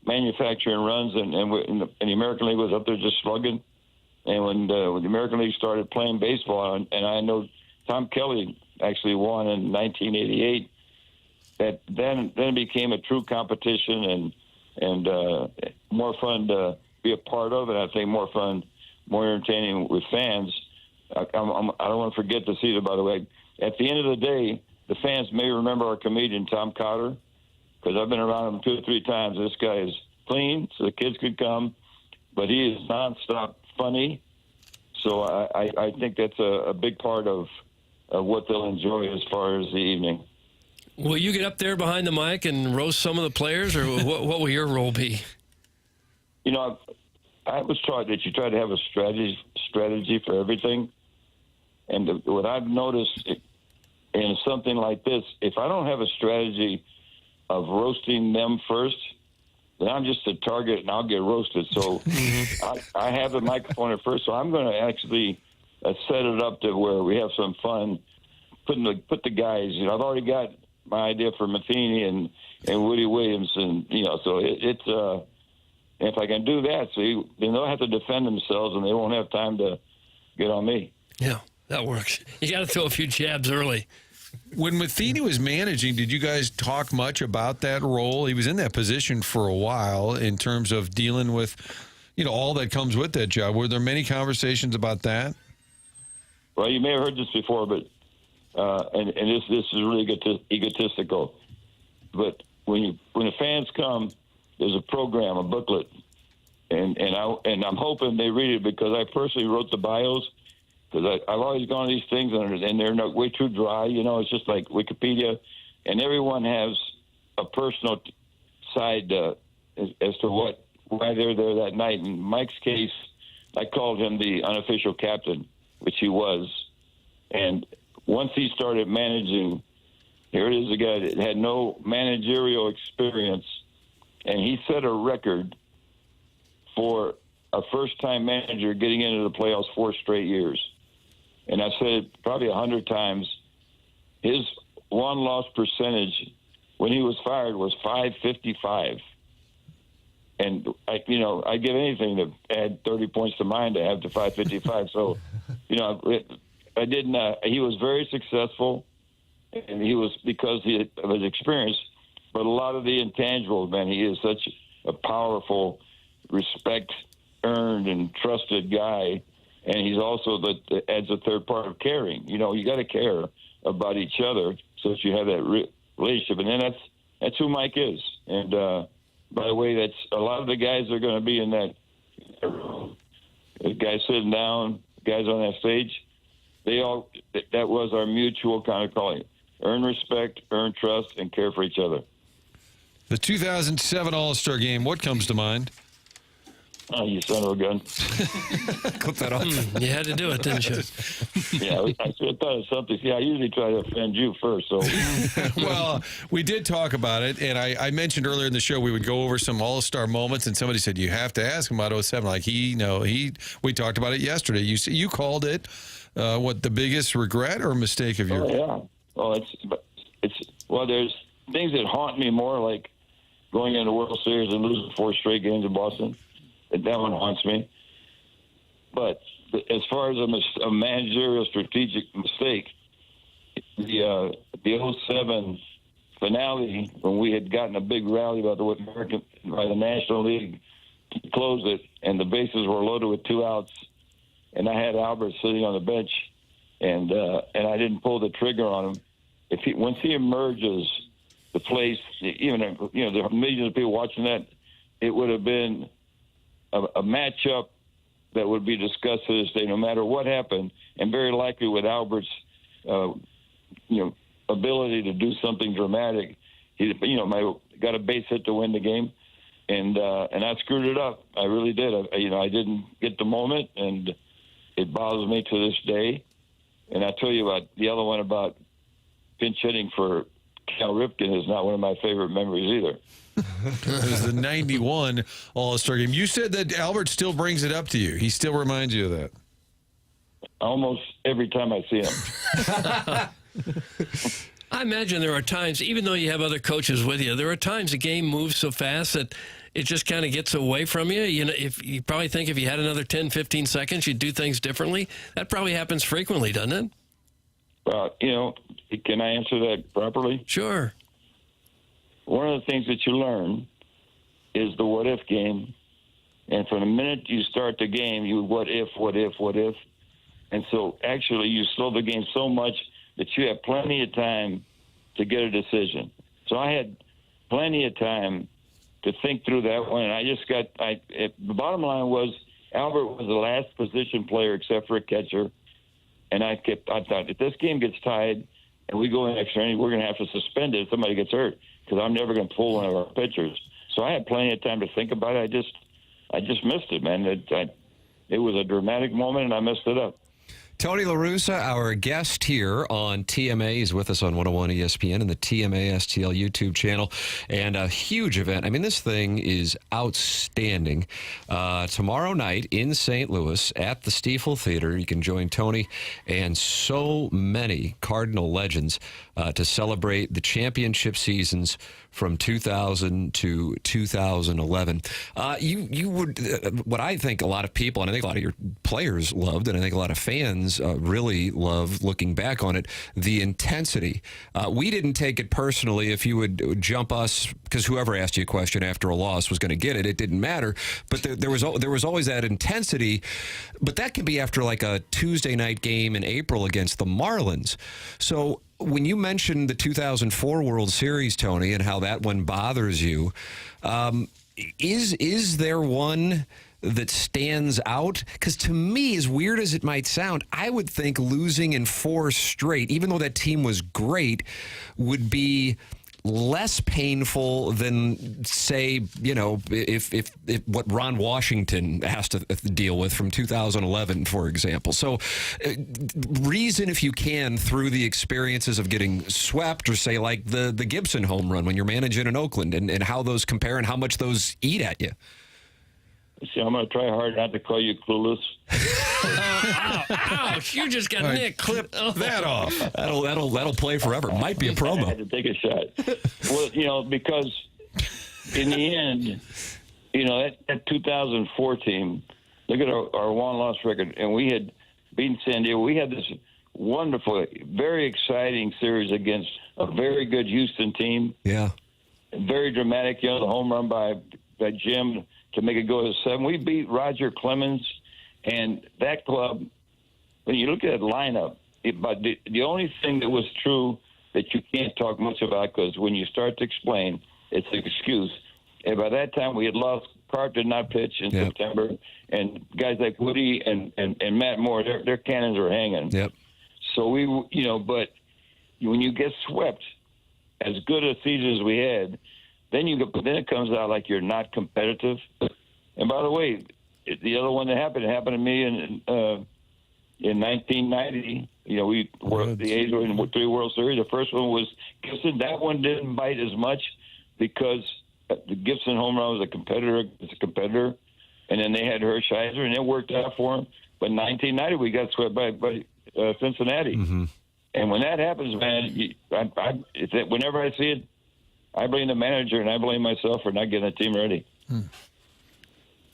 manufacturing runs, and the American League was up there just slugging. And when the American League started playing baseball, and I know Tom Kelly actually won in 1988, that then it became a true competition and more fun to be a part of, and I think more fun, more entertaining with fans. I don't want to forget to see it, by the way. At the end of the day, the fans may remember our comedian, Tom Cotter, because I've been around him 2 or 3 times. This guy is clean, so the kids could come, but he is nonstop funny. So I think that's a big part of what they'll enjoy as far as the evening. Will you get up there behind the mic and roast some of the players, or what will your role be? I was taught that you try to have a strategy for everything. And what I've noticed in something like this, if I don't have a strategy of roasting them first, then I'm just a target and I'll get roasted. So I have the microphone at first, so I'm going to actually set it up to where we have some fun. Put the guys. I've already got my idea for Matheny and Woody Williams, and so it's if I can do that, so then they'll have to defend themselves, and they won't have time to get on me. Yeah, that works. You got to throw a few jabs early. When Matheny was managing, did you guys talk much about that role? He was in that position for a while in terms of dealing with, all that comes with that job. Were there many conversations about that? Well, you may have heard this before, but and this is really egotistical. But when the fans come, there's a program, a booklet, and I'm hoping they read it because I personally wrote the bios. Because I've always gone to these things and they're not way too dry. It's just like Wikipedia, and everyone has a personal side as to why they're there that night. In Mike's case, I called him the unofficial captain, which he was. And once he started managing, here it is, a guy that had no managerial experience, and he set a record for a first-time manager getting into the playoffs 4 straight years. And I've said it probably 100 times. His one-loss percentage when he was fired was .555. And I'd give anything to add 30 points to mine to have to .555. So, I didn't. He was very successful, and he was because of his experience. But a lot of the intangibles, man, he is such a powerful, respect-earned and trusted guy. And he's also adds a third part of caring. You got to care about each other so that you have that relationship. And then that's who Mike is. And by the way, that's a lot of the guys are going to be in that room. The guys sitting down, guys on that stage. That was our mutual kind of calling: earn respect, earn trust, and care for each other. The 2007 All-Star Game. What comes to mind? Oh, you son of a gun. Clip that off. You had to do it, didn't you? Yeah, I thought of something. See, I usually try to offend you first. So, well, we did talk about it, and I mentioned earlier in the show we would go over some all-star moments, and somebody said you have to ask him about 07. Like we talked about it yesterday. You called it the biggest regret or mistake of your? Oh, yeah. Well, there's things that haunt me more, like going into the World Series and losing 4 straight games in Boston. That one haunts me. But as far as a managerial strategic mistake, the 07 finale, when we had gotten a big rally by the National League to close it, and the bases were loaded with 2 outs, and I had Albert sitting on the bench, and I didn't pull the trigger on him. Once he emerges, the place, even there are millions of people watching that, it would have been a matchup that would be discussed to this day, no matter what happened, and very likely with Albert's, ability to do something dramatic, he, got a base hit to win the game, and I screwed it up. I really did. I didn't get the moment, and it bothers me to this day. And I tell you about the other one about pinch hitting for Cal Ripken is not one of my favorite memories either. It was the 91 All-Star Game. You said that Albert still brings it up to you. He still reminds you of that. Almost every time I see him. I imagine there are times, even though you have other coaches with you, there are times the game moves so fast that it just kind of gets away from you. If you probably think if you had another 10, 15 seconds, you'd do things differently. That probably happens frequently, doesn't it? Can I answer that properly? Sure. One of the things that you learn is the what-if game. And from the minute you start the game, you what if. And so actually you slow the game so much that you have plenty of time to get a decision. So I had plenty of time to think through that one. And the bottom line was Albert was the last position player except for a catcher. And I thought, if this game gets tied and we go in extra inning, we're going to have to suspend it if somebody gets hurt, because I'm never going to pull one of our pitchers. So I had plenty of time to think about it. I just missed it, man. It was a dramatic moment, and I messed it up. Tony La Russa, our guest here on TMA. He's with us on 101 ESPN and the TMA STL YouTube channel. And a huge event. I mean, this thing is outstanding. Tomorrow night in St. Louis at the Stiefel Theater, you can join Tony and so many Cardinal legends to celebrate the championship seasons from 2000 to 2011. You would, what I think a lot of people, and I think a lot of your players loved, and I think a lot of fans fans really love, looking back on it, the intensity. We didn't take it personally if you would jump us, because whoever asked you a question after a loss was going to get it. It didn't matter. But there was always that intensity. But that can be after like a Tuesday night game in April against the Marlins. So when you mentioned the 2004 World Series, Tony, and how that one bothers you, is there one that stands out? Because to me, as weird as it might sound, I would think losing in 4 straight, even though that team was great, would be less painful than, say, if what Ron Washington has to deal with from 2011, for example. So reason, if you can, through the experiences of getting swept, or say like the Gibson home run when you're managing in Oakland, and how those compare and how much those eat at you. See, I'm going to try hard not to call you clueless. Ouch, you just got Nick. Clip that off. That'll play forever. Might be a promo. I had to take a shot. Well, because in the end, that 2004 team, look at our one-loss record, and we had beaten San Diego. We had this wonderful, very exciting series against a very good Houston team. Yeah. Very dramatic, the home run by Jim to make it go to 7. We beat Roger Clemens, and that club, when you look at that lineup, but the only thing that was true that you can't talk much about, because when you start to explain, it's an excuse. And by that time, we had lost. Carp did not pitch in September, and guys like Woody and Matt Moore, their cannons are hanging. Yep. So but when you get swept, as good a season as we had, then it comes out like you're not competitive. And by the way, the other one that happened to me in 1990. We were the A's were in 3 World Series. The first one was Gibson. That one didn't bite as much because the Gibson home run was a competitor. And then they had Hershiser, and it worked out for him. But in 1990, we got swept by Cincinnati. Mm-hmm. And when that happens, man, whenever I see it, I blame the manager and I blame myself for not getting the team ready.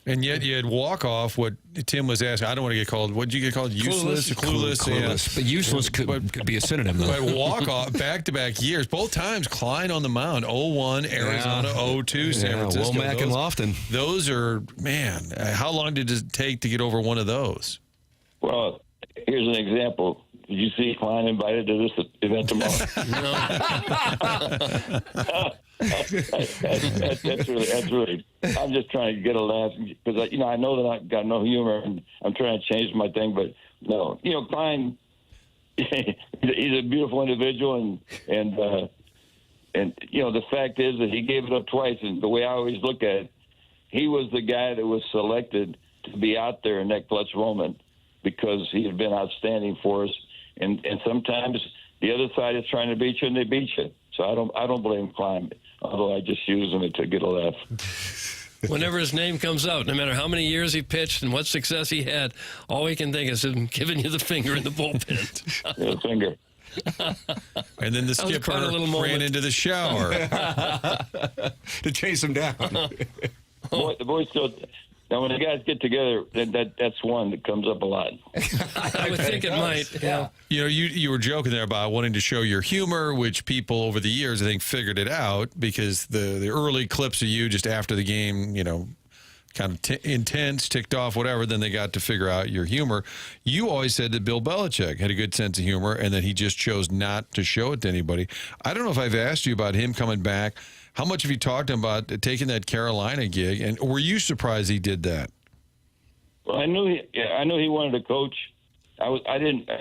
And yet you had walk-off, what Tim was asking. I don't want to get called, what did you get called? Useless? Clueless. Yeah. But useless could be a synonym, though. But walk-off, back-to-back years, both times Klein on the mound, 0-1, Arizona, 0-2, San Francisco. Womack and Lofton. Those are, man, how long did it take to get over one of those? Well, here's an example. Did you see Klein invited to this event tomorrow? That's really. I'm just trying to get a laugh because I know that I've got no humor and I'm trying to change my thing, but no, Klein. He's a beautiful individual, and the fact is that he gave it up twice. And the way I always look at it, he was the guy that was selected to be out there in that clutch moment because he had been outstanding for us. And sometimes the other side is trying to beat you, and they beat you. So I don't blame Klein, although I just use him to get a laugh. Whenever his name comes out, no matter how many years he pitched and what success he had, all we can think is him giving you the finger in the bullpen. The finger. And then the skipper ran into the shower to chase him down. The boys still. Now, when the guys get together, that's one that comes up a lot. I would think it might. Yeah. You were joking there about wanting to show your humor, which people over the years, I think, figured it out because the early clips of you just after the game, kind of intense, ticked off, whatever, then they got to figure out your humor. You always said that Bill Belichick had a good sense of humor and that he just chose not to show it to anybody. I don't know if I've asked you about him coming back. How much have you talked to him about taking that Carolina gig, and were you surprised he did that? Well, I knew he wanted to coach. I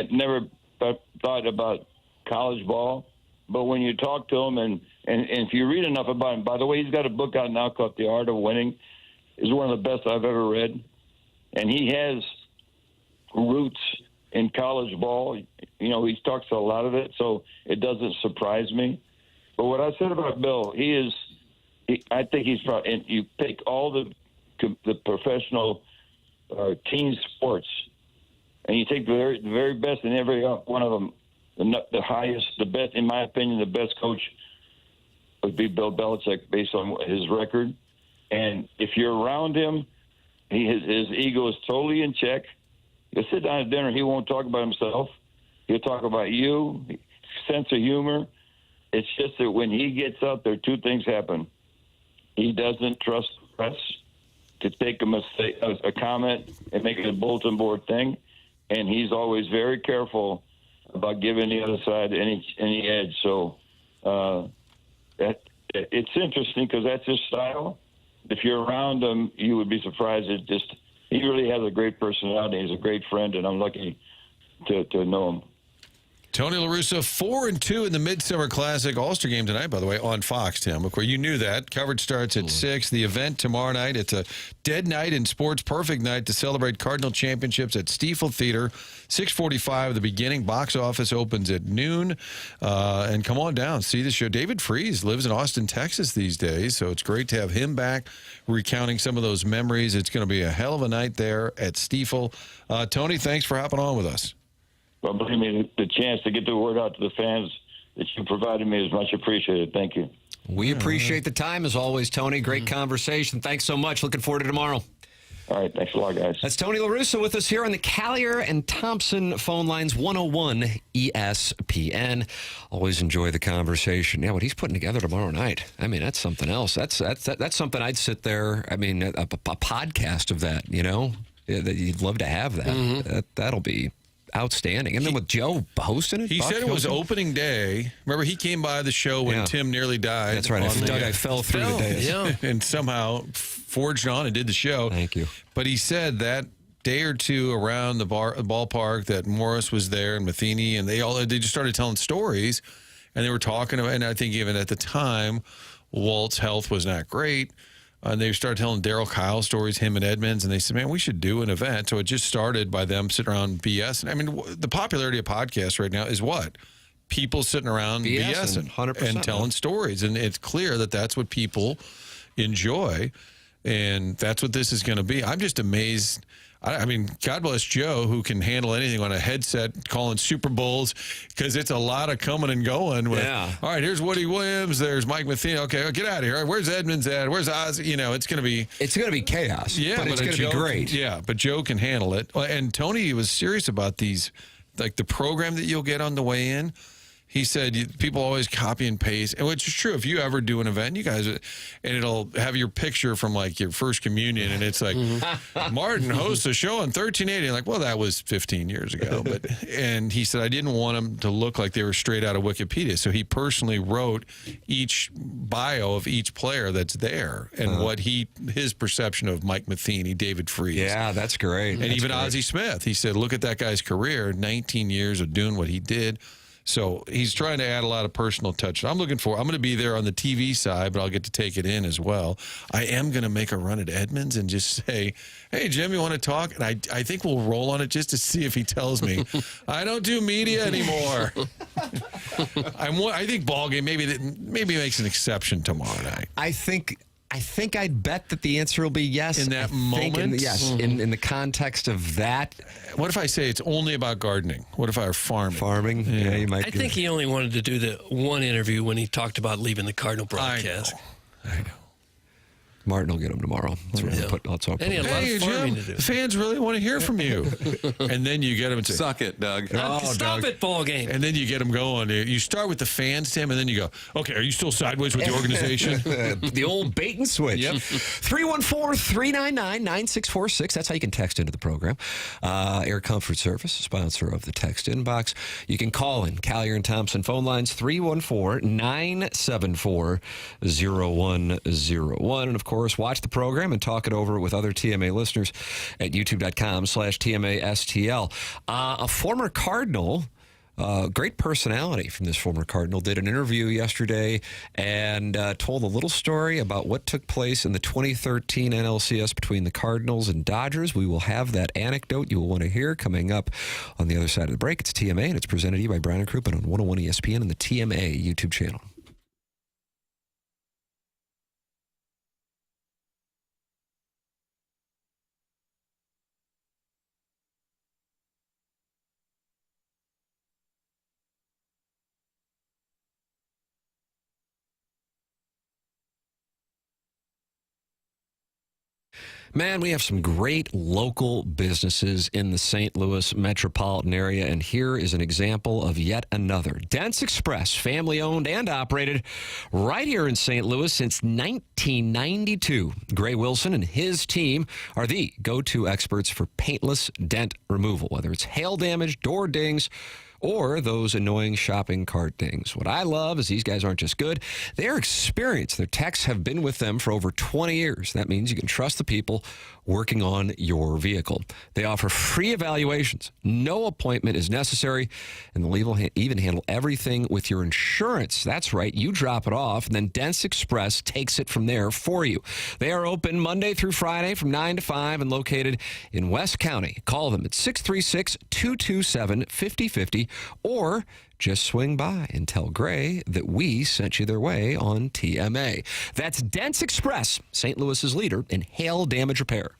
never thought about college ball, but when you talk to him and if you read enough about him, by the way, he's got a book out now called The Art of Winning. It's one of the best I've ever read, and he has roots in college ball. He talks a lot of it, so it doesn't surprise me. But what I said about Bill, I think he's probably, and you take all the professional team sports, and you take the very best in every one of them, the highest, the best, in my opinion, the best coach would be Bill Belichick based on his record. And if you're around him, his ego is totally in check. You'll sit down at dinner, he won't talk about himself. He'll talk about you, sense of humor. It's just that when he gets up there, two things happen. He doesn't trust the press to take a mistake, a comment and make it a bulletin board thing, and he's always very careful about giving the other side any edge. So it's interesting because that's his style. If you're around him, you would be surprised. He really has a great personality. He's a great friend, and I'm lucky to know him. Tony La Russa, 4-2 in the Midsummer Classic All-Star game tonight, by the way, on Fox, Tim. Of course, you knew that. Coverage starts at 6. The event tomorrow night, it's a dead night in sports, perfect night to celebrate Cardinal championships at Stiefel Theater. 6:45 the beginning. Box office opens at noon. And come on down, see the show. David Freese lives in Austin, Texas these days, so it's great to have him back recounting some of those memories. It's going to be a hell of a night there at Stiefel. Tony, thanks for hopping on with us. Well, believe me, the chance to get the word out to the fans that you provided me is much appreciated. Thank you. We appreciate the time, as always, Tony. Great conversation. Thanks so much. Looking forward to tomorrow. All right. Thanks a lot, guys. That's Tony La Russa with us here on the Callier and Thompson phone lines, 101 ESPN. Always enjoy the conversation. Yeah, what he's putting together tomorrow night, I mean, that's something else. That's something I'd sit there, I mean, a podcast of that, you know? You'd love to have that. That'll be outstanding. And then with Joe hosting it? He said it was opening day. Remember, he came by the show when Tim nearly died. That's right. I fell through the days. Yeah. And somehow forged on and did the show. Thank you. But he said that day or two around the ballpark that Morris was there and Matheny, and they just started telling stories, and they were talking about, and I think even at the time, Walt's health was not great. And they started telling Daryl Kyle stories, him and Edmonds, and they said, man, we should do an event. So it just started by them sitting around BS. I mean, the popularity of podcasts right now is what? People sitting around BSing 100%, and telling stories. And it's clear that that's what people enjoy, and that's what this is going to be. I'm just amazed. I mean, God bless Joe, who can handle anything on a headset, calling Super Bowls, because it's a lot of coming and going. With, all right, here's Woody Williams. There's Mike Matheny. Okay, get out of here. Where's Edmonds at? Where's Oz? You know, it's going to be chaos. Yeah, but it's going to be great. Yeah, but Joe can handle it. And Tony was serious about these, like the program that you'll get on the way in. He said people always copy and paste, and which is true. If you ever do an event, you guys, and it'll have your picture from like your first communion, and it's like Martin hosts a show on 1380. Like, well, that was 15 years ago. And he said I didn't want them to look like they were straight out of Wikipedia, so he personally wrote each bio of each player that's there and what his perception of Mike Matheny, David Freese. Yeah, that's great. And even Ozzie Smith. He said, look at that guy's career, 19 years of doing what he did. So he's trying to add a lot of personal touch. I'm going to be there on the TV side, but I'll get to take it in as well. I am going to make a run at Edmonds and just say, hey, Jim, you want to talk? And I think we'll roll on it just to see if he tells me. I don't do media anymore. I think ballgame maybe makes an exception tomorrow night. I think I'd bet that the answer will be yes. In that moment? Yes, in the context of that. What if I say it's only about gardening? What if I were farming? Farming? Yeah, you might. I think he only wanted to do the one interview when he talked about leaving the Cardinal broadcast. I know. Martin will get him tomorrow. Let's hope. And he had a lot of farming to do. The fans really want to hear from you. And then you get him and say, suck it, Doug. Stop it, ball game. And then you get them going. You start with the fans, Tim, and then you go, okay, are you still sideways with the organization? The old bait and switch. Yep. 314-399-9646. That's how you can text into the program. Air Comfort Service, sponsor of the text inbox. You can call in Callier and Thompson phone lines 314-974-0101. And, of course, watch the program and talk it over with other TMA listeners at youtube.com/TMASTL. A former Cardinal, great personality from this former Cardinal, did an interview yesterday and told a little story about what took place in the 2013 NLCS between the Cardinals and Dodgers. We will have that anecdote you will want to hear coming up on the other side of the break. It's TMA, and it's presented to you by Brown & Crouppen on 101 ESPN and the TMA YouTube channel. Man, we have some great local businesses in the St. Louis metropolitan area, and here is an example of yet another. Dents Express, family-owned and operated right here in St. Louis since 1992. Gray Wilson and his team are the go-to experts for paintless dent removal, whether it's hail damage, door dings, or those annoying shopping cart dings. What I love is these guys aren't just good, they're experienced. Their techs have been with them for over 20 years. That means you can trust the people working on your vehicle. They offer free evaluations. No appointment is necessary, and they'll even handle everything with your insurance. That's right. You drop it off, and then Dents Express takes it from there for you. They are open Monday through Friday from 9 to 5 and located in West County. Call them at 636-227-5050 or just swing by and tell Gray that we sent you their way on TMA. That's Dents Express, St. Louis's leader in hail damage repair.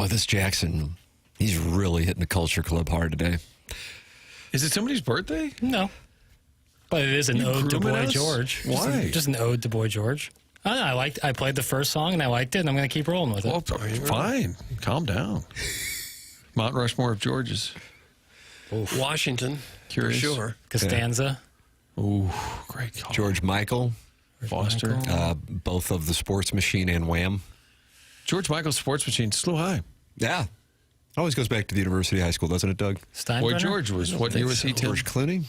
Boy, this Jackson, he's really hitting the Culture Club hard today. Is it somebody's birthday? No. But it is an ode to Boy George. Why? Just an ode to Boy George. I don't know, I played the first song, and I liked it, and I'm going to keep rolling with it. Well, fine. Calm down. Mount Rushmore of George's. Washington, Curious. for sure. Costanza. Ooh, great call. George Michael. Foster. Both of the Sports Machine and Wham. George Michael's Sports Machine slew high. Yeah. Always goes back to the University High School, doesn't it, Doug? Boy George was, what year was he, Tim? George Clooney.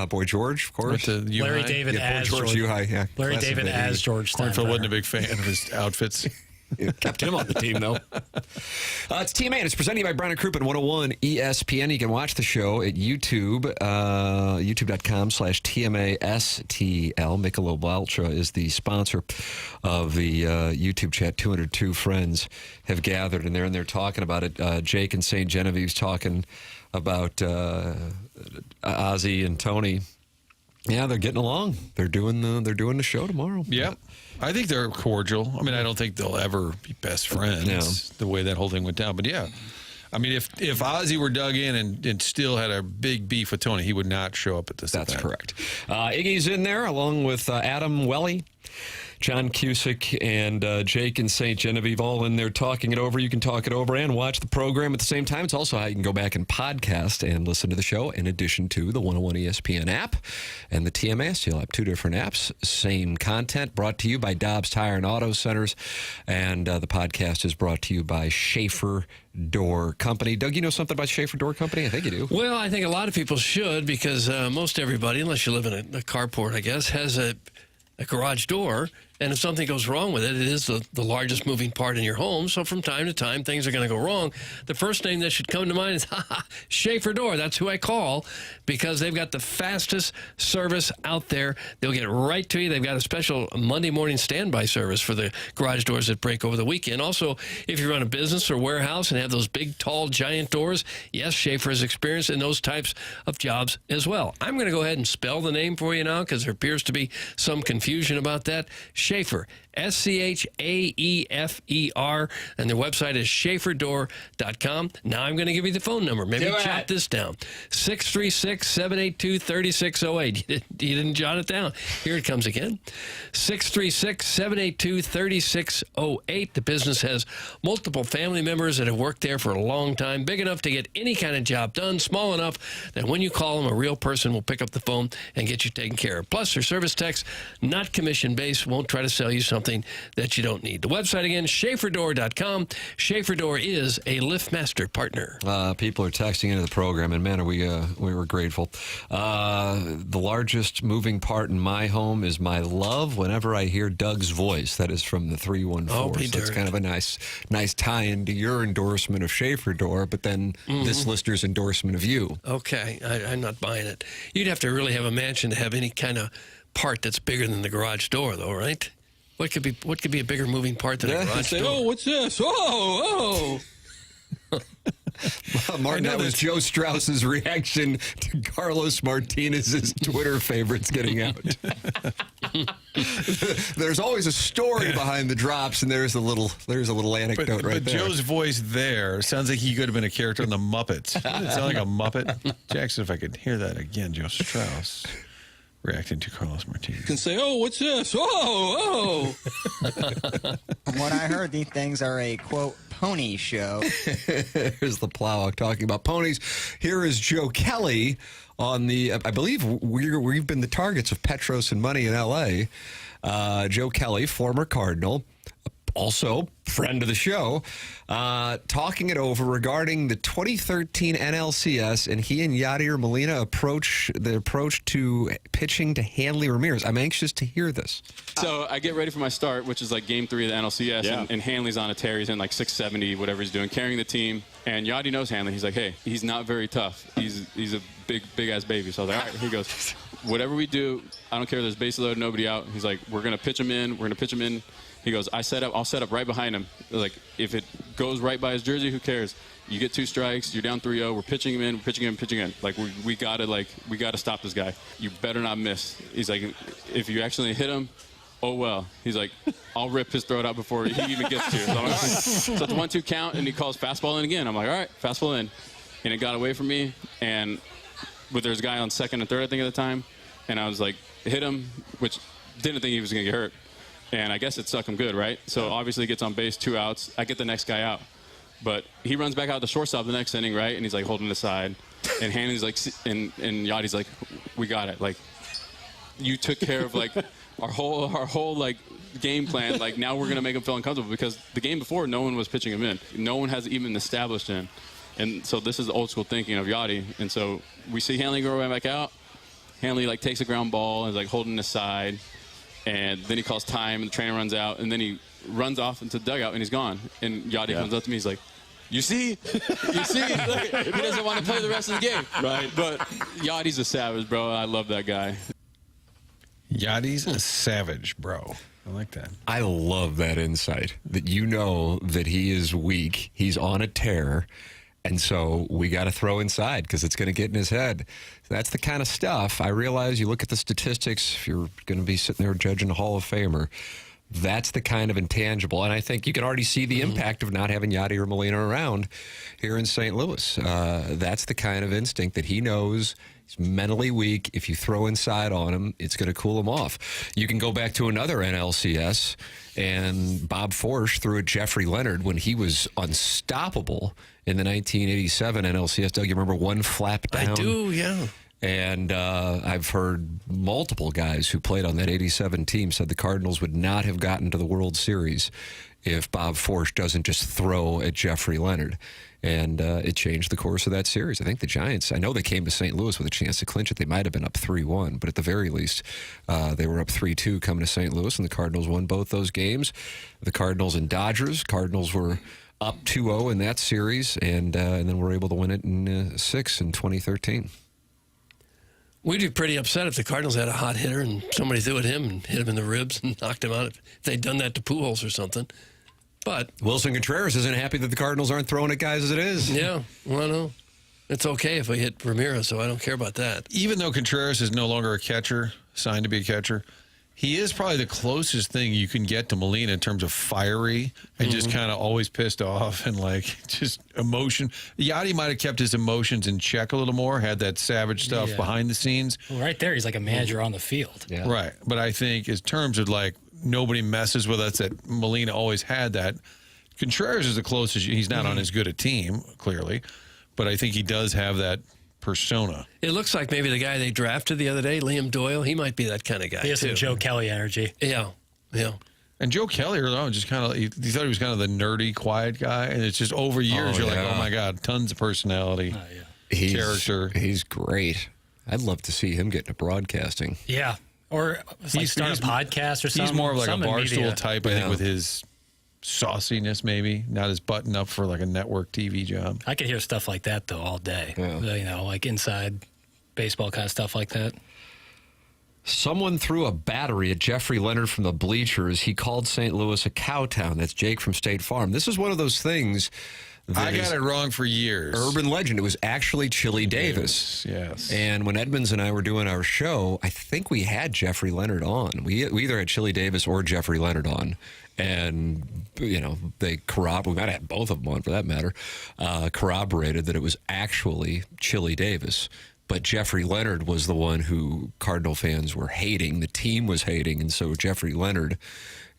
Boy George, of course. Larry David as George. Yeah. Larry David as George Steinbrenner. Cornfield wasn't a big fan of his outfits. Kept him on the team, though. It's TMA, and it's presented by Brown and Crouppen 101 ESPN. You can watch the show at YouTube, youtube.com/TMASTL. Michelob Ultra is the sponsor of the YouTube chat. 202 friends have gathered, and they're talking about it. Jake and St. Genevieve's talking about Ozzy and Tony. Yeah, they're getting along. They're doing the show tomorrow. Yeah. I think they're cordial. I mean, I don't think they'll ever be best friends the way that whole thing went down. But yeah, I mean, if Ozzy were dug in and still had a big beef with Tony, he would not show up at this event. That's correct. Iggy's in there along with Adam Welly, John Cusick, and Jake and St. Genevieve all in there talking it over. You can talk it over and watch the program at the same time. It's also how you can go back and podcast and listen to the show in addition to the 101 ESPN app and the TMS. You'll have two different apps. Same content brought to you by Dobbs Tire and Auto Centers. And the podcast is brought to you by Schaefer Door Company. Doug, you know something about Schaefer Door Company? I think you do. Well, I think a lot of people should because most everybody, unless you live in a carport, I guess, has a garage door. And if something goes wrong with it, it is the largest moving part in your home. So from time to time, things are going to go wrong. The first name that should come to mind is Schaefer Door. That's who I call because they've got the fastest service out there. They'll get right to you. They've got a special Monday morning standby service for the garage doors that break over the weekend. Also, if you run a business or warehouse and have those big, tall, giant doors, yes, Schaefer has experience in those types of jobs as well. I'm going to go ahead and spell the name for you now because there appears to be some confusion about that. Schaefer, Schaefer, and their website is schaeferdoor.com. Now I'm going to give you the phone number. Maybe jot this down. 636-782-3608. You didn't jot it down. Here it comes again. 636-782-3608. The business has multiple family members that have worked there for a long time, big enough to get any kind of job done, small enough that when you call them, a real person will pick up the phone and get you taken care of. Plus, their service techs, not commission-based, won't try to sell you something that you don't need. The website again, schaeferdoor.com. Schaefer Door is a LiftMaster partner. People are texting into the program, and man, we were grateful. The largest moving part in my home is my love whenever I hear Doug's voice. That is from the 314. Oh, so it's kind of a nice tie-in to your endorsement of Schaefer Door, but then this listener's endorsement of you. Okay, I'm not buying it. You'd have to really have a mansion to have any kind of part that's bigger than the garage door, though, right? What could be a bigger moving part than a garage door? Oh, what's this? Oh. Martin, that was Joe Strauss's reaction to Carlos Martinez's Twitter favorites getting out. There's always a story behind the drops, and there's a little anecdote right there. But Joe's voice there sounds like he could have been a character in the Muppets. Doesn't it sound like a Muppet? Jackson, if I could hear that again, Joe Strauss reacting to Carlos Martinez. You can say, oh, what's this? Oh. From what I heard, these things are a, quote, pony show. Here's the Plowhawk talking about ponies. Here is Joe Kelly on the, I believe we've been the targets of Petros and Money in L.A. Joe Kelly, former Cardinal, also friend of the show, talking it over regarding the 2013 NLCS and he and Yadi Molina approach to pitching to Hanley Ramirez. I'm anxious to hear this. So I get ready for my start, which is like game 3 of the NLCS, and Hanley's on a tear. He's in like 670, whatever he's doing, carrying the team. And Yadi knows Hanley. He's like, hey, he's not very tough. He's a big ass baby. So I was like, all right. He goes, whatever we do, I don't care if there's bases loaded, nobody out. He's like, we're gonna pitch him in. He goes, I'll set up right behind him. Like, if it goes right by his jersey, who cares? You get 2 strikes, you're down 3-0, we're pitching him in, pitching in. Like, we gotta stop this guy. You better not miss. He's like, if you actually hit him, oh, well. He's like, I'll rip his throat out before he even gets to you. So, I'm like, all right. So it's a 1-2 count, and he calls fastball in again. I'm like, all right, fastball in. And it got away from me, and there's a guy on second and third, I think, at the time. And I was like, hit him, which didn't think he was going to get hurt. And I guess it sucked him good, right? So obviously he gets on base, 2 outs. I get the next guy out. But he runs back out the shortstop the next inning, right? And he's like holding the side. And Hanley's like, and Yadi's like, we got it. Like, you took care of like our whole like game plan. Like, now we're going to make him feel uncomfortable, because the game before, no one was pitching him in. No one has even established him. And so this is the old school thinking of Yadi. And so we see Hanley go right back out. Hanley like takes a ground ball and is like holding the side. And then he calls time, and the trainer runs out, and then he runs off into the dugout, and he's gone. And Yadi comes up to me, he's like, you see? You see? Look, he doesn't want to play the rest of the game. Right. But Yadi's a savage, bro. I love that guy. Yadi's a savage, bro. I like that. I love that insight, that you know that he is weak. He's on a tear. And so we got to throw inside because it's going to get in his head. That's the kind of stuff. I realize you look at the statistics, if you're going to be sitting there judging a Hall of Famer, that's the kind of intangible. And I think you can already see the impact of not having Yadi or Molina around here in St. Louis. That's the kind of instinct that he knows. He's mentally weak. If you throw inside on him, it's going to cool him off. You can go back to another NLCS, and Bob Forsch threw at Jeffrey Leonard when he was unstoppable in the 1987 NLCS. Doug, you remember one flap down? I do, yeah. And I've heard multiple guys who played on that 87 team said the Cardinals would not have gotten to the World Series if Bob Forsch doesn't just throw at Jeffrey Leonard. And it changed the course of that series. I think the Giants, I know they came to St. Louis with a chance to clinch it. They might have been up 3-1, but at the very least, they were up 3-2 coming to St. Louis, and the Cardinals won both those games. The Cardinals and Dodgers. Cardinals were up 2-0 in that series, and then were able to win it in 6 in 2013. We'd be pretty upset if the Cardinals had a hot hitter and somebody threw at him and hit him in the ribs and knocked him out. If they'd done that to Pujols or something. But Wilson Contreras isn't happy that the Cardinals aren't throwing at guys as it is. Yeah, well, no. It's okay if we hit Ramirez, so I don't care about that. Even though Contreras is no longer a catcher, signed to be a catcher, he is probably the closest thing you can get to Molina in terms of fiery and just kind of always pissed off and like just emotion. Yadi might have kept his emotions in check a little more, had that savage stuff behind the scenes. Well, right there, he's like a manager on the field. Yeah. Right. But I think in terms of like nobody messes with us, that Molina always had that. Contreras is the closest. He's not on as good a team, clearly, but I think he does have that persona. It looks like maybe the guy they drafted the other day, Liam Doyle, he might be that kind of guy. He has some Joe Kelly energy. Yeah, yeah. And Joe Kelly, just kind of, he thought he was kind of the nerdy, quiet guy, and it's just over years, you're like, oh my God, tons of personality, character. He's great. I'd love to see him get into broadcasting. Yeah, or like start a podcast or something. He's more of like a barstool media type, I think, with his sauciness, maybe not as buttoned up for like a network TV job. I could hear stuff like that though all day. You know, like inside baseball kind of stuff like that. Someone threw a battery at Jeffrey Leonard from the bleachers. He called St. Louis a cow town. That's Jake from State Farm. This is one of those things I got it wrong for years. Urban legend. It was actually Chili Davis. Yes. And when Edmonds and I were doing our show, I think we had Jeffrey Leonard on. We either had Chili Davis or Jeffrey Leonard on. And, you know, they corroborated, we might have had both of them on for that matter, corroborated that it was actually Chili Davis. But Jeffrey Leonard was the one who Cardinal fans were hating. The team was hating. And so Jeffrey Leonard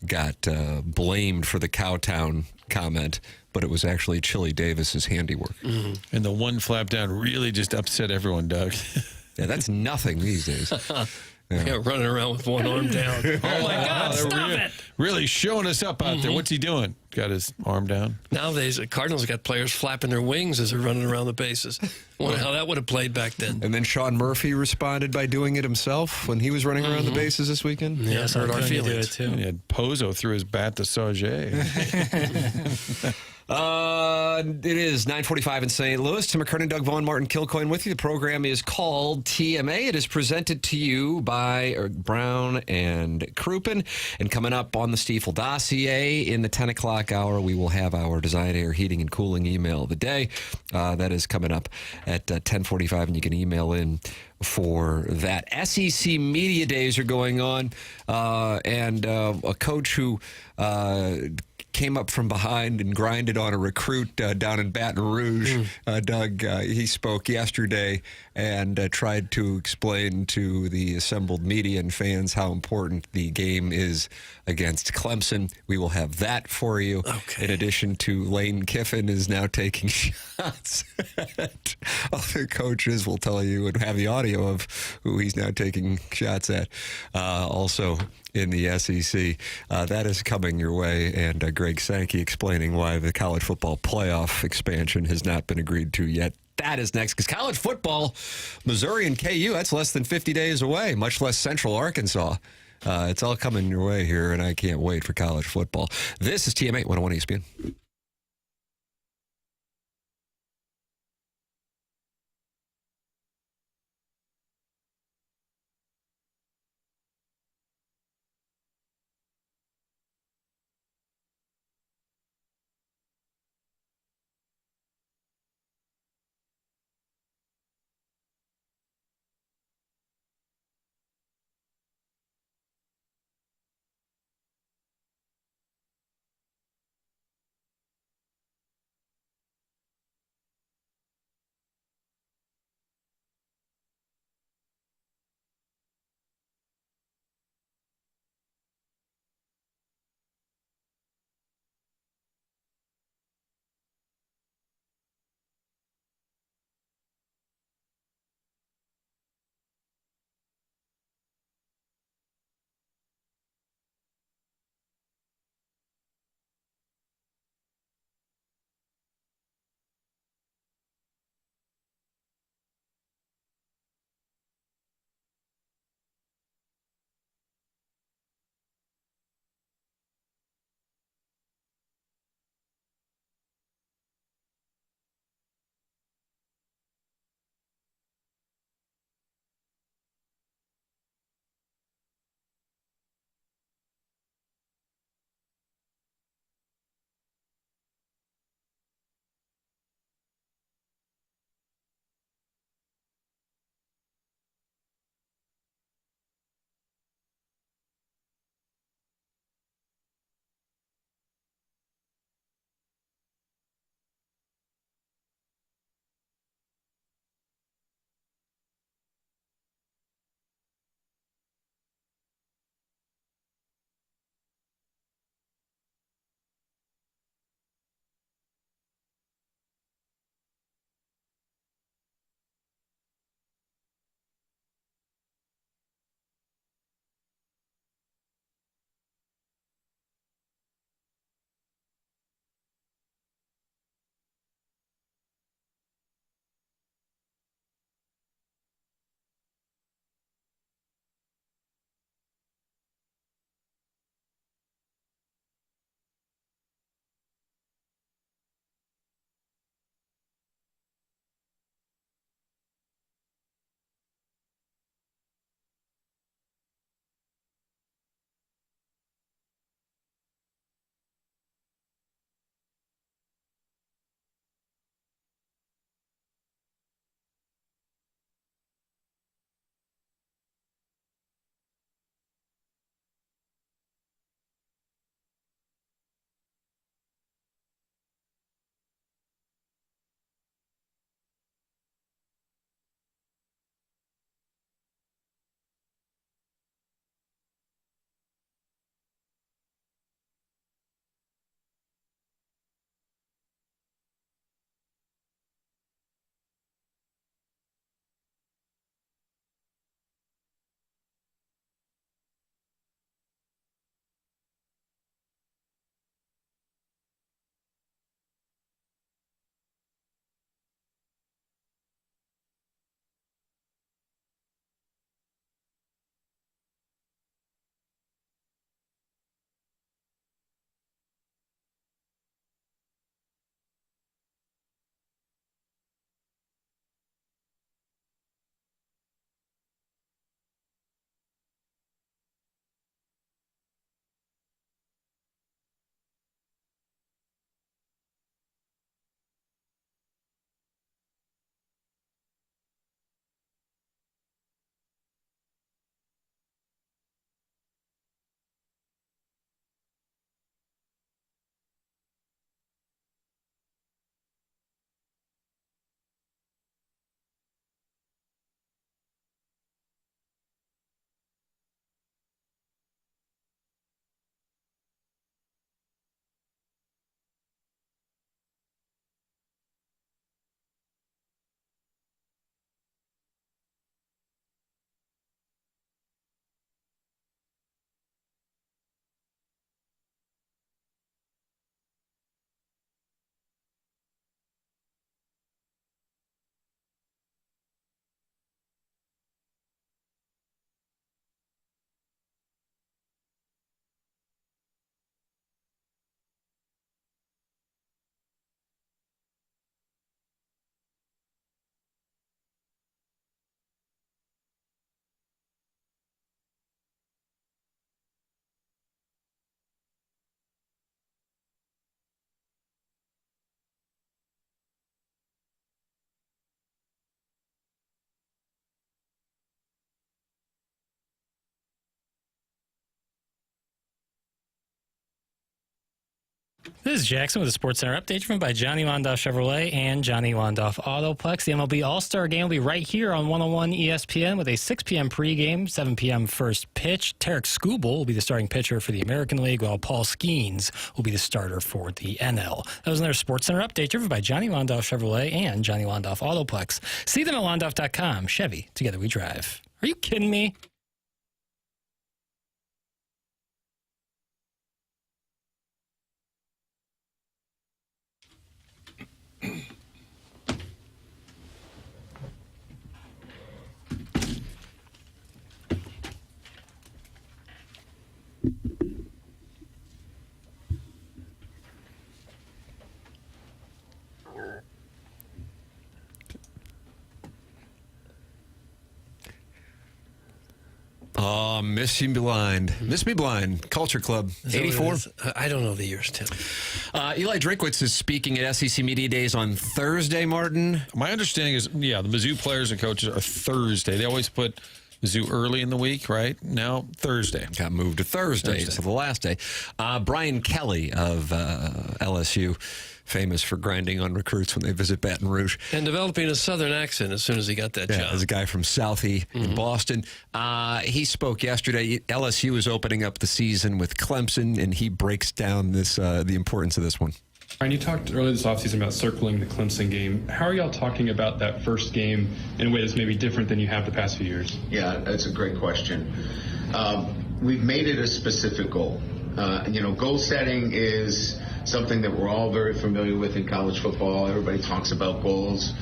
got blamed for the Cowtown comment, but it was actually Chili Davis's handiwork. And the one flap down really just upset everyone, Doug. Yeah, that's nothing these days. Yeah, running around with one arm down. Oh, my God, stop it. Really showing us up out there. What's he doing? Got his arm down? Nowadays, the Cardinals got players flapping their wings as they're running around the bases. Wonder how that would have played back then. And then Sean Murphy responded by doing it himself when he was running around the bases this weekend. Yeah, hurt our feelings. And he had Pozo through his bat to Sauget. It is 9:45 in St. Louis. Tim McKernan, Doug Vaughn, Martin Kilcoyne with you. The program is called TMA. It is presented to you by Brown and Crouppen. And coming up on the Stiefel dossier in the 10 o'clock hour, we will have our Design Air Heating and Cooling email of the day. That is coming up at 10:45, and you can email in for that. SEC Media Days are going on, and a coach who came up from behind and grinded on a recruit down in Baton Rouge. Doug, he spoke yesterday and tried to explain to the assembled media and fans how important the game is against Clemson. We will have that for you. Okay. In addition to Lane Kiffin is now taking shots at other coaches. We'll tell you and have the audio of who he's now taking shots at. Also in the SEC. That is coming your way, and Greg Sankey explaining why the college football playoff expansion has not been agreed to yet. That is next, because college football, Missouri and KU, that's less than 50 days away, much less Central Arkansas. It's all coming your way here, and I can't wait for college football. This is TMA 101 ESPN. This is Jackson with a Sports Center update driven by Johnny Londoff Chevrolet and Johnny Londoff Autoplex. The MLB All-Star Game will be right here on 101 ESPN with a 6 p.m. pregame, 7 p.m. first pitch. Tarek Skubal will be the starting pitcher for the American League, while Paul Skeens will be the starter for the NL. That was another Sports Center update driven by Johnny Londoff Chevrolet and Johnny Londoff Autoplex. See them at Londoff.com. Chevy, together we drive. Are you kidding me? Oh, Miss Me Blind. Miss Me Blind. Culture Club. 84? I don't know the years, Tim. Eli Drinkwitz is speaking at SEC Media Days on Thursday, Martin. My understanding is, the Mizzou players and coaches are Thursday. They always put Mizzou early in the week, right? Now, Thursday. Got moved to Thursday. So the last day. Brian Kelly of LSU, famous for grinding on recruits when they visit Baton Rouge. And developing a Southern accent as soon as he got that job. As a guy from Southie in Boston. He spoke yesterday. LSU is opening up the season with Clemson, and he breaks down this the importance of this one. Brian, you talked earlier this offseason about circling the Clemson game. How are y'all talking about that first game in a way that's maybe different than you have the past few years? Yeah, that's a great question. We've made it a specific goal. Goal setting is something that we're all very familiar with in college football. Everybody talks about goals.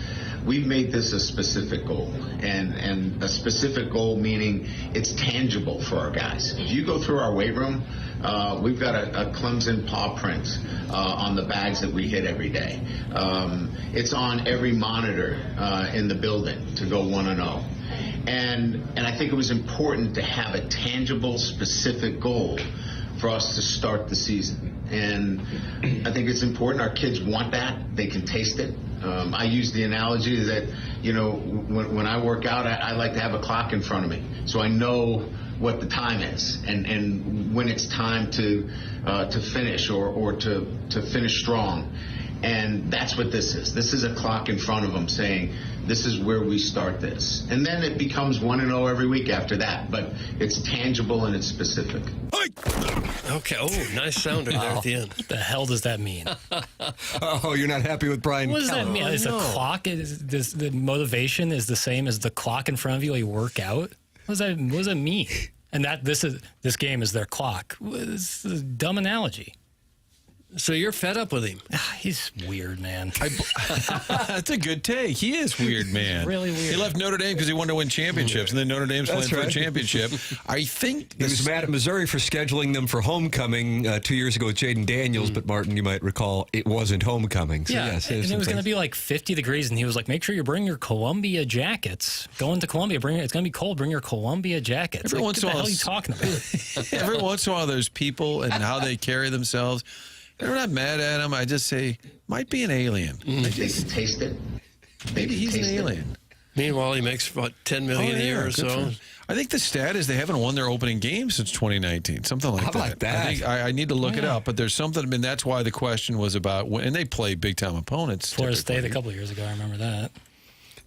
We've made this a specific goal, and a specific goal meaning it's tangible for our guys. If you go through our weight room, we've got a Clemson paw print on the bags that we hit every day. It's on every monitor in the building to go 1-0. And I think it was important to have a tangible, specific goal for us to start the season. And I think it's important. Our kids want that. They can taste it. I use the analogy that, when I work out, I like to have a clock in front of me so I know what the time is and when it's time to finish or to finish strong. And that's what this is. This is a clock in front of them saying, this is where we start this. And then it becomes 1-0 every week after that. But it's tangible and it's specific. Okay. Oh, nice sounder there at the end. What the hell does that mean? Oh, you're not happy with Brian What does that mean? Kelly? Is the clock, the motivation is the same as the clock in front of you while you work out? What does that mean? And this game is their clock. It's a dumb analogy. So you're fed up with him. He's weird, man. That's a good take. He is weird, man. Really weird. He left Notre Dame because he wanted to win championships, and then Notre Dame's playing for a championship. I think he was mad at Missouri for scheduling them for homecoming 2 years ago with Jaden Daniels, but Martin, you might recall, it wasn't homecoming. So yes, and it was going to be like 50 degrees, and he was like, make sure you bring your Columbia jackets. Going to Columbia, it's going to be cold, bring your Columbia jackets. Every Like, once in what a the while, hell are you talking about? Every once in a while, there's people and how they carry themselves. We're not mad at him. I just say, might be an alien. They can taste it. Maybe he's an alien. Meanwhile, he makes about $10 million a year or so. I think the stat is they haven't won their opening game since 2019, something like How that. about that? I think I need to look it up, but there's something. I mean, that's why the question was about when, and they play big time opponents. Florida State a couple of years ago, I remember that.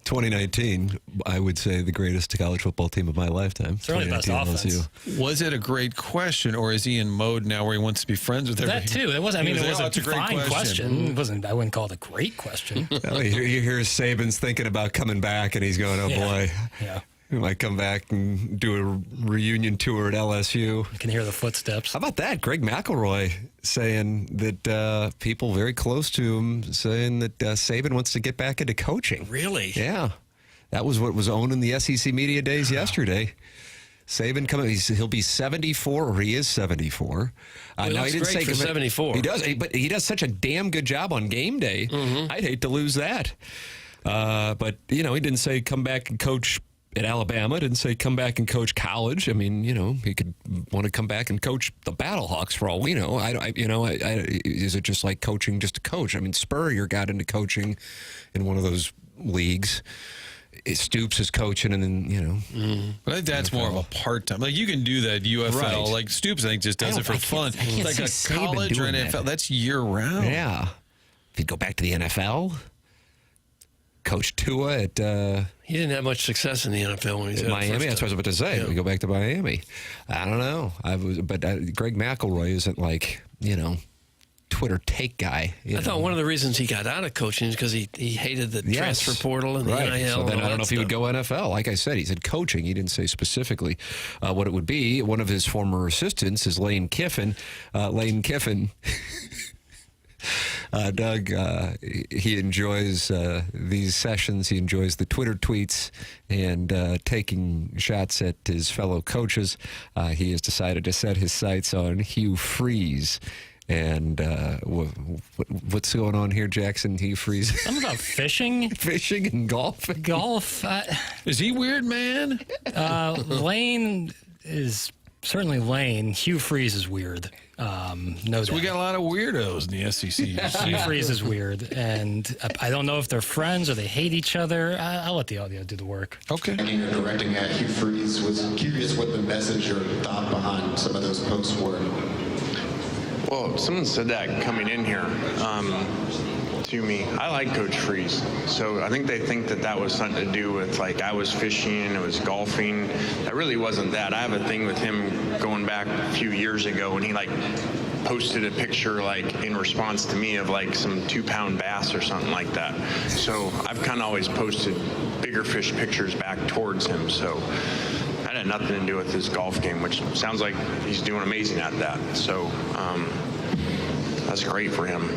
2019, I would say the greatest college football team of my lifetime. Certainly the best 2019 offense. Was it a great question, or is he in mode now where he wants to be friends with everybody? That too. It was. I mean, it was a great fine question. It wasn't. I wouldn't call it a great question. Well, you hear Saban's thinking about coming back, and he's going, oh, boy. Yeah. We might come back and do a reunion tour at LSU. You can hear the footsteps. How about that? Greg McElroy saying that people very close to him saying that Saban wants to get back into coaching. Really? Yeah. That was what was owned in the SEC Media Days yesterday. Saban coming, he'll be 74, or he is 74. He looks great for 74. He does, but he does such a damn good job on game day. I'd hate to lose that. But, he didn't say come back and coach at Alabama, didn't say come back and coach college. I mean, he could want to come back and coach the Battlehawks for all we know. Is it just like coaching just to coach? I mean, Spurrier got into coaching in one of those leagues, Stoops is coaching, and then, you know. But I think that's more of a part-time. Like, you can do that UFL. Right. Like, Stoops, I think, just does it for fun. Like a college or NFL, that's year-round. Yeah. If you go back to the NFL, Coach Tua at he didn't have much success in the NFL when he was at Miami. That's what I was about to say. Yeah. We go back to Miami. I don't know. But Greg McElroy isn't like, you know, Twitter take guy. I thought one of the reasons he got out of coaching is because he hated the transfer portal and the NIL. So then and I don't know if he would go NFL. Like I said, he said coaching. He didn't say specifically what it would be. One of his former assistants is Lane Kiffin. Lane Kiffin. Doug, he enjoys these sessions. He enjoys the Twitter tweets and taking shots at his fellow coaches. He has decided to set his sights on Hugh Freeze. And what's going on here, Jackson? Hugh Freeze? Something about fishing? Fishing and golf? Golf. Is he weird, man? Lane is certainly Lane. Hugh Freeze is weird. No So we got a lot of weirdos in the SEC. Hugh Freeze is weird, and I don't know if they're friends or they hate each other. I'll let the audio do the work. Okay. You're directing at Hugh Freeze. Was curious what the message or thought behind some of those posts were. Well, someone said that coming in here to me. I like Coach Freeze, so I think they think that was something to do with, like, I was fishing and it was golfing. That really wasn't that. I have a thing with him going back a few years ago when he, like, posted a picture, like, in response to me of, like, some 2-pound bass or something like that. So I've kind of always posted bigger fish pictures back towards him, so that had nothing to do with his golf game, which sounds like he's doing amazing at that. So that's great for him.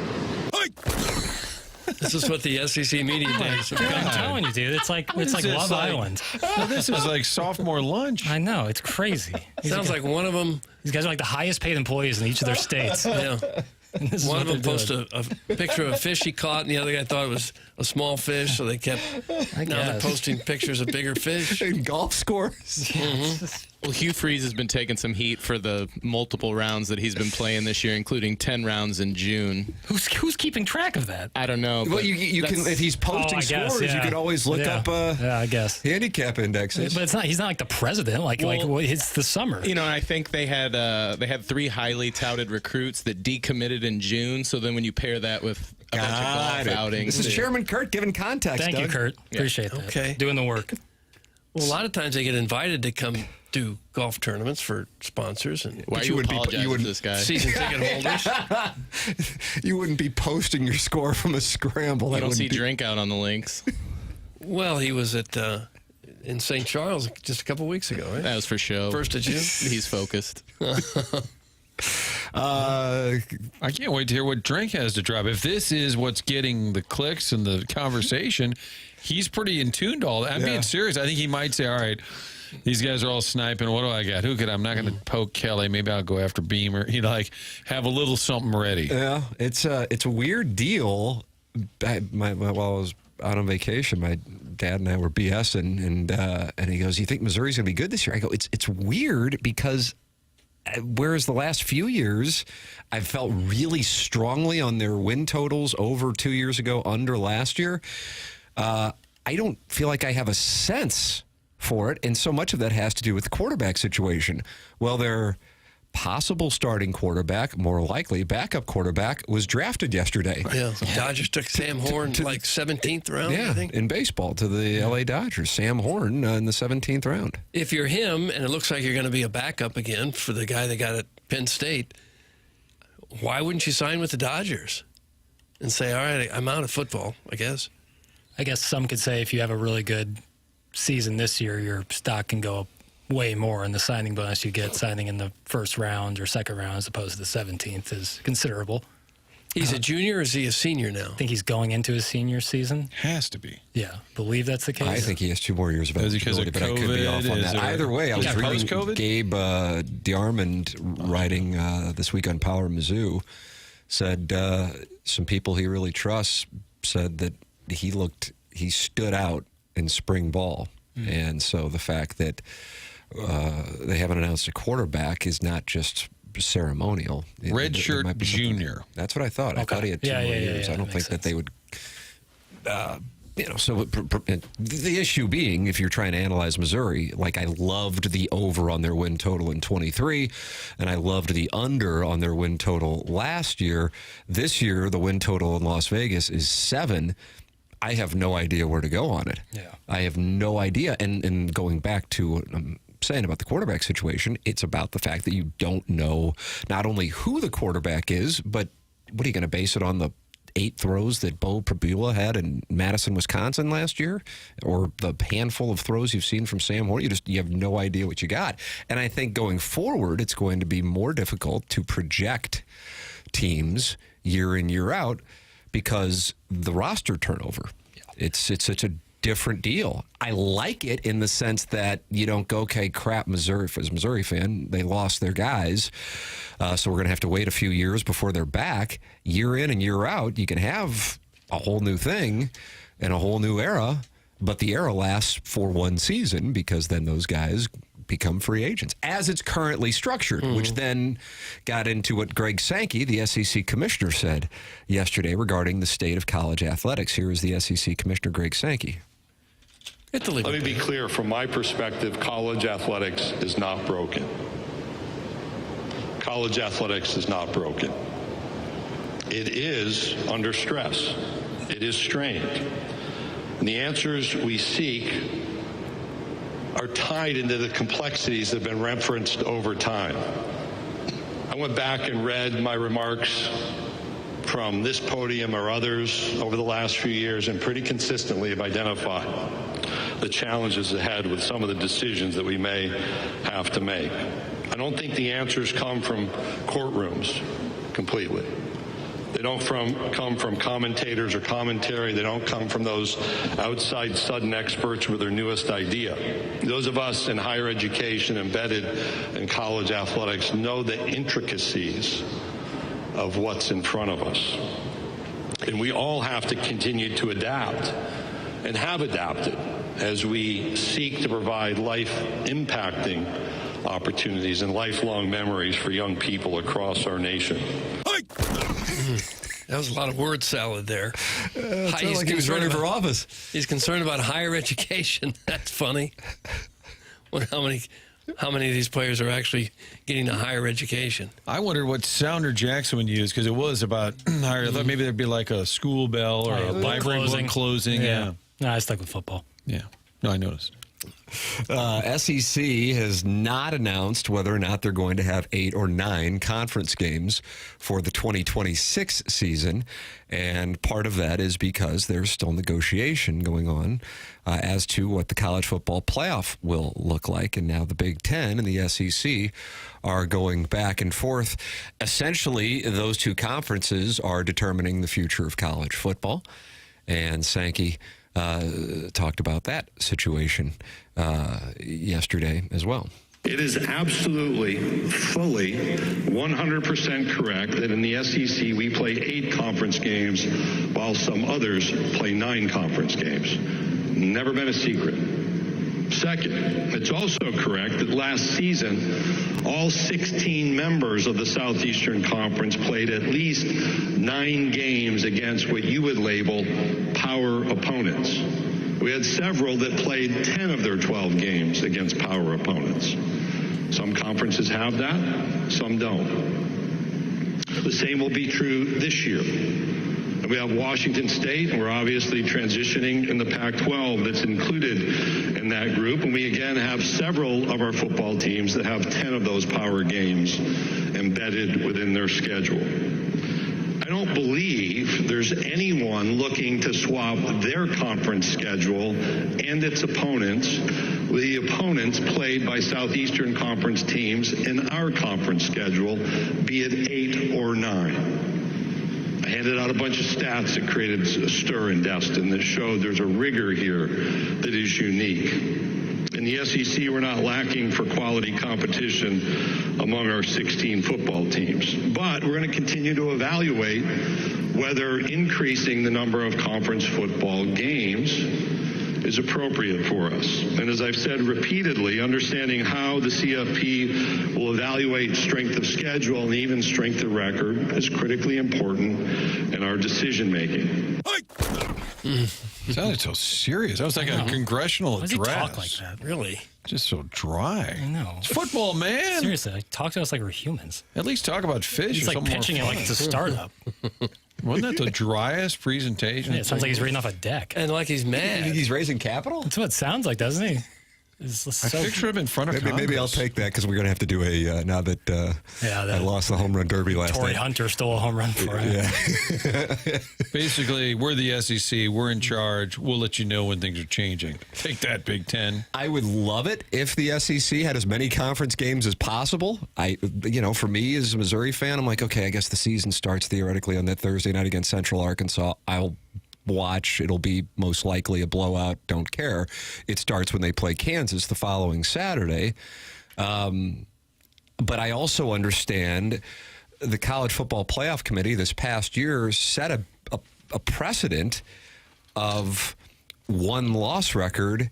This is what the SEC media days have I'm telling you, dude. It's like Love Island. No, this is like sophomore lunch. I know. It's crazy. Sounds like one of them. These guys are like the highest paid employees in each of their states. Yeah. One of them posted a picture of a fish he caught, and the other guy thought it was a small fish, so they kept. Now they're posting pictures of bigger fish and golf scores. Mm-hmm. Well, Hugh Freeze has been taking some heat for the multiple rounds that he's been playing this year, including 10 rounds in June. Who's keeping track of that? I don't know. Well, you can, if he's posting scores, you can always look up I guess handicap indexes. But it's not. He's not like the president. Like it's the summer. You know, I think they had 3 highly touted recruits that decommitted in June. So then when you pair that with a bunch of golf outings, this is Chairman Kurt giving context. Thank you, Kurt. Appreciate that. Okay, doing the work. Well, a lot of times they get invited to come do golf tournaments for sponsors. And why you apologizing to this guy? Season ticket holders. You wouldn't be posting your score from a scramble. You don't see Drink out on the links. Well, he was at in St. Charles just a couple weeks ago, right? That was for show. 1st of June. He's focused. I can't wait to hear what Drink has to drop. If this is what's getting the clicks and the conversation, he's pretty in tune to all that. I'm being serious. I think he might say, all right, these guys are all sniping. What do I got? I'm not going to poke Kelly. Maybe I'll go after Beamer. Have a little something ready. Yeah, it's a weird deal. While I was out on vacation, my dad and I were BSing, and he goes, "You think Missouri's going to be good this year?" I go, "It's weird because." Whereas the last few years, I've felt really strongly on their win totals over 2 years ago, under last year. I don't feel like I have a sense for it, and so much of that has to do with the quarterback situation. Well, their possible starting quarterback, more likely backup quarterback, was drafted yesterday. Yeah, Dodgers took Sam Horn like 17th round, I think. In baseball to the L.A. Dodgers. Sam Horn in the 17th round. If you're him, and it looks like you're going to be a backup again for the guy that got at Penn State, why wouldn't you sign with the Dodgers and say, all right, I'm out of football, I guess? I guess some could say if you have a really good season this year, your stock can go up way more, and the signing bonus you get signing in the first round or second round as opposed to the 17th is considerable. He's a junior, or is he a senior now? I think he's going into his senior season. Has to be. Yeah, believe that's the case. I think he has 2 more years of eligibility, but I could be off on that. Either way, I was reading Gabe DeArmond writing this week on Power Mizzou, said some people he really trusts said that he stood out in spring ball. And so the fact that they haven't announced a quarterback is not just ceremonial. Redshirt junior. That's what I thought. I thought he had 2 more years. I don't think that they would So the issue being, if you're trying to analyze Missouri, like I loved the over on their win total in 23, and I loved the under on their win total last year. This year, the win total in Las Vegas is 7. I have no idea where to go on it. Yeah. I have no idea. And going back to what I'm saying about the quarterback situation, it's about the fact that you don't know not only who the quarterback is, but what are you going to base it on, the 8 throws that Bo Pribula had in Madison, Wisconsin last year, or the handful of throws you've seen from Sam Horn? You have no idea what you got. And I think going forward, it's going to be more difficult to project teams year in, year out because the roster turnover. It's such a different deal. I like it in the sense that you don't go, okay, crap, Missouri, as a Missouri fan, they lost their guys, so we're going to have to wait a few years before they're back. Year in and year out, you can have a whole new thing and a whole new era, but the era lasts for one season because then those guys become free agents, as it's currently structured, which then got into what Greg Sankey, the SEC commissioner, said yesterday regarding the state of college athletics. Here is the SEC commissioner, Greg Sankey. Let me be clear, from my perspective, college athletics is not broken. College athletics is not broken. It is under stress. It is strained. And the answers we seek are tied into the complexities that have been referenced over time. I went back and read my remarks from this podium or others over the last few years and pretty consistently have identified the challenges ahead with some of the decisions that we may have to make. I don't think the answers come from courtrooms completely. They don't come from commentators or commentary. They don't come from those outside sudden experts with their newest idea. Those of us in higher education, embedded in college athletics, know the intricacies of what's in front of us. And we all have to continue to adapt and have adapted as we seek to provide life-impacting opportunities and lifelong memories for young people across our nation. That was a lot of word salad there. It sounded like he was running for office. He's concerned about higher education. That's funny. Wonder how many of these players are actually getting a higher education. I wondered what sounder Jackson would use, because it was about higher. I thought maybe there'd be like a school bell or a library book closing. Yeah. No, I stuck with football. Yeah. No, I noticed. SEC has not announced whether or not they're going to have 8 or 9 conference games for the 2026 season, and part of that is because there's still negotiation going on as to what the college football playoff will look like, and now the Big Ten and the SEC are going back and forth. Essentially, those two conferences are determining the future of college football, and Sankey talked about that situation yesterday as well. It is absolutely, fully, 100% correct that in the SEC we play 8 conference games while some others play 9 conference games. Never been a secret. Second, it's also correct that last season, all 16 members of the Southeastern Conference played at least 9 games against what you would label power opponents. We had several that played 10 of their 12 games against power opponents. Some conferences have that, some don't. The same will be true this year. We have Washington State, and we're obviously transitioning in the Pac-12 that's included in that group. And we again have several of our football teams that have 10 of those power games embedded within their schedule. I don't believe there's anyone looking to swap their conference schedule and its opponents with the opponents played by Southeastern Conference teams in our conference schedule, be it 8 or 9. I handed out a bunch of stats that created a stir in Destin that showed there's a rigor here that is unique. In the SEC, we're not lacking for quality competition among our 16 football teams. But we're going to continue to evaluate whether increasing the number of conference football games is appropriate for us. And as I've said repeatedly, understanding how the CFP will evaluate strength of schedule and even strength of record is critically important in our decision making. Sounded so serious. That was like a congressional Why does he address. talk like that? Really? Just so dry. I know. It's football, man. Seriously, talk to us like we're humans. At least talk about fish. He's or like something pitching it more like fun. it's a startup. Wasn't that the driest presentation? Yeah, it sounds like he's reading off a deck. And like he's mad. He's raising capital? That's what it sounds like, doesn't he? I picture him in front of Maybe I'll take that because we're going to have to do a, now that I lost the home run derby last Torrey night. Hunter stole a home run for him. Yeah. Basically, we're the SEC. We're in charge. We'll let you know when things are changing. Take that, Big Ten. I would love it if the SEC had as many conference games as possible. For me as a Missouri fan, I'm like, okay, I guess the season starts theoretically on that Thursday night against Central Arkansas. I'll watch. It'll be most likely a blowout. Don't care. It starts when they play Kansas the following Saturday. But I also understand the College Football Playoff Committee this past year set a precedent of one-loss record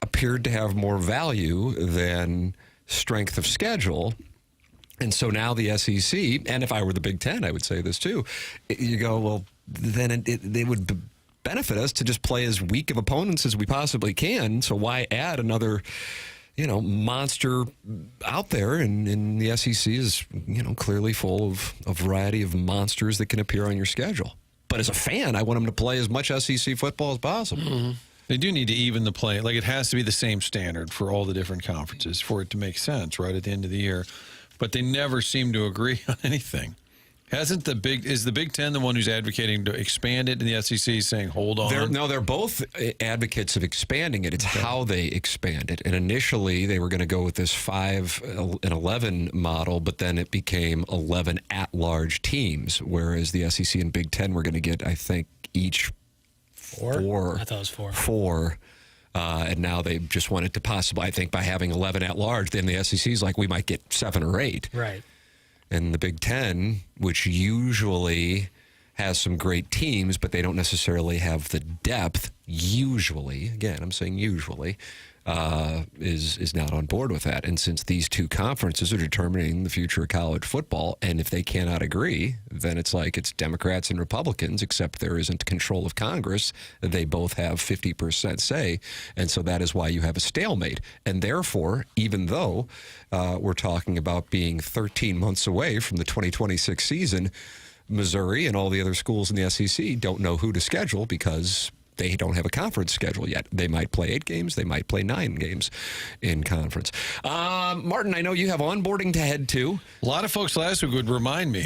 appeared to have more value than strength of schedule. And so now the SEC, and if I were the Big Ten, I would say this too, you go, well, then it would benefit us to just play as weak of opponents as we possibly can. So why add another, monster out there? And the SEC is, clearly full of a variety of monsters that can appear on your schedule. But as a fan, I want them to play as much SEC football as possible. Mm-hmm. They do need to even the play. Like, it has to be the same standard for all the different conferences for it to make sense right at the end of the year. But they never seem to agree on anything. Is the Big Ten the one who's advocating to expand it, and the SEC saying, hold on? They're both advocates of expanding it. It's how they expand it. And initially, they were going to go with this 5 and 11 model, but then it became 11 at-large teams, whereas the SEC and Big Ten were going to get, I think, each four. I thought it was 4. 4. And now they just want it to possibly, I think, by having 11 at-large, then the SEC's like, we might get 7 or 8. Right. And the Big Ten, which usually has some great teams, but they don't necessarily have the depth, usually, again, I'm saying usually, is not on board with that. And since these two conferences are determining the future of college football, and if they cannot agree, then it's like it's Democrats and Republicans, except there isn't control of Congress. They both have 50% say, and so that is why you have a stalemate. And therefore, even though we're talking about being 13 months away from the 2026 season, Missouri and all the other schools in the SEC don't know who to schedule because they don't have a conference schedule yet. They might play 8 games. They might play 9 games in conference. Martin, I know you have onboarding to head to. A lot of folks last week would remind me.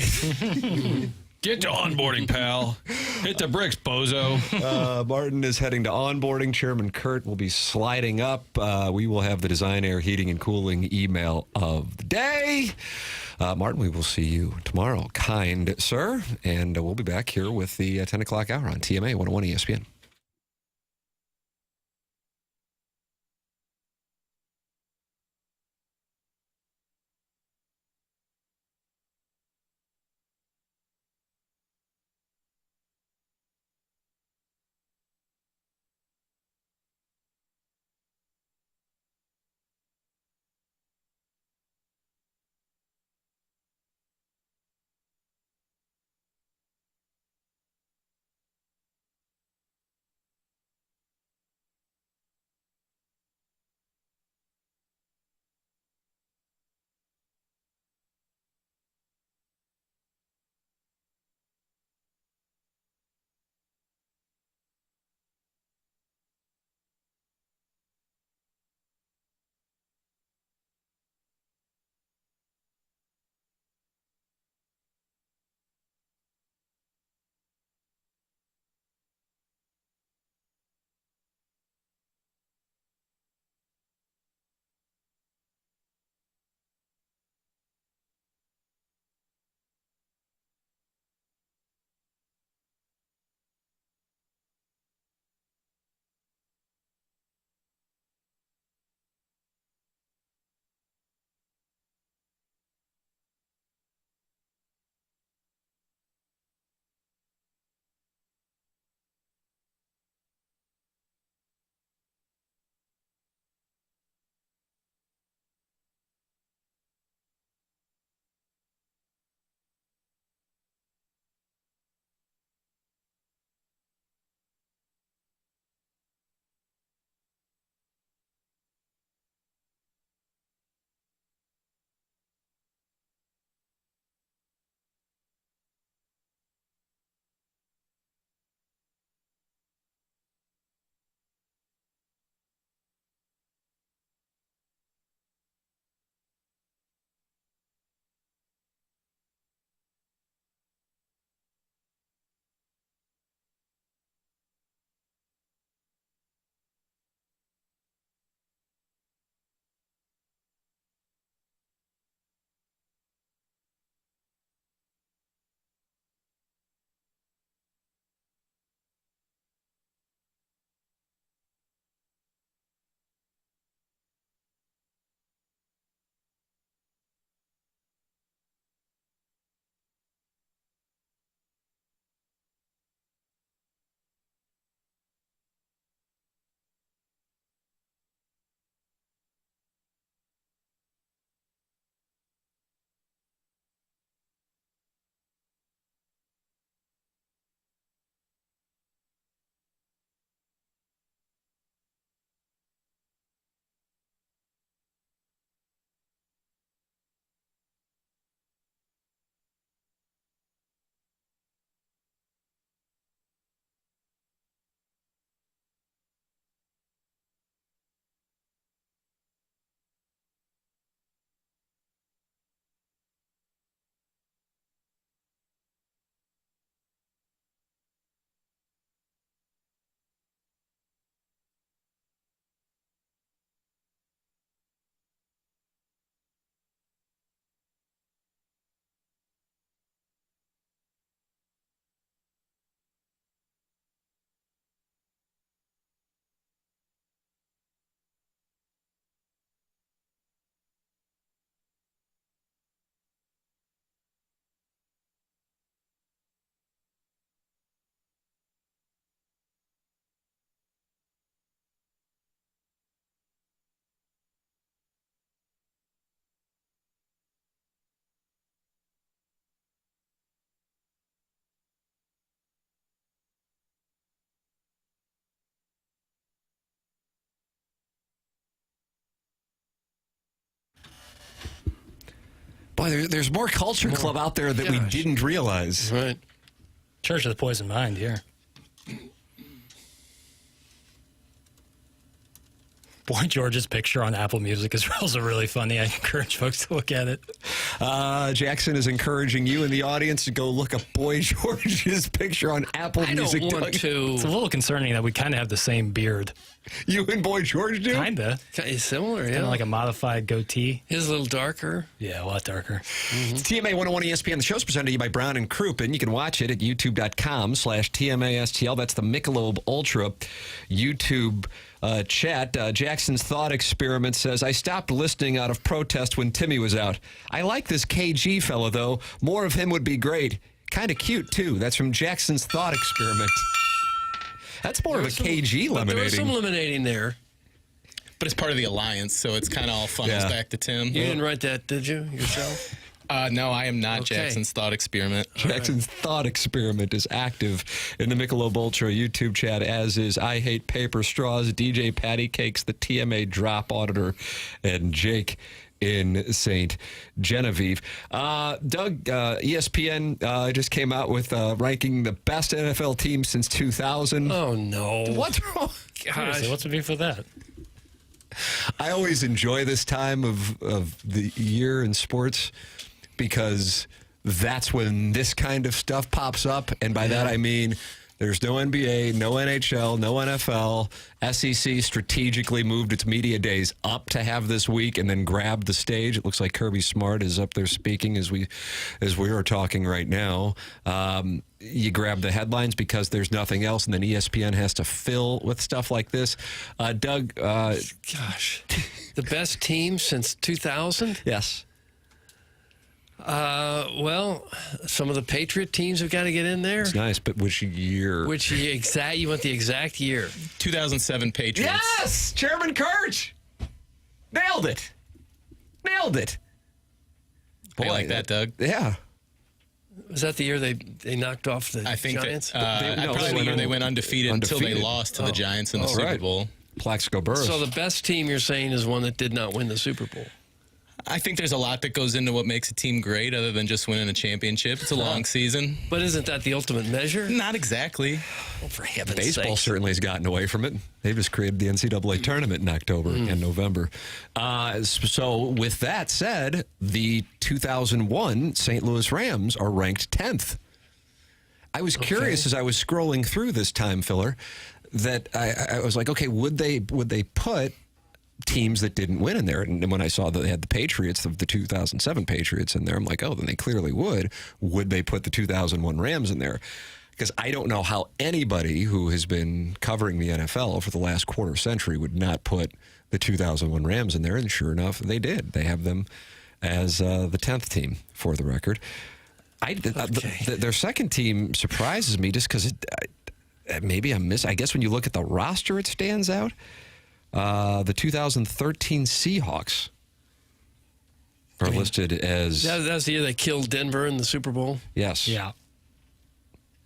Get to onboarding, pal. Hit the bricks, bozo. Martin is heading to onboarding. Chairman Kurt will be sliding up. We will have the Design Air Heating and Cooling email of the day. Martin, we will see you tomorrow. Kind sir. And we'll be back here with the 10 o'clock hour on TMA 101 ESPN. Boy, there's more Culture Club out there that we didn't realize. Right. Church of the Poison Mind here. Boy George's picture on Apple Music is also really funny. I encourage folks to look at it. Jackson is encouraging you in the audience to go look up Boy George's picture on Apple Music. I don't want to. It's a little concerning that we kind of have the same beard. You and Boy George do? Kind of. Similar, yeah. Kind of like a modified goatee. His a little darker. Yeah, a lot darker. It's TMA 101 ESPN. The show's presented to you by Brown and Crouppen. You can watch it at youtube.com/TMASTL. That's the Michelob Ultra YouTube chat. Jackson's thought experiment says, I stopped listening out of protest when Timmy was out. I like this KG fella, though. More of him would be great. Kind of cute, too. That's from Jackson's thought experiment. That's more of a KG lemonading. There was some lemonading there. But it's part of the alliance, so it's kind of all funnels back to Tim. You didn't write that, did you, yourself? No, I am not Jackson's thought experiment. Jackson's thought experiment is active in the Michelob Ultra YouTube chat, as is I Hate Paper Straws, DJ Patty Cakes, the TMA Drop Auditor, and Jake in St. Genevieve. Doug, ESPN just came out with ranking the best NFL team since 2000. Oh, no. What's wrong? Gosh. What's the beef with that? I always enjoy this time of the year in sports because that's when this kind of stuff pops up. And by that, I mean there's no NBA, no NHL, no NFL. SEC strategically moved its media days up to have this week and then grabbed the stage. It looks like Kirby Smart is up there speaking as we are talking right now. You grab the headlines because there's nothing else, and then ESPN has to fill with stuff like this. Doug. Gosh. The best team since 2000? Yes. Well, some of the Patriot teams have got to get in there. It's nice, but which year? Which year? You want the exact year. 2007 Patriots. Yes! Chairman Kirch! Nailed it. Boy, I like that, Doug. Yeah. Was that the year they knocked off the Giants? Probably the year they went undefeated until they lost to the Giants in the Super Bowl. Plaxico Burress. So the best team you're saying is one that did not win the Super Bowl. I think there's a lot that goes into what makes a team great other than just winning a championship. It's a long season. But isn't that the ultimate measure? Not exactly. Oh, for heaven's sake. Baseball certainly has gotten away from it. They've just created the NCAA tournament in October and November. So with that said, the 2001 St. Louis Rams are ranked 10th. I was curious as I was scrolling through this time filler that I was like, okay, would they put teams that didn't win in there? And when I saw that they had the Patriots, the 2007 Patriots in there, I'm like, oh, then they clearly would. Would they put the 2001 Rams in there? Because I don't know how anybody who has been covering the NFL for the last quarter century would not put the 2001 Rams in there. And sure enough, they did. They have them as the 10th team, for the record. Their second team surprises me just because maybe I guess when you look at the roster, it stands out. The 2013 Seahawks are listed as... That's the year they killed Denver in the Super Bowl? Yes. Yeah.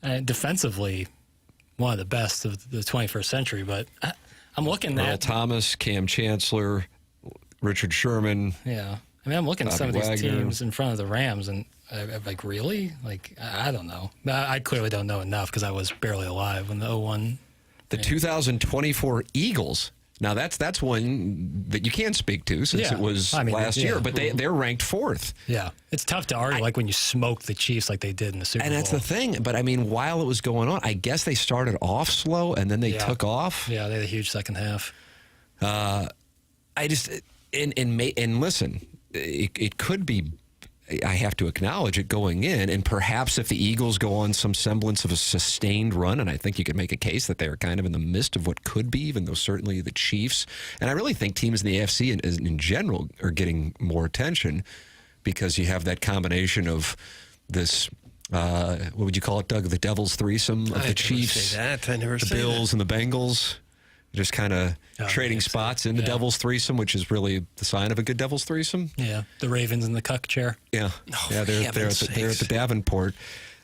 And defensively, one of the best of the 21st century, but I'm looking at... Earl Thomas, Cam Chancellor, Richard Sherman. Yeah. I mean, I'm looking at some of these Wagner. teams in front of the Rams, and I'm like, really? Like, I don't know. I clearly don't know enough because I was barely alive when the 01... The 2024 Eagles... Now, that's one that you can speak to since it was last year, but they're ranked 4th. Yeah. It's tough to argue like when you smoke the Chiefs like they did in the Super Bowl. And that's the thing. But, I mean, while it was going on, I guess they started off slow and then they took off. Yeah, they had a huge second half. And listen, it could be, I have to acknowledge it going in, and perhaps if the Eagles go on some semblance of a sustained run, and I think you could make a case that they're kind of in the midst of what could be, even though certainly the Chiefs, and I really think teams in the AFC in general are getting more attention because you have that combination of this, what would you call it, Doug, the Devil's threesome of the Chiefs, the Bills, and the Bengals. Just kind of trading spots in the Devil's threesome, which is really the sign of a good Devil's threesome. Yeah, the Ravens in the cuck chair. Yeah, they're at the Davenport.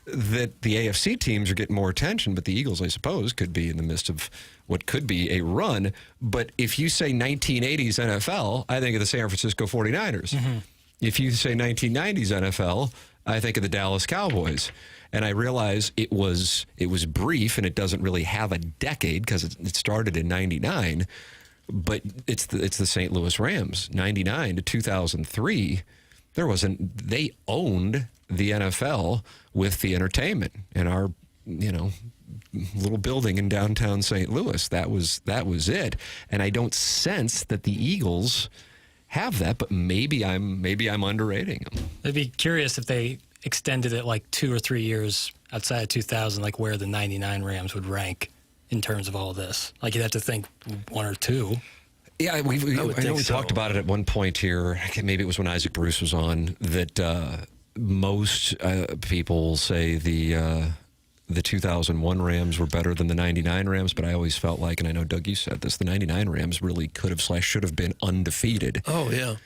That the AFC teams are getting more attention, but the Eagles, I suppose, could be in the midst of what could be a run. But if you say 1980s NFL, I think of the San Francisco 49ers. If you say 1990s NFL, I think of the Dallas Cowboys. And I realize it was brief and it doesn't really have a decade because it started in 99, but it's the St. Louis Rams. 99 to 2003, they owned the NFL with the entertainment in our, little building in downtown St. Louis. That was it. And I don't sense that the Eagles have that, but maybe I'm underrating them. I'd be curious if they extended it like 2 or 3 years outside of 2000, like where the 99 Rams would rank in terms of all this. Like you'd have to think 1 or 2. Yeah, I know we talked about it at one point here. Maybe it was when Isaac Bruce was on, that most people will say the 2001 Rams were better than the 99 Rams, but I always felt like, and I know, Doug, you said this, the 99 Rams really could have / should have been undefeated. Oh, yeah.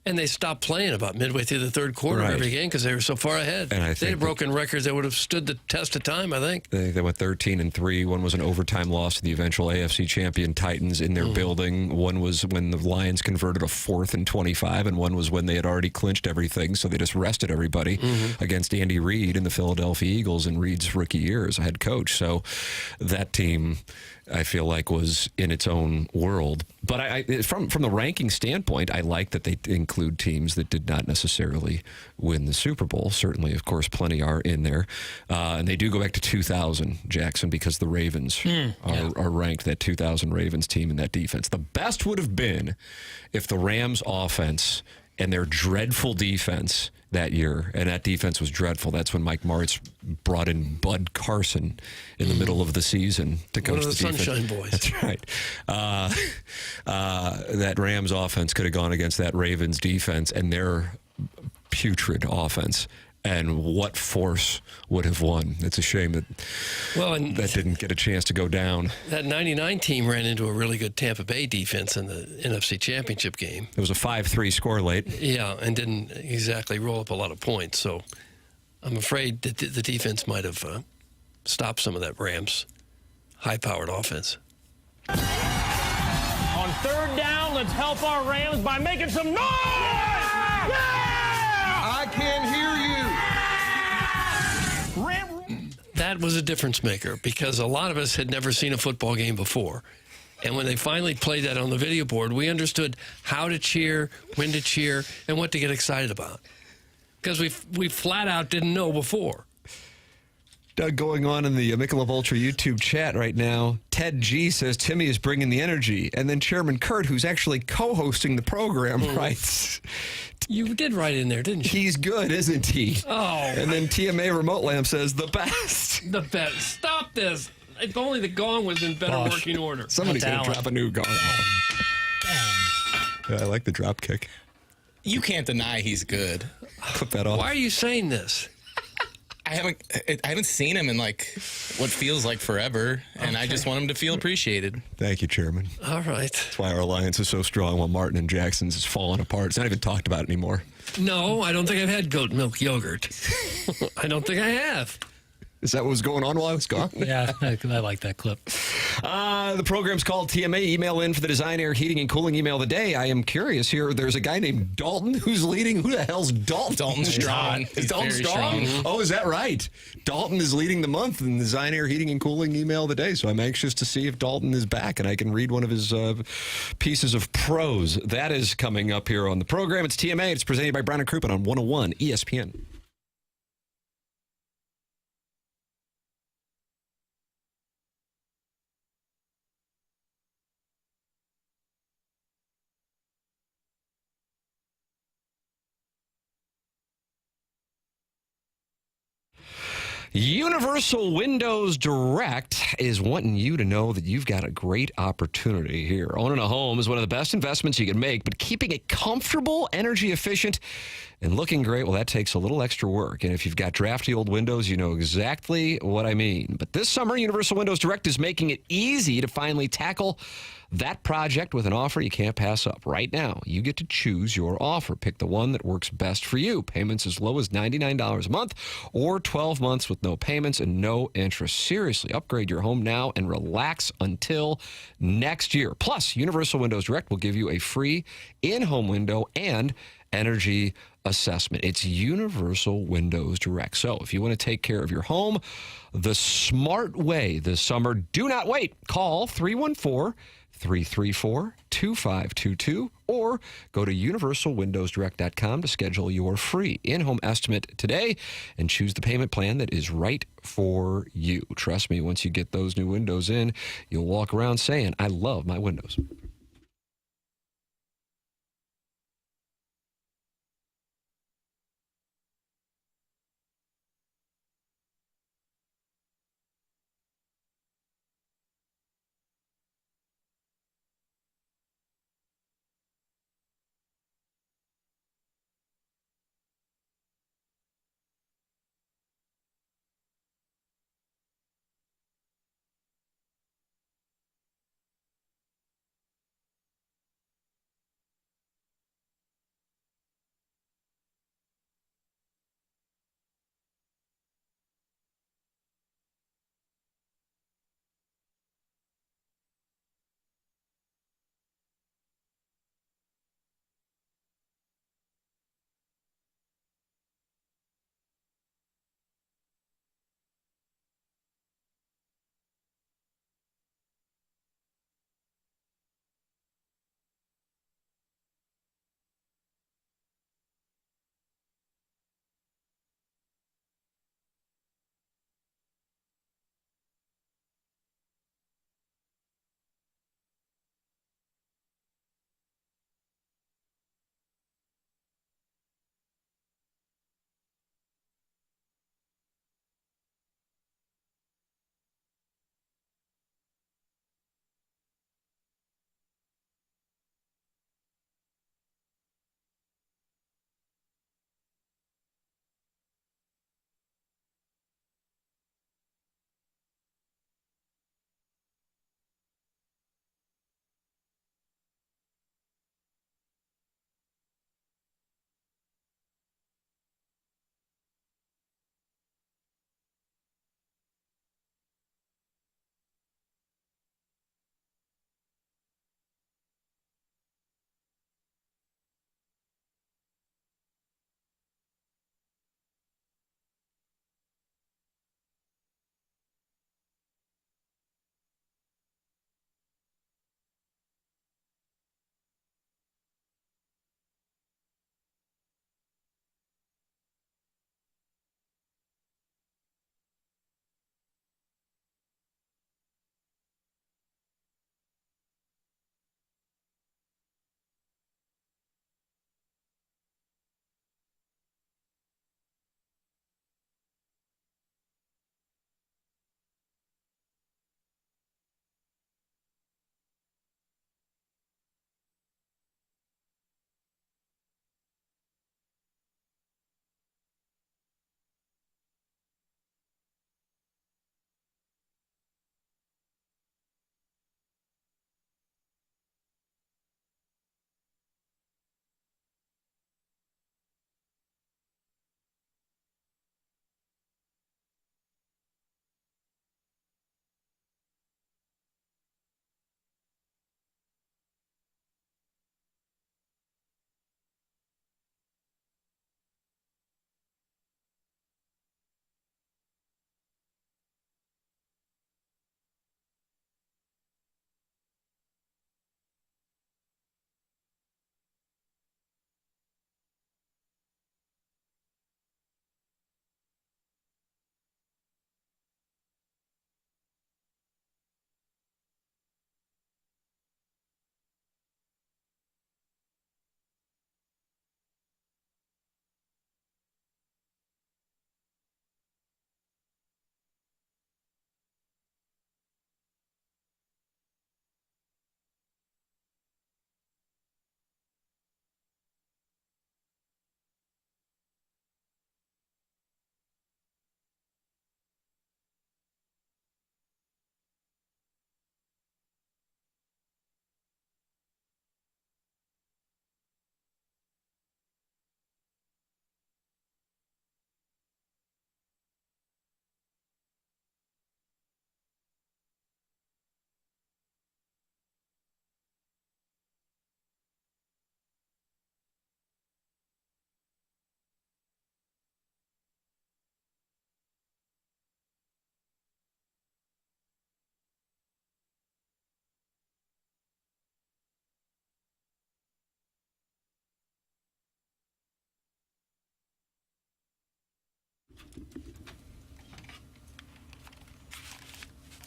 And they stopped playing about midway through the third quarter of every game because they were so far ahead. And they had broken records that would have stood the test of time, I think. They went 13-3. One was an overtime loss to the eventual AFC champion Titans in their building. One was when the Lions converted a 4th and 25, and one was when they had already clinched everything, so they just rested everybody against Andy Reid and the Philadelphia Eagles in Reid's rookie year as a head coach. So that team, I feel like, was in its own world. But from the ranking standpoint, I like that they include teams that did not necessarily win the Super Bowl. Certainly, of course, plenty are in there. And they do go back to 2000, Jackson, because the Ravens are ranked, that 2000 Ravens team and that defense. The best would have been if the Rams offense and their dreadful defense that year, and that defense was dreadful. That's when Mike Martz brought in Bud Carson in the middle of the season to coach One of the defense. Sunshine Boys. That's right. That Rams offense could have gone against that Ravens defense and their putrid offense. And what force would have won? It's a shame that that didn't get a chance to go down. That 99 team ran into a really good Tampa Bay defense in the NFC Championship game. It was a 5-3 score late. Yeah, and didn't exactly roll up a lot of points. So I'm afraid that the defense might have stopped some of that Rams' high-powered offense. On 3rd down, let's help our Rams by making some noise! Yeah! I can't hear you. That was a difference maker because a lot of us had never seen a football game before. And when they finally played that on the video board, we understood how to cheer, when to cheer, and what to get excited about. Because we flat out didn't know before. Doug, going on in the Michelob Ultra YouTube chat right now, Ted G says Timmy is bringing the energy. And then Chairman Kurt, who's actually co-hosting the program, writes... You did write in there, didn't you? He's good, isn't he? Oh. And then TMA Remote Lamp says, the best. The best. Stop this. If only the gong was in better working order. Somebody's going to drop a new gong. Yeah, I like the drop kick. You can't deny he's good. Put that on. Why are you saying this? I haven't seen him in like what feels like forever, and I just want him to feel appreciated. Thank you, Chairman. All right. That's why our alliance is so strong while Martin and Jackson's is falling apart. It's not even talked about anymore. No, I don't think I've had goat milk yogurt. I don't think I have. Is that what was going on while I was gone? Yeah, I like that clip. The program's called TMA. Email in for the Design, Air, Heating, and Cooling email of the day. I am curious here. There's a guy named Dalton who's leading. Who the hell's Dalton? Dalton Strong. Is Dalton strong? Oh, is that right? Dalton is leading the month in the Design, Air, Heating, and Cooling email of the day. So I'm anxious to see if Dalton is back and I can read one of his pieces of prose. That is coming up here on the program. It's TMA. It's presented by Brown and Crouppen on 101 ESPN. Universal Windows Direct is wanting you to know that you've got a great opportunity here. Owning a home is one of the best investments you can make, but keeping it comfortable, energy efficient, and looking great, well, that takes a little extra work. And if you've got drafty old windows, you know exactly what I mean. But this summer, Universal Windows Direct is making it easy to finally tackle that project with an offer you can't pass up. Right now, you get to choose your offer. Pick the one that works best for you. Payments as low as $99 a month or 12 months with no payments and no interest. Seriously, upgrade your home now and relax until next year. Plus, Universal Windows Direct will give you a free in-home window and energy assessment. It's Universal Windows Direct. So if you want to take care of your home the smart way this summer, do not wait. Call 314-334-2522 or go to universalwindowsdirect.com to schedule your free in-home estimate today and choose the payment plan that is right for you. Trust me, once you get those new windows in, you'll walk around saying, I love my windows.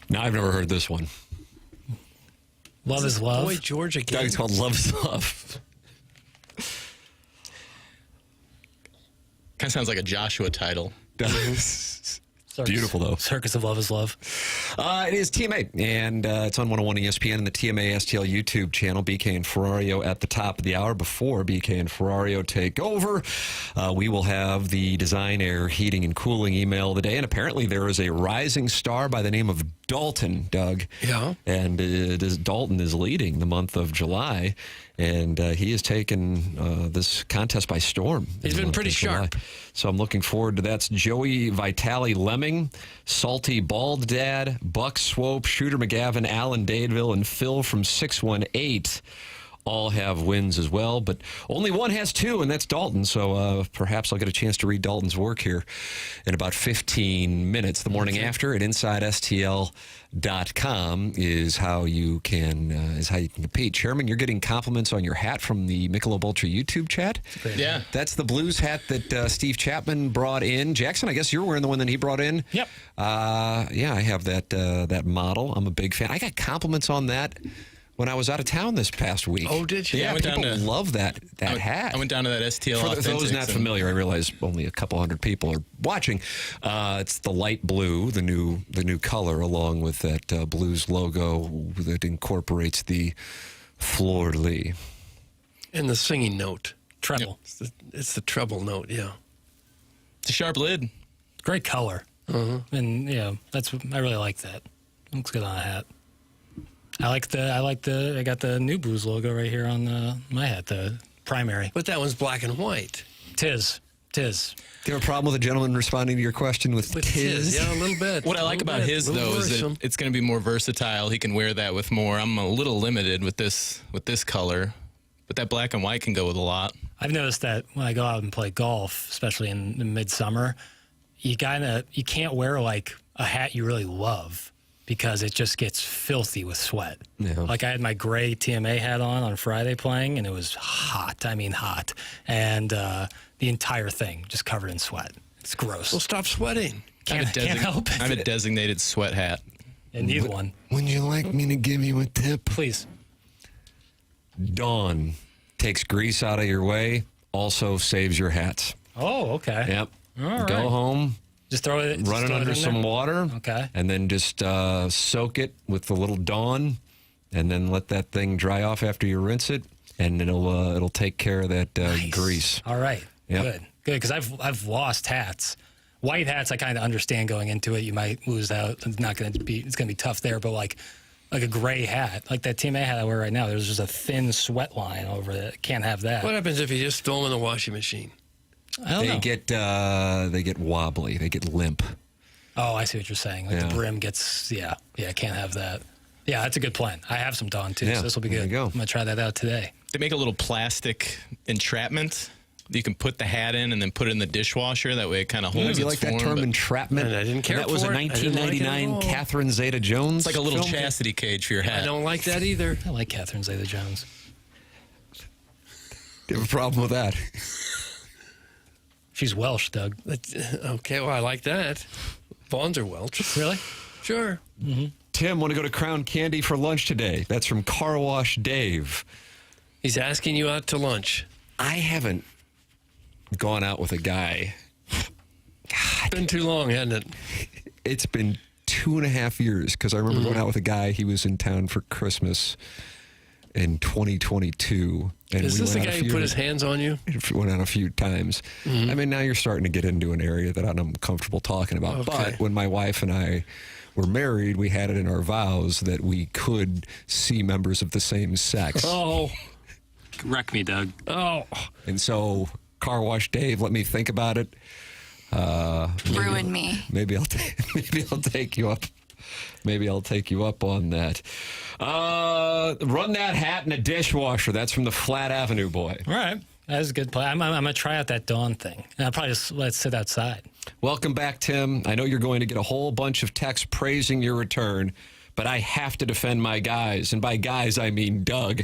No, I've never heard this one. Love is Love. Boy, George again. It's called Love is Love. Kind of sounds like a Joshua title. Beautiful, though. Circus of Love is Love. It is TMA, and it's on 101 ESPN and the TMA STL YouTube channel. BK and Ferrario at the top of the hour. Before BK and Ferrario take over, we will have the Design, Air, Heating, and Cooling email of the day. And apparently there is a rising star by the name of Dalton, Doug. Yeah. And Dalton is leading the month of July, and he has taken this contest by storm. He's been pretty sharp. So I'm looking forward to that. It's Joey Vitale Lemming, Salty Bald Dad, Buck Swope, Shooter McGavin, Alan Dadeville, and Phil from 618 all have wins as well, but only one has two, and that's Dalton. So perhaps I'll get a chance to read Dalton's work here in about 15 minutes. The morning after at InsideSTL.com is how you can compete. Chairman, you're getting compliments on your hat from the Michelob Ultra YouTube chat. Yeah, that's the Blues hat that Steve Chapman brought in. Jackson, I guess you're wearing the one that he brought in. Yep. Yeah, I have that model. I'm a big fan. I got compliments on that when I was out of town this past week. Oh, did you? Yeah, people love that hat. I went down to that STL. For those not familiar, I realize only a couple hundred people are watching. It's the light blue, the new color, along with that Blues logo that incorporates the fleur-de-lis. And the singing note. Treble. It's the treble note, yeah. It's a sharp lid. Great color. Uh-huh. And yeah, I really like that. Looks good on a hat. I got the new Blues logo right here on my hat, the primary. But that one's black and white. Tis. Do you have a problem with a gentleman responding to your question with tis? Yeah, a little bit. What I like about his, though, is that it's going to be more versatile. He can wear that with more. I'm a little limited with this color, but that black and white can go with a lot. I've noticed that when I go out and play golf, especially in midsummer, you can't wear like a hat you really love, because it just gets filthy with sweat. Yeah. Like I had my gray TMA hat on Friday playing, and it was hot. I mean hot. And the entire thing just covered in sweat. It's gross. Well, stop sweating. Can't help it. I have a designated sweat hat. I need one. Would you like me to give you a tip? Please. Dawn takes grease out of your way, also saves your hats. Oh, okay. Yep. All right. Go home. Just throw it. Run it under some water. Okay. And then just soak it with the little Dawn, and then let that thing dry off after you rinse it, and it'll take care of that grease. All right. Yep. Good. Because I've lost hats. White hats, I kind of understand going into it. You might lose out. It's going to be tough there. But like a gray hat, like that TMA hat I wear right now, there's just a thin sweat line over it. Can't have that. What happens if you just throw them in the washing machine? I don't know. They get wobbly. They get limp. Oh, I see what you're saying. Like the brim gets, can't have that. Yeah, that's a good plan. I have some Dawn, too, so this will be good. There you go. I'm going to try that out today. They make a little plastic entrapment. You can put the hat in and then put it in the dishwasher. That way it kind of holds its You like that form, term, entrapment? And I didn't care That was a for it. 1999 Catherine Zeta-Jones. It's like a little film. chastity cage for your hat. I don't like that either. I like Catherine Zeta-Jones. Do you have a problem with that? She's Welsh, Doug. Okay, well, I like that. Vaughns are Welsh. Really? Sure. Mm-hmm. Tim, want to go to Crown Candy for lunch today? That's from Car Wash Dave. He's asking you out to lunch. I haven't gone out with a guy. It's been too long, hasn't it? It's been 2.5 years, because I remember going out with a guy. He was in town for Christmas in 2022. And Is this the guy who put his hands on you? Went out a few times. Mm-hmm. I mean, now you're starting to get into an area that I'm comfortable talking about. Okay. But when my wife and I were married, we had it in our vows that we could see members of the same sex. Oh. Wreck me, Doug. Oh. And so, Car Wash Dave, let me think about it. Ruin me. Maybe I'll take you up. Maybe I'll take you up on that. Run that hat in a dishwasher. That's from the Flat Avenue boy. All right. That's a good plan. I'm going to try out that Dawn thing. And I'll probably just let it sit outside. Welcome back, Tim. I know you're going to get a whole bunch of texts praising your return, but I have to defend my guys. And by guys, I mean Doug.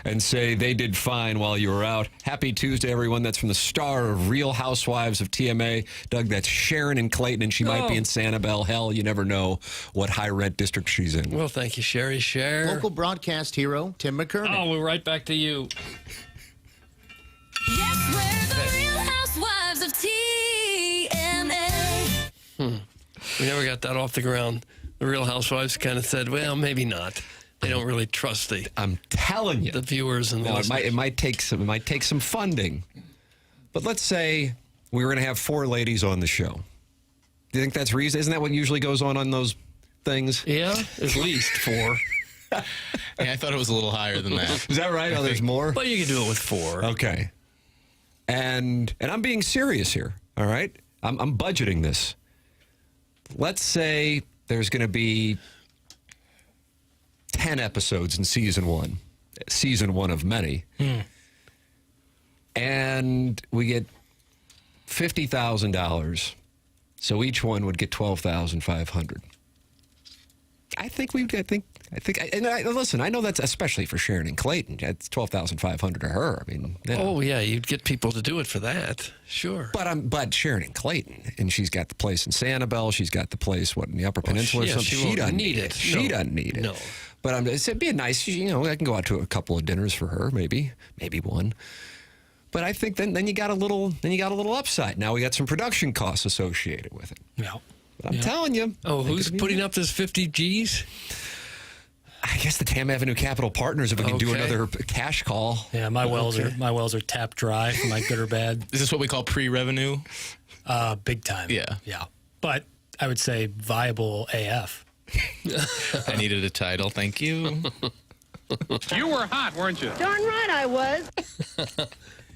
And say they did fine while you were out. Happy Tuesday, everyone. That's from the star of Real Housewives of TMA. Doug, that's Sharon in Clayton, and she might be in Sanibel. Hell, you never know what high-rent district she's in. Well, thank you, Sherry. Local broadcast hero, Tim McKernan. Oh, we're right back to you. Yes, we're the Real Housewives of TMA. We never got that off the ground. The Real Housewives kind of said, well, maybe not. They don't really trust I'm telling you. the viewers and the listeners. It might take some funding. But let's say we were going to have 4 ladies on the show. Do you think that's reason? Isn't that what usually goes on those things? Yeah, at least 4. Yeah, I thought it was a little higher than that. Is that right? Oh, there's more? But you can do it with 4. Okay. And I'm being serious here, all right? I'm budgeting this. Let's say there's going to be 10 episodes in season 1. Season 1 of many. And we get $50,000. So each one would get $12,500. Listen, I know that's especially for Sharon and Clayton. It's $12,500 to her. I mean, Oh yeah, you'd get people to do it for that. Sure. But Sharon and Clayton, and she's got the place in Sanibel. She's got the place in the Upper Peninsula or something. She doesn't need it. She doesn't need it. No. But it'd be a nice. I can go out to a couple of dinners for her, maybe one. But I think then you got a little upside. Now we got some production costs associated with it. Yeah. But I'm telling you. Oh, who's putting up this 50 G's? I guess the Tam Avenue Capital Partners, if we can do another cash call. Yeah, my wells are tapped dry. Am I good or bad? Is this what we call pre-revenue? Big time. Yeah. Yeah. But I would say viable AF. I needed a title. Thank you. You were hot, weren't you? Darn right I was.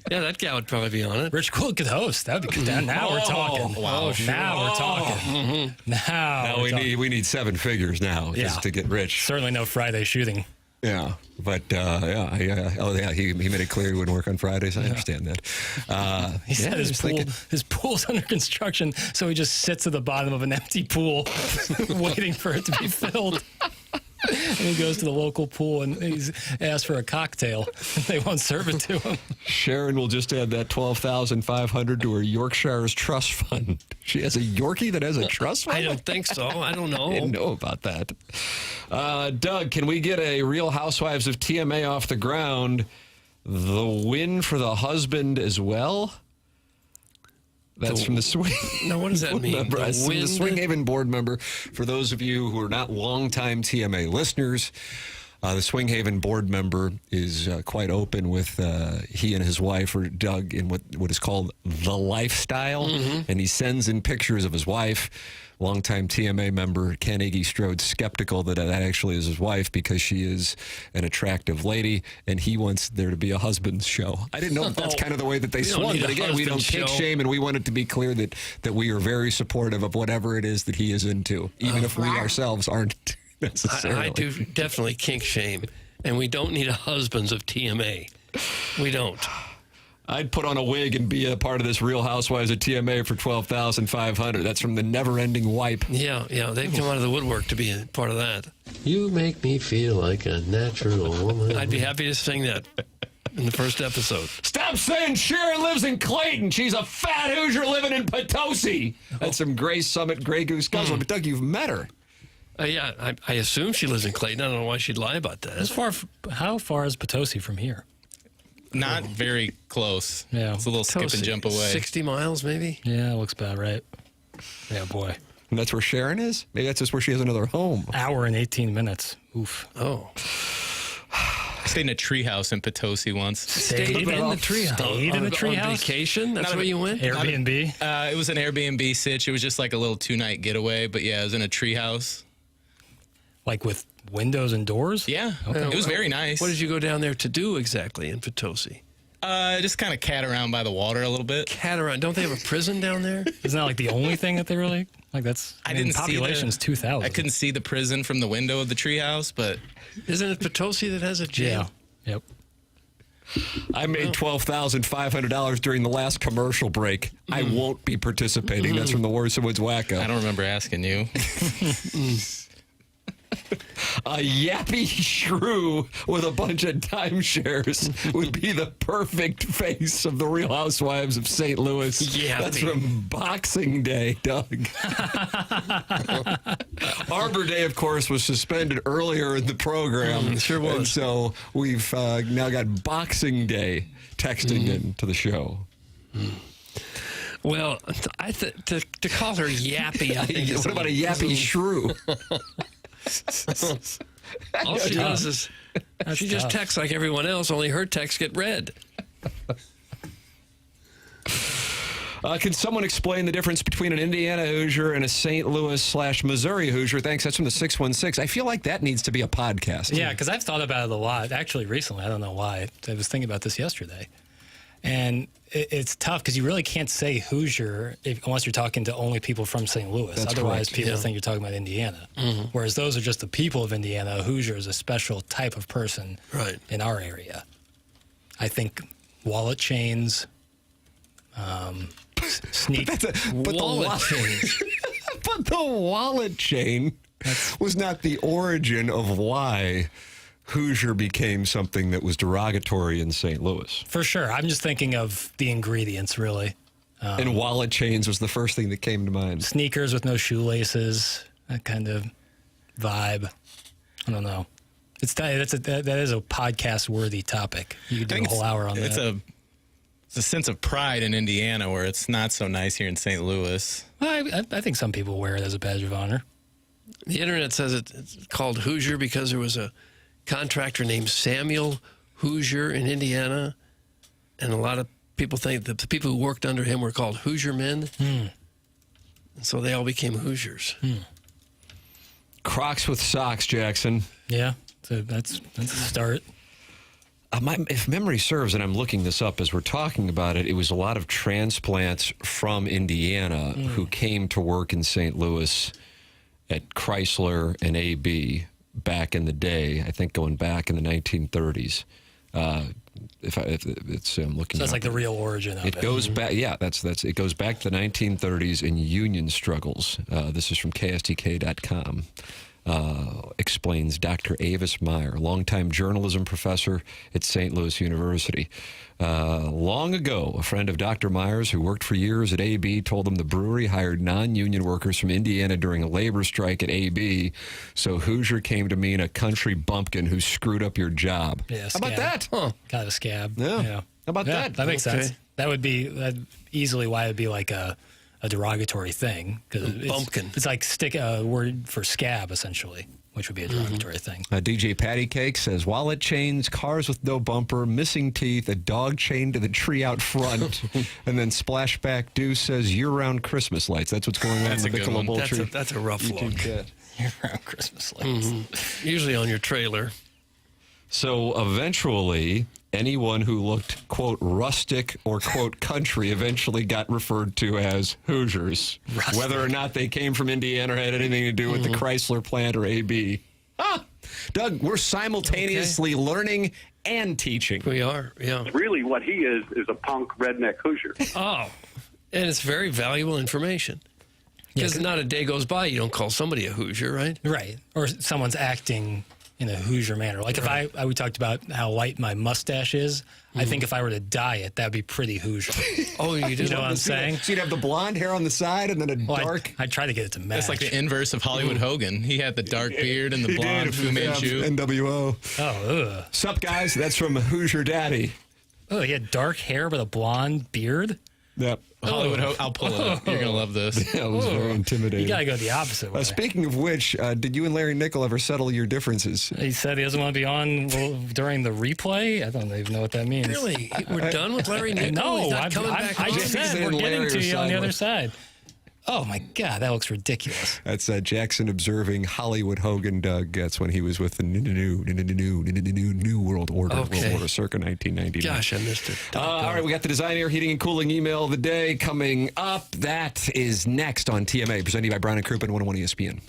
Yeah, that guy would probably be on it. Rich Cool could host. That would be good. Now we're talking. Wow. Now we're talking. Now we need 7 figures now just to get Rich. Certainly no Friday shooting. Yeah, but he made it clear he wouldn't work on Fridays. I understand that. He said his pool's under construction, so he just sits at the bottom of an empty pool, waiting for it to be filled. And he goes to the local pool and he's asked for a cocktail. They won't serve it to him. Sharon will just add that $12,500 to her Yorkshire's trust fund. She has a Yorkie that has a trust fund? I don't think so. I don't know. I didn't know about that. Doug, can we get a Real Housewives of TMA off the ground? The win for the husband as well? That's from the Swing. No, what does that mean? The Swing Haven board member. For those of you who are not longtime TMA listeners, the Swing Haven board member is quite open with he and his wife are Doug in what is called the lifestyle, and he sends in pictures of his wife. Longtime TMA member Ken Iggy Strode skeptical that actually is his wife because she is an attractive lady, and he wants there to be a husband's show. I didn't know if that's kind of the way that they swung, but again, we don't take shame, and we want it to be clear that we are very supportive of whatever it is that he is into, even if we ourselves aren't necessarily. I do definitely kink shame, and we don't need a husbands of TMA. We don't. I'd put on a wig and be a part of this Real Housewives of TMA for $12,500. That's from the Never-Ending Wipe. Yeah, they've come out of the woodwork to be a part of that. You make me feel like a natural woman. I'd be happy to sing that in the first episode. Stop saying Sharon lives in Clayton. She's a fat Hoosier living in Potosi. That's some Gray Summit, Gray Goose Guzzle. But Doug, you've met her. Yeah, I assume she lives in Clayton. I don't know why she'd lie about that. How far is Potosi from here? Not very close. Yeah. It's a little skip and jump away. 60 miles, maybe? Yeah, looks about right. Yeah, boy. And that's where Sharon is? Maybe that's just where she has another home. Hour and 18 minutes. Oof. Oh. I stayed in a treehouse in Potosi once. Stayed in the treehouse? Stayed in the treehouse? On vacation? That's where you went? Airbnb? It was an Airbnb sitch. It was just like a little 2-night getaway. But yeah, it was in a treehouse. Like with windows and doors? Yeah. Okay. It was very nice. What did you go down there to do exactly in Potosi? Just kind of cat around by the water a little bit. Cat around? Don't they have a prison down there? Isn't that like the only thing that they really like? I didn't population's 2,000. I couldn't see the prison from the window of the treehouse, but isn't it Potosi that has a jail? Yeah. Yep. I made $12,500 during the last commercial break. I won't be participating. That's from the Warsaw Woods Wacko. I don't remember asking you. A yappy shrew with a bunch of timeshares would be the perfect face of the Real Housewives of St. Louis. Yappy. That's from Boxing Day, Doug. Arbor Day, of course, was suspended earlier in the program. Sure was. And so we've now got Boxing Day texting into the show. Well, to call her yappy, I think. What about a yappy shrew? All she does is she just texts like everyone else, only her texts get read. Can someone explain the difference between an Indiana Hoosier and a St. Louis/Missouri Hoosier? Thanks. That's from the 616. I feel like that needs to be a podcast. Yeah, because I've thought about it a lot. Actually, recently, I don't know why. I was thinking about this yesterday. And it's tough because you really can't say Hoosier unless you're talking to only people from St. Louis. That's Otherwise, correct. people think you're talking about Indiana. Whereas those are just the people of Indiana. A Hoosier is a special type of person in our area. I think wallet chains, sneak Wallet chains. But the wallet chain was not the origin of why Hoosier became something that was derogatory in St. Louis. For sure. I'm just thinking of the ingredients, really. And wallet chains was the first thing that came to mind. Sneakers with no shoelaces, that kind of vibe. I don't know. That is a podcast-worthy topic. You could do a whole hour on that. It's a sense of pride in Indiana where it's not so nice here in St. Louis. I think some people wear it as a badge of honor. The internet says it's called Hoosier because there was a contractor named Samuel Hoosier in Indiana, and a lot of people think that the people who worked under him were called Hoosier men, and so they all became Hoosiers. Crocs with socks, Jackson. Yeah, so that's a start. If memory serves, and I'm looking this up as we're talking about it, it was a lot of transplants from Indiana who came to work in St. Louis at Chrysler and AB back in the day. I think going back in the 1930s. If it's I'm looking. So that's up. like the real origin of it. It goes back. Yeah, that's it goes back to the 1930s in union struggles. This is from KSTK.com. Explains Dr. Avis Meyer, longtime journalism professor at St. Louis University. Long ago, a friend of Dr. Meyer's who worked for years at AB told him the brewery hired non-union workers from Indiana during a labor strike at AB, so Hoosier came to mean a country bumpkin who screwed up your job. Yeah, How about that? Huh. Kind of a scab. Yeah. How about that? That makes sense. That would be easily why it would be like a derogatory thing. Bumpkin. It's like stick a word for scab, essentially, which would be a derogatory thing. DJ Patty Cake says, wallet chains, cars with no bumper, missing teeth, a dog chained to the tree out front, and then Splashback Deuce says year-round Christmas lights. That's what's going on in the Michelob Ultra. That's a rough look. Year-round Christmas lights. Usually on your trailer. So eventually, anyone who looked, quote, rustic or, quote, country eventually got referred to as Hoosiers. Rustic. Whether or not they came from Indiana or had anything to do with the Chrysler plant or AB. Doug, we're simultaneously learning and teaching. We are, yeah. Really what he is a punk redneck Hoosier. Oh, and it's very valuable information. Because not a day goes by you don't call somebody a Hoosier, right? Right. Or someone's acting in a Hoosier manner. Like if we talked about how light my mustache is, I think if I were to dye it, that'd be pretty Hoosier. Oh, you do? You know what I'm saying? So you'd have the blonde hair on the side and then a dark... I'd try to get it to match. That's like the inverse of Hollywood Hogan. He had the dark beard and the blonde Fu Manchu. NWO. Oh, Sup, guys? That's from Hoosier Daddy. Oh, he had dark hair with a blonde beard? Yep. Hollywood Hogan. I'll pull it up. You're going to love this. Yeah, it was very intimidating. You got to go the opposite way. Speaking of which, did you and Larry Nickel ever settle your differences? He said he doesn't want to be on during the replay. I don't even know what that means. Really? We're done with Larry Nickel? No, He's not coming back I on? just said we're getting to you on the other side. Oh, my God, that looks ridiculous. That's Jackson observing Hollywood Hogan, Doug. That's when he was with the New World Order, World Order, circa 1999. Gosh, I missed it. All right, we got the Design, Air, Heating, and Cooling email of the day coming up. That is next on TMA, presented by Brown and Crouppen, 101 ESPN.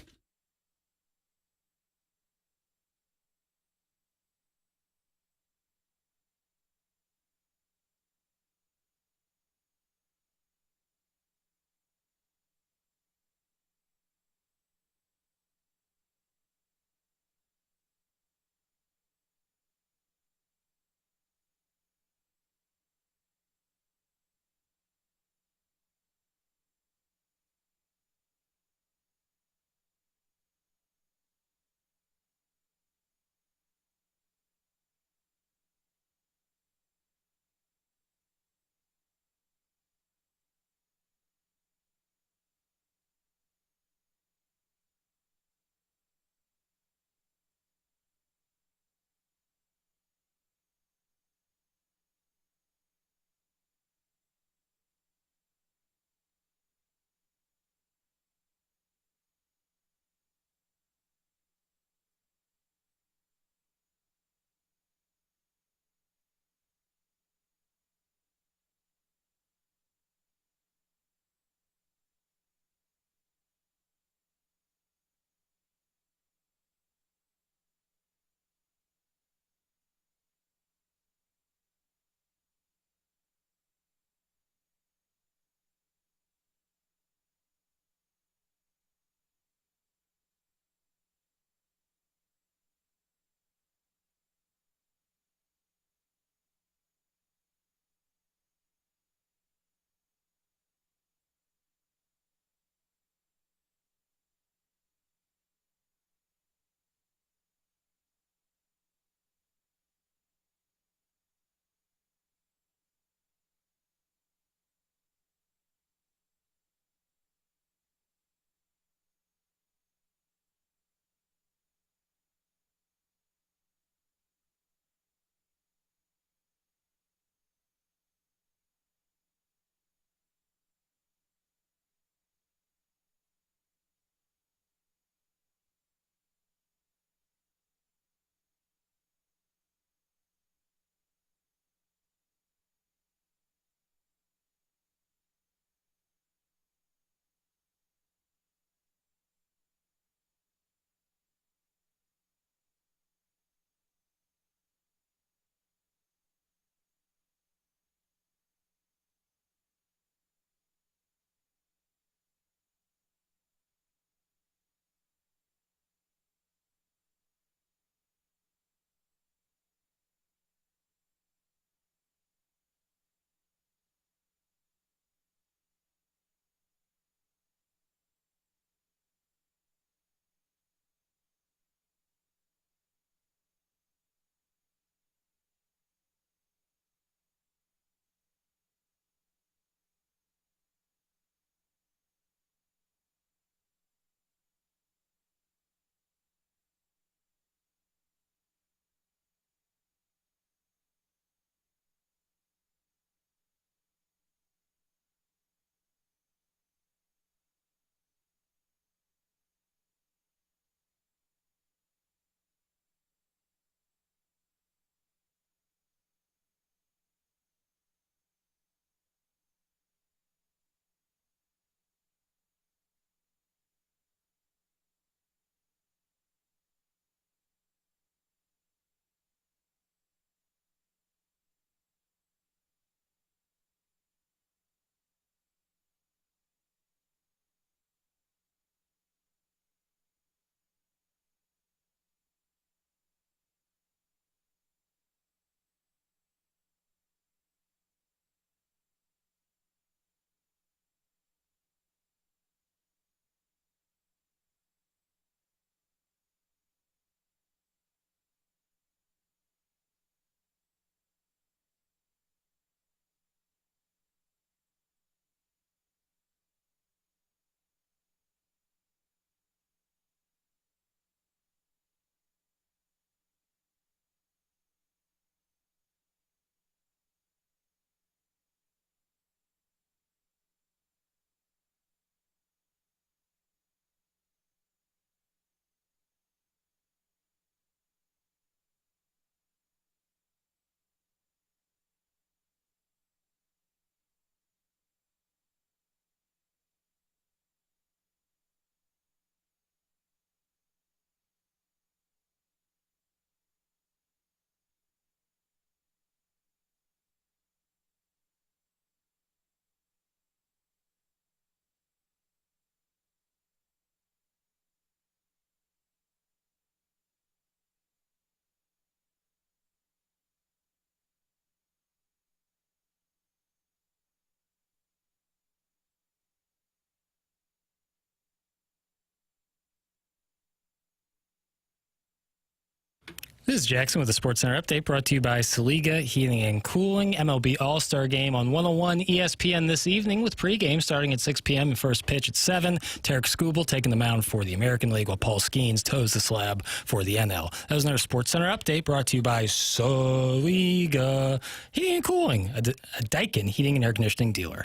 This is Jackson with the Sports Center update brought to you by Saliga Heating and Cooling. MLB All-Star Game on 101 ESPN this evening with pregame starting at 6 p.m. and first pitch at 7. Tarek Skubal taking the mound for the American League while Paul Skeens toes the slab for the NL. That was another Sports Center update brought to you by Saliga Heating and Cooling, a Daikin heating and air conditioning dealer.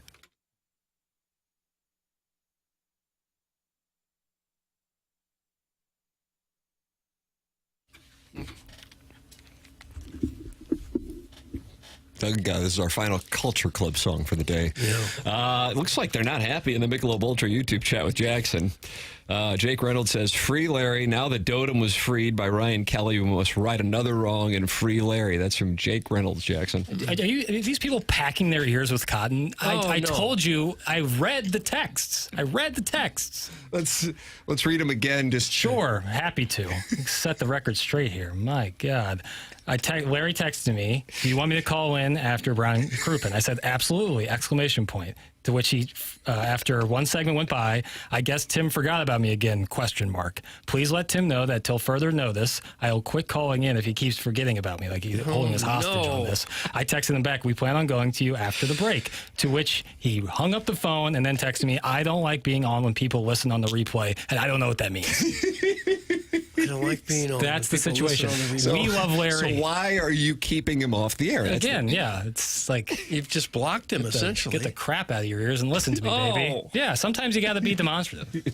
This is our final Culture Club song for the day. Yeah. It looks like they're not happy in the Michelob Ultra YouTube chat with Jackson. Jake Reynolds says, "Free Larry. Now that Dotem was freed by Ryan Kelly, we must right another wrong and free Larry." That's from Jake Reynolds, Jackson. Are these people packing their ears with cotton? I no. told you, I read the texts. Let's read them again. Sure, happy to. Set the record straight here. My God. Larry texted me, "Do you want me to call in after Brian Crouppen?" I said, "Absolutely!" Exclamation point. To which he, after one segment went by, "I guess Tim forgot about me again, question mark. Please let Tim know that till further notice, I'll quit calling in if he keeps forgetting about me," like he's holding us hostage on this. I texted him back, "We plan on going to you after the break." To which he hung up the phone and then texted me, "I don't like being on when people listen on the replay," and I don't know what that means. I don't like being on. That's the situation. We love Larry. So why are you keeping him off the air? Again, yeah. It's like you've just blocked him, essentially. Get the crap out of your ears and listen to me, baby. Yeah, sometimes you got to be demonstrative.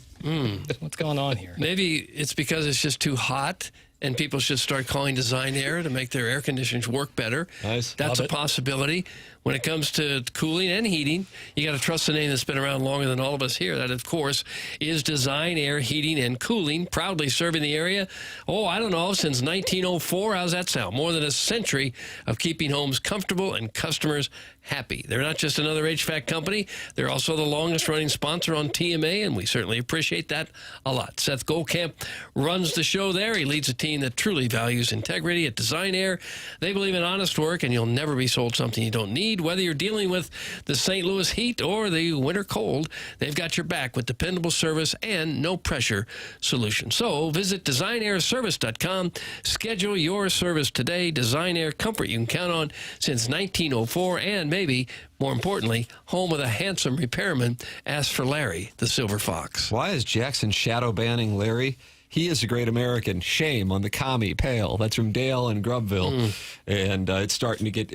What's going on here? Maybe it's because it's just too hot and people should start calling Design Air to make their air conditioners work better. Nice. That's a possibility. When it comes to cooling and heating, you got to trust the name that's been around longer than all of us here. That, of course, is Design Air Heating and Cooling, proudly serving the area. I don't know, since 1904. How's that sound? More than a century of keeping homes comfortable and customers happy. They're not just another HVAC company. They're also the longest-running sponsor on TMA, and we certainly appreciate that a lot. Seth Goldcamp runs the show there. He leads a team that truly values integrity at Design Air. They believe in honest work, and you'll never be sold something you don't need. Whether you're dealing with the St. Louis heat or the winter cold, they've got your back with dependable service and no-pressure solutions. So visit DesignAirService.com. Schedule your service today. Design Air, comfort you can count on since 1904, and maybe, more importantly, home of the handsome repairman. Ask for Larry, the Silver Fox. Why is Jackson shadow banning Larry? He is a great American. Shame on the commie pale. That's from Dale and Grubville, and it's starting to get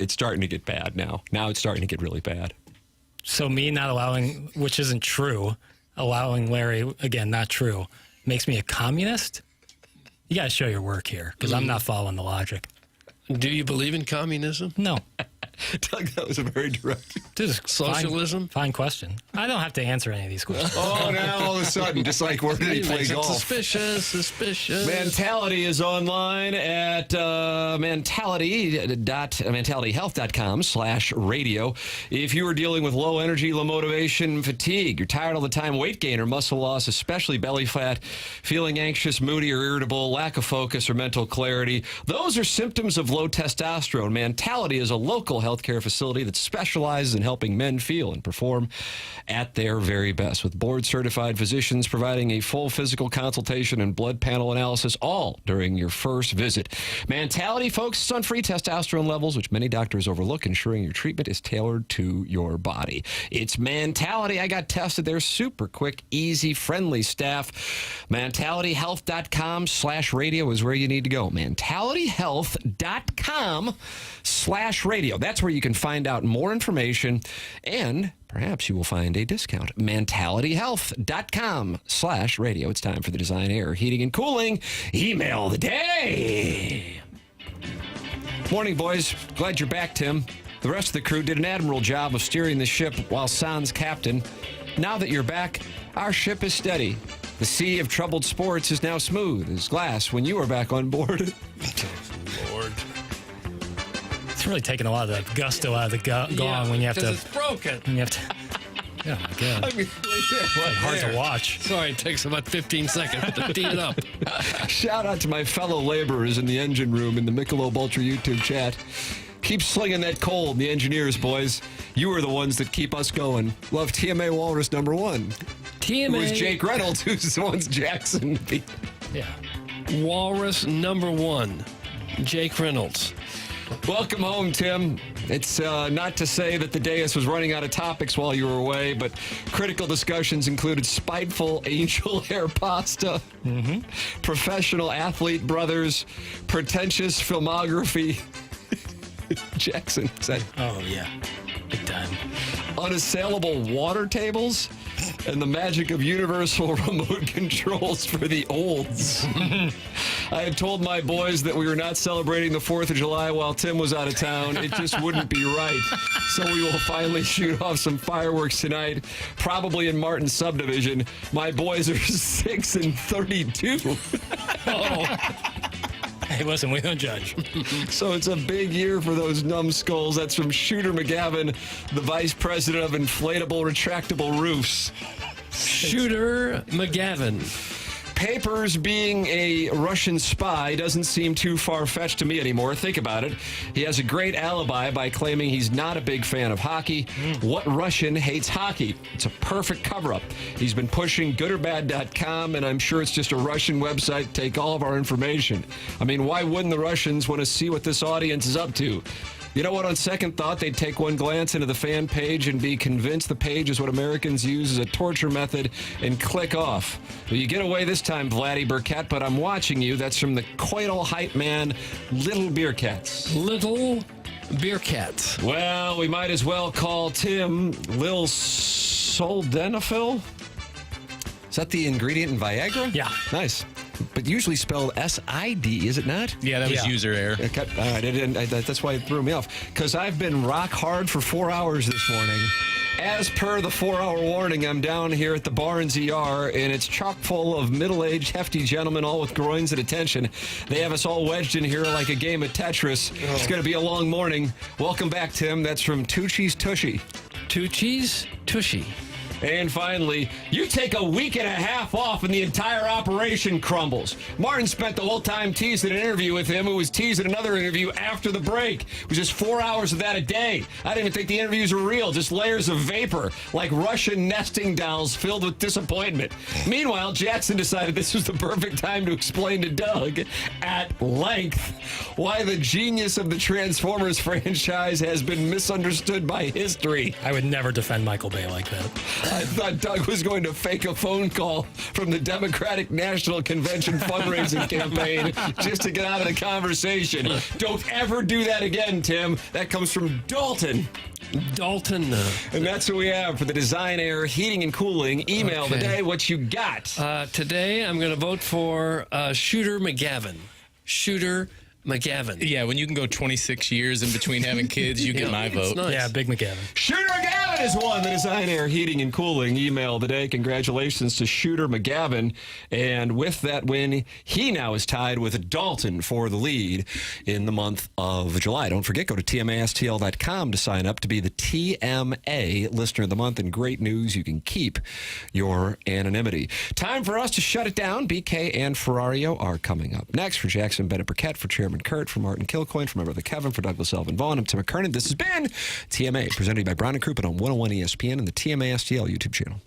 bad now. Now it's starting to get really bad. So me not allowing, which isn't true, allowing Larry, again, not true, makes me a communist? You got to show your work here, because I'm not following the logic. Do you believe in communism? No. Doug, that was a very direct. Socialism? Fine question. I don't have to answer any of these questions. Now all of a sudden, just like where did he play golf? Suspicious. Mentality is online at mentalityhealth.com/radio. If you are dealing with low energy, low motivation, fatigue, you're tired all the time, weight gain or muscle loss, especially belly fat, feeling anxious, moody or irritable, lack of focus or mental clarity, those are symptoms of low testosterone. Mentality is a local healthcare facility that specializes in helping men feel and perform at their very best, with board-certified physicians providing a full physical consultation and blood panel analysis, all during your first visit. Mentality focuses on free testosterone levels, which many doctors overlook, ensuring your treatment is tailored to your body. It's Mentality. I got tested. They're super quick, easy, friendly staff. mentalityhealth.com/radio is where you need to go. mentalityhealth.com/radio. That's where you can find out more information, and perhaps you will find a discount. mentalityhealth.com/radio. It's time for the Design Air Heating and Cooling Email of the Day. Morning, boys. Glad you're back, Tim. The rest of the crew did an admirable job of steering the ship while sans captain. Now that you're back, our ship is steady. The sea of troubled sports is now smooth as glass when you are back on board. Lord. It's really taking a lot of the gusto out of the gong when you have to. It's broken. When you have to. Oh my God. I mean, it's hard to watch. Sorry, it takes about 15 seconds to tee it up. Shout out to my fellow laborers in the engine room in the Michelob Ultra YouTube chat. Keep slinging that coal, the engineers, boys. You are the ones that keep us going. Love TMA Walrus #1. TMA. Who's Jake Reynolds, who's the one's Jackson. Yeah. Walrus #1. Jake Reynolds. Welcome home, Tim. It's not to say that the dais was running out of topics while you were away, but critical discussions included spiteful angel hair pasta, professional athlete brothers, pretentious filmography. Jackson said, "Oh yeah, big time." Unassailable water tables and the magic of universal remote controls for the olds. I had told my boys that we were not celebrating the 4th of July while Tim was out of town. It just wouldn't be right. So we will finally shoot off some fireworks tonight, probably in Martin's subdivision. My boys are 6 and 32. Hey, listen, we don't judge. So it's a big year for those numbskulls. That's from Shooter McGavin, the vice president of inflatable retractable roofs. Shooter McGavin. Papers being a Russian spy doesn't seem too far-fetched to me anymore. Think about it. He has a great alibi by claiming he's not a big fan of hockey. What Russian hates hockey? It's a perfect cover-up. He's been pushing goodorbad.com, and I'm sure it's just a Russian website to take all of our information. I mean, why wouldn't the Russians want to see what this audience is up to? You know what? On second thought, they'd take one glance into the fan page and be convinced the page is what Americans use as a torture method and click off. Well, you get away this time, Vladdy Burkett, but I'm watching you. That's from the coital hype man, Little Beer Cats. Little Beer Cats. Well, we might as well call Tim Lil Sildenafil. Is that the ingredient in Viagra? Yeah. Nice. But usually spelled S-I-D, is it not? Yeah, that was user error. Okay. That's why it threw me off. Because I've been rock hard for 4 hours this morning. As per the 4-hour warning, I'm down here at the Barnes ER, and it's chock full of middle-aged, hefty gentlemen, all with groins at attention. They have us all wedged in here like a game of Tetris. It's going to be a long morning. Welcome back, Tim. That's from Tucci's Tushy. Tucci's Tushy. And finally, you take a week and a half off and the entire operation crumbles. Martin spent the whole time teasing an interview with him, who was teasing another interview after the break. It was just 4 hours of that a day. I didn't even think the interviews were real, just layers of vapor, like Russian nesting dolls filled with disappointment. Meanwhile, Jackson decided this was the perfect time to explain to Doug at length why the genius of the Transformers franchise has been misunderstood by history. I would never defend Michael Bay like that. I thought Doug was going to fake a phone call from the Democratic National Convention fundraising campaign just to get out of the conversation. Don't ever do that again, Tim. That comes from Dalton. Dalton. And that's what we have for the Design Air Heating and Cooling email today. What you got? Today, I'm going to vote for Shooter McGavin. Shooter McGavin. Yeah, when you can go 26 years in between having kids, you get my vote. Nice. Yeah, Big McGavin. Shooter McGavin has won the Design Air Heating and Cooling email today. Congratulations to Shooter McGavin. And with that win, he now is tied with Dalton for the lead in the month of July. Don't forget, go to TMASTL.com to sign up to be the TMA Listener of the Month. And great news, you can keep your anonymity. Time for us to shut it down. BK and Ferrario are coming up next. For Jackson Burkett, for Chairman Kurt, for Martin Kilcoyne, for my brother Kevin, for Douglas Elvin Vaughn, I'm Tim McKernan. This has been TMA, presented by Brown and Crouppen on 101 ESPN and the TMA STL YouTube channel.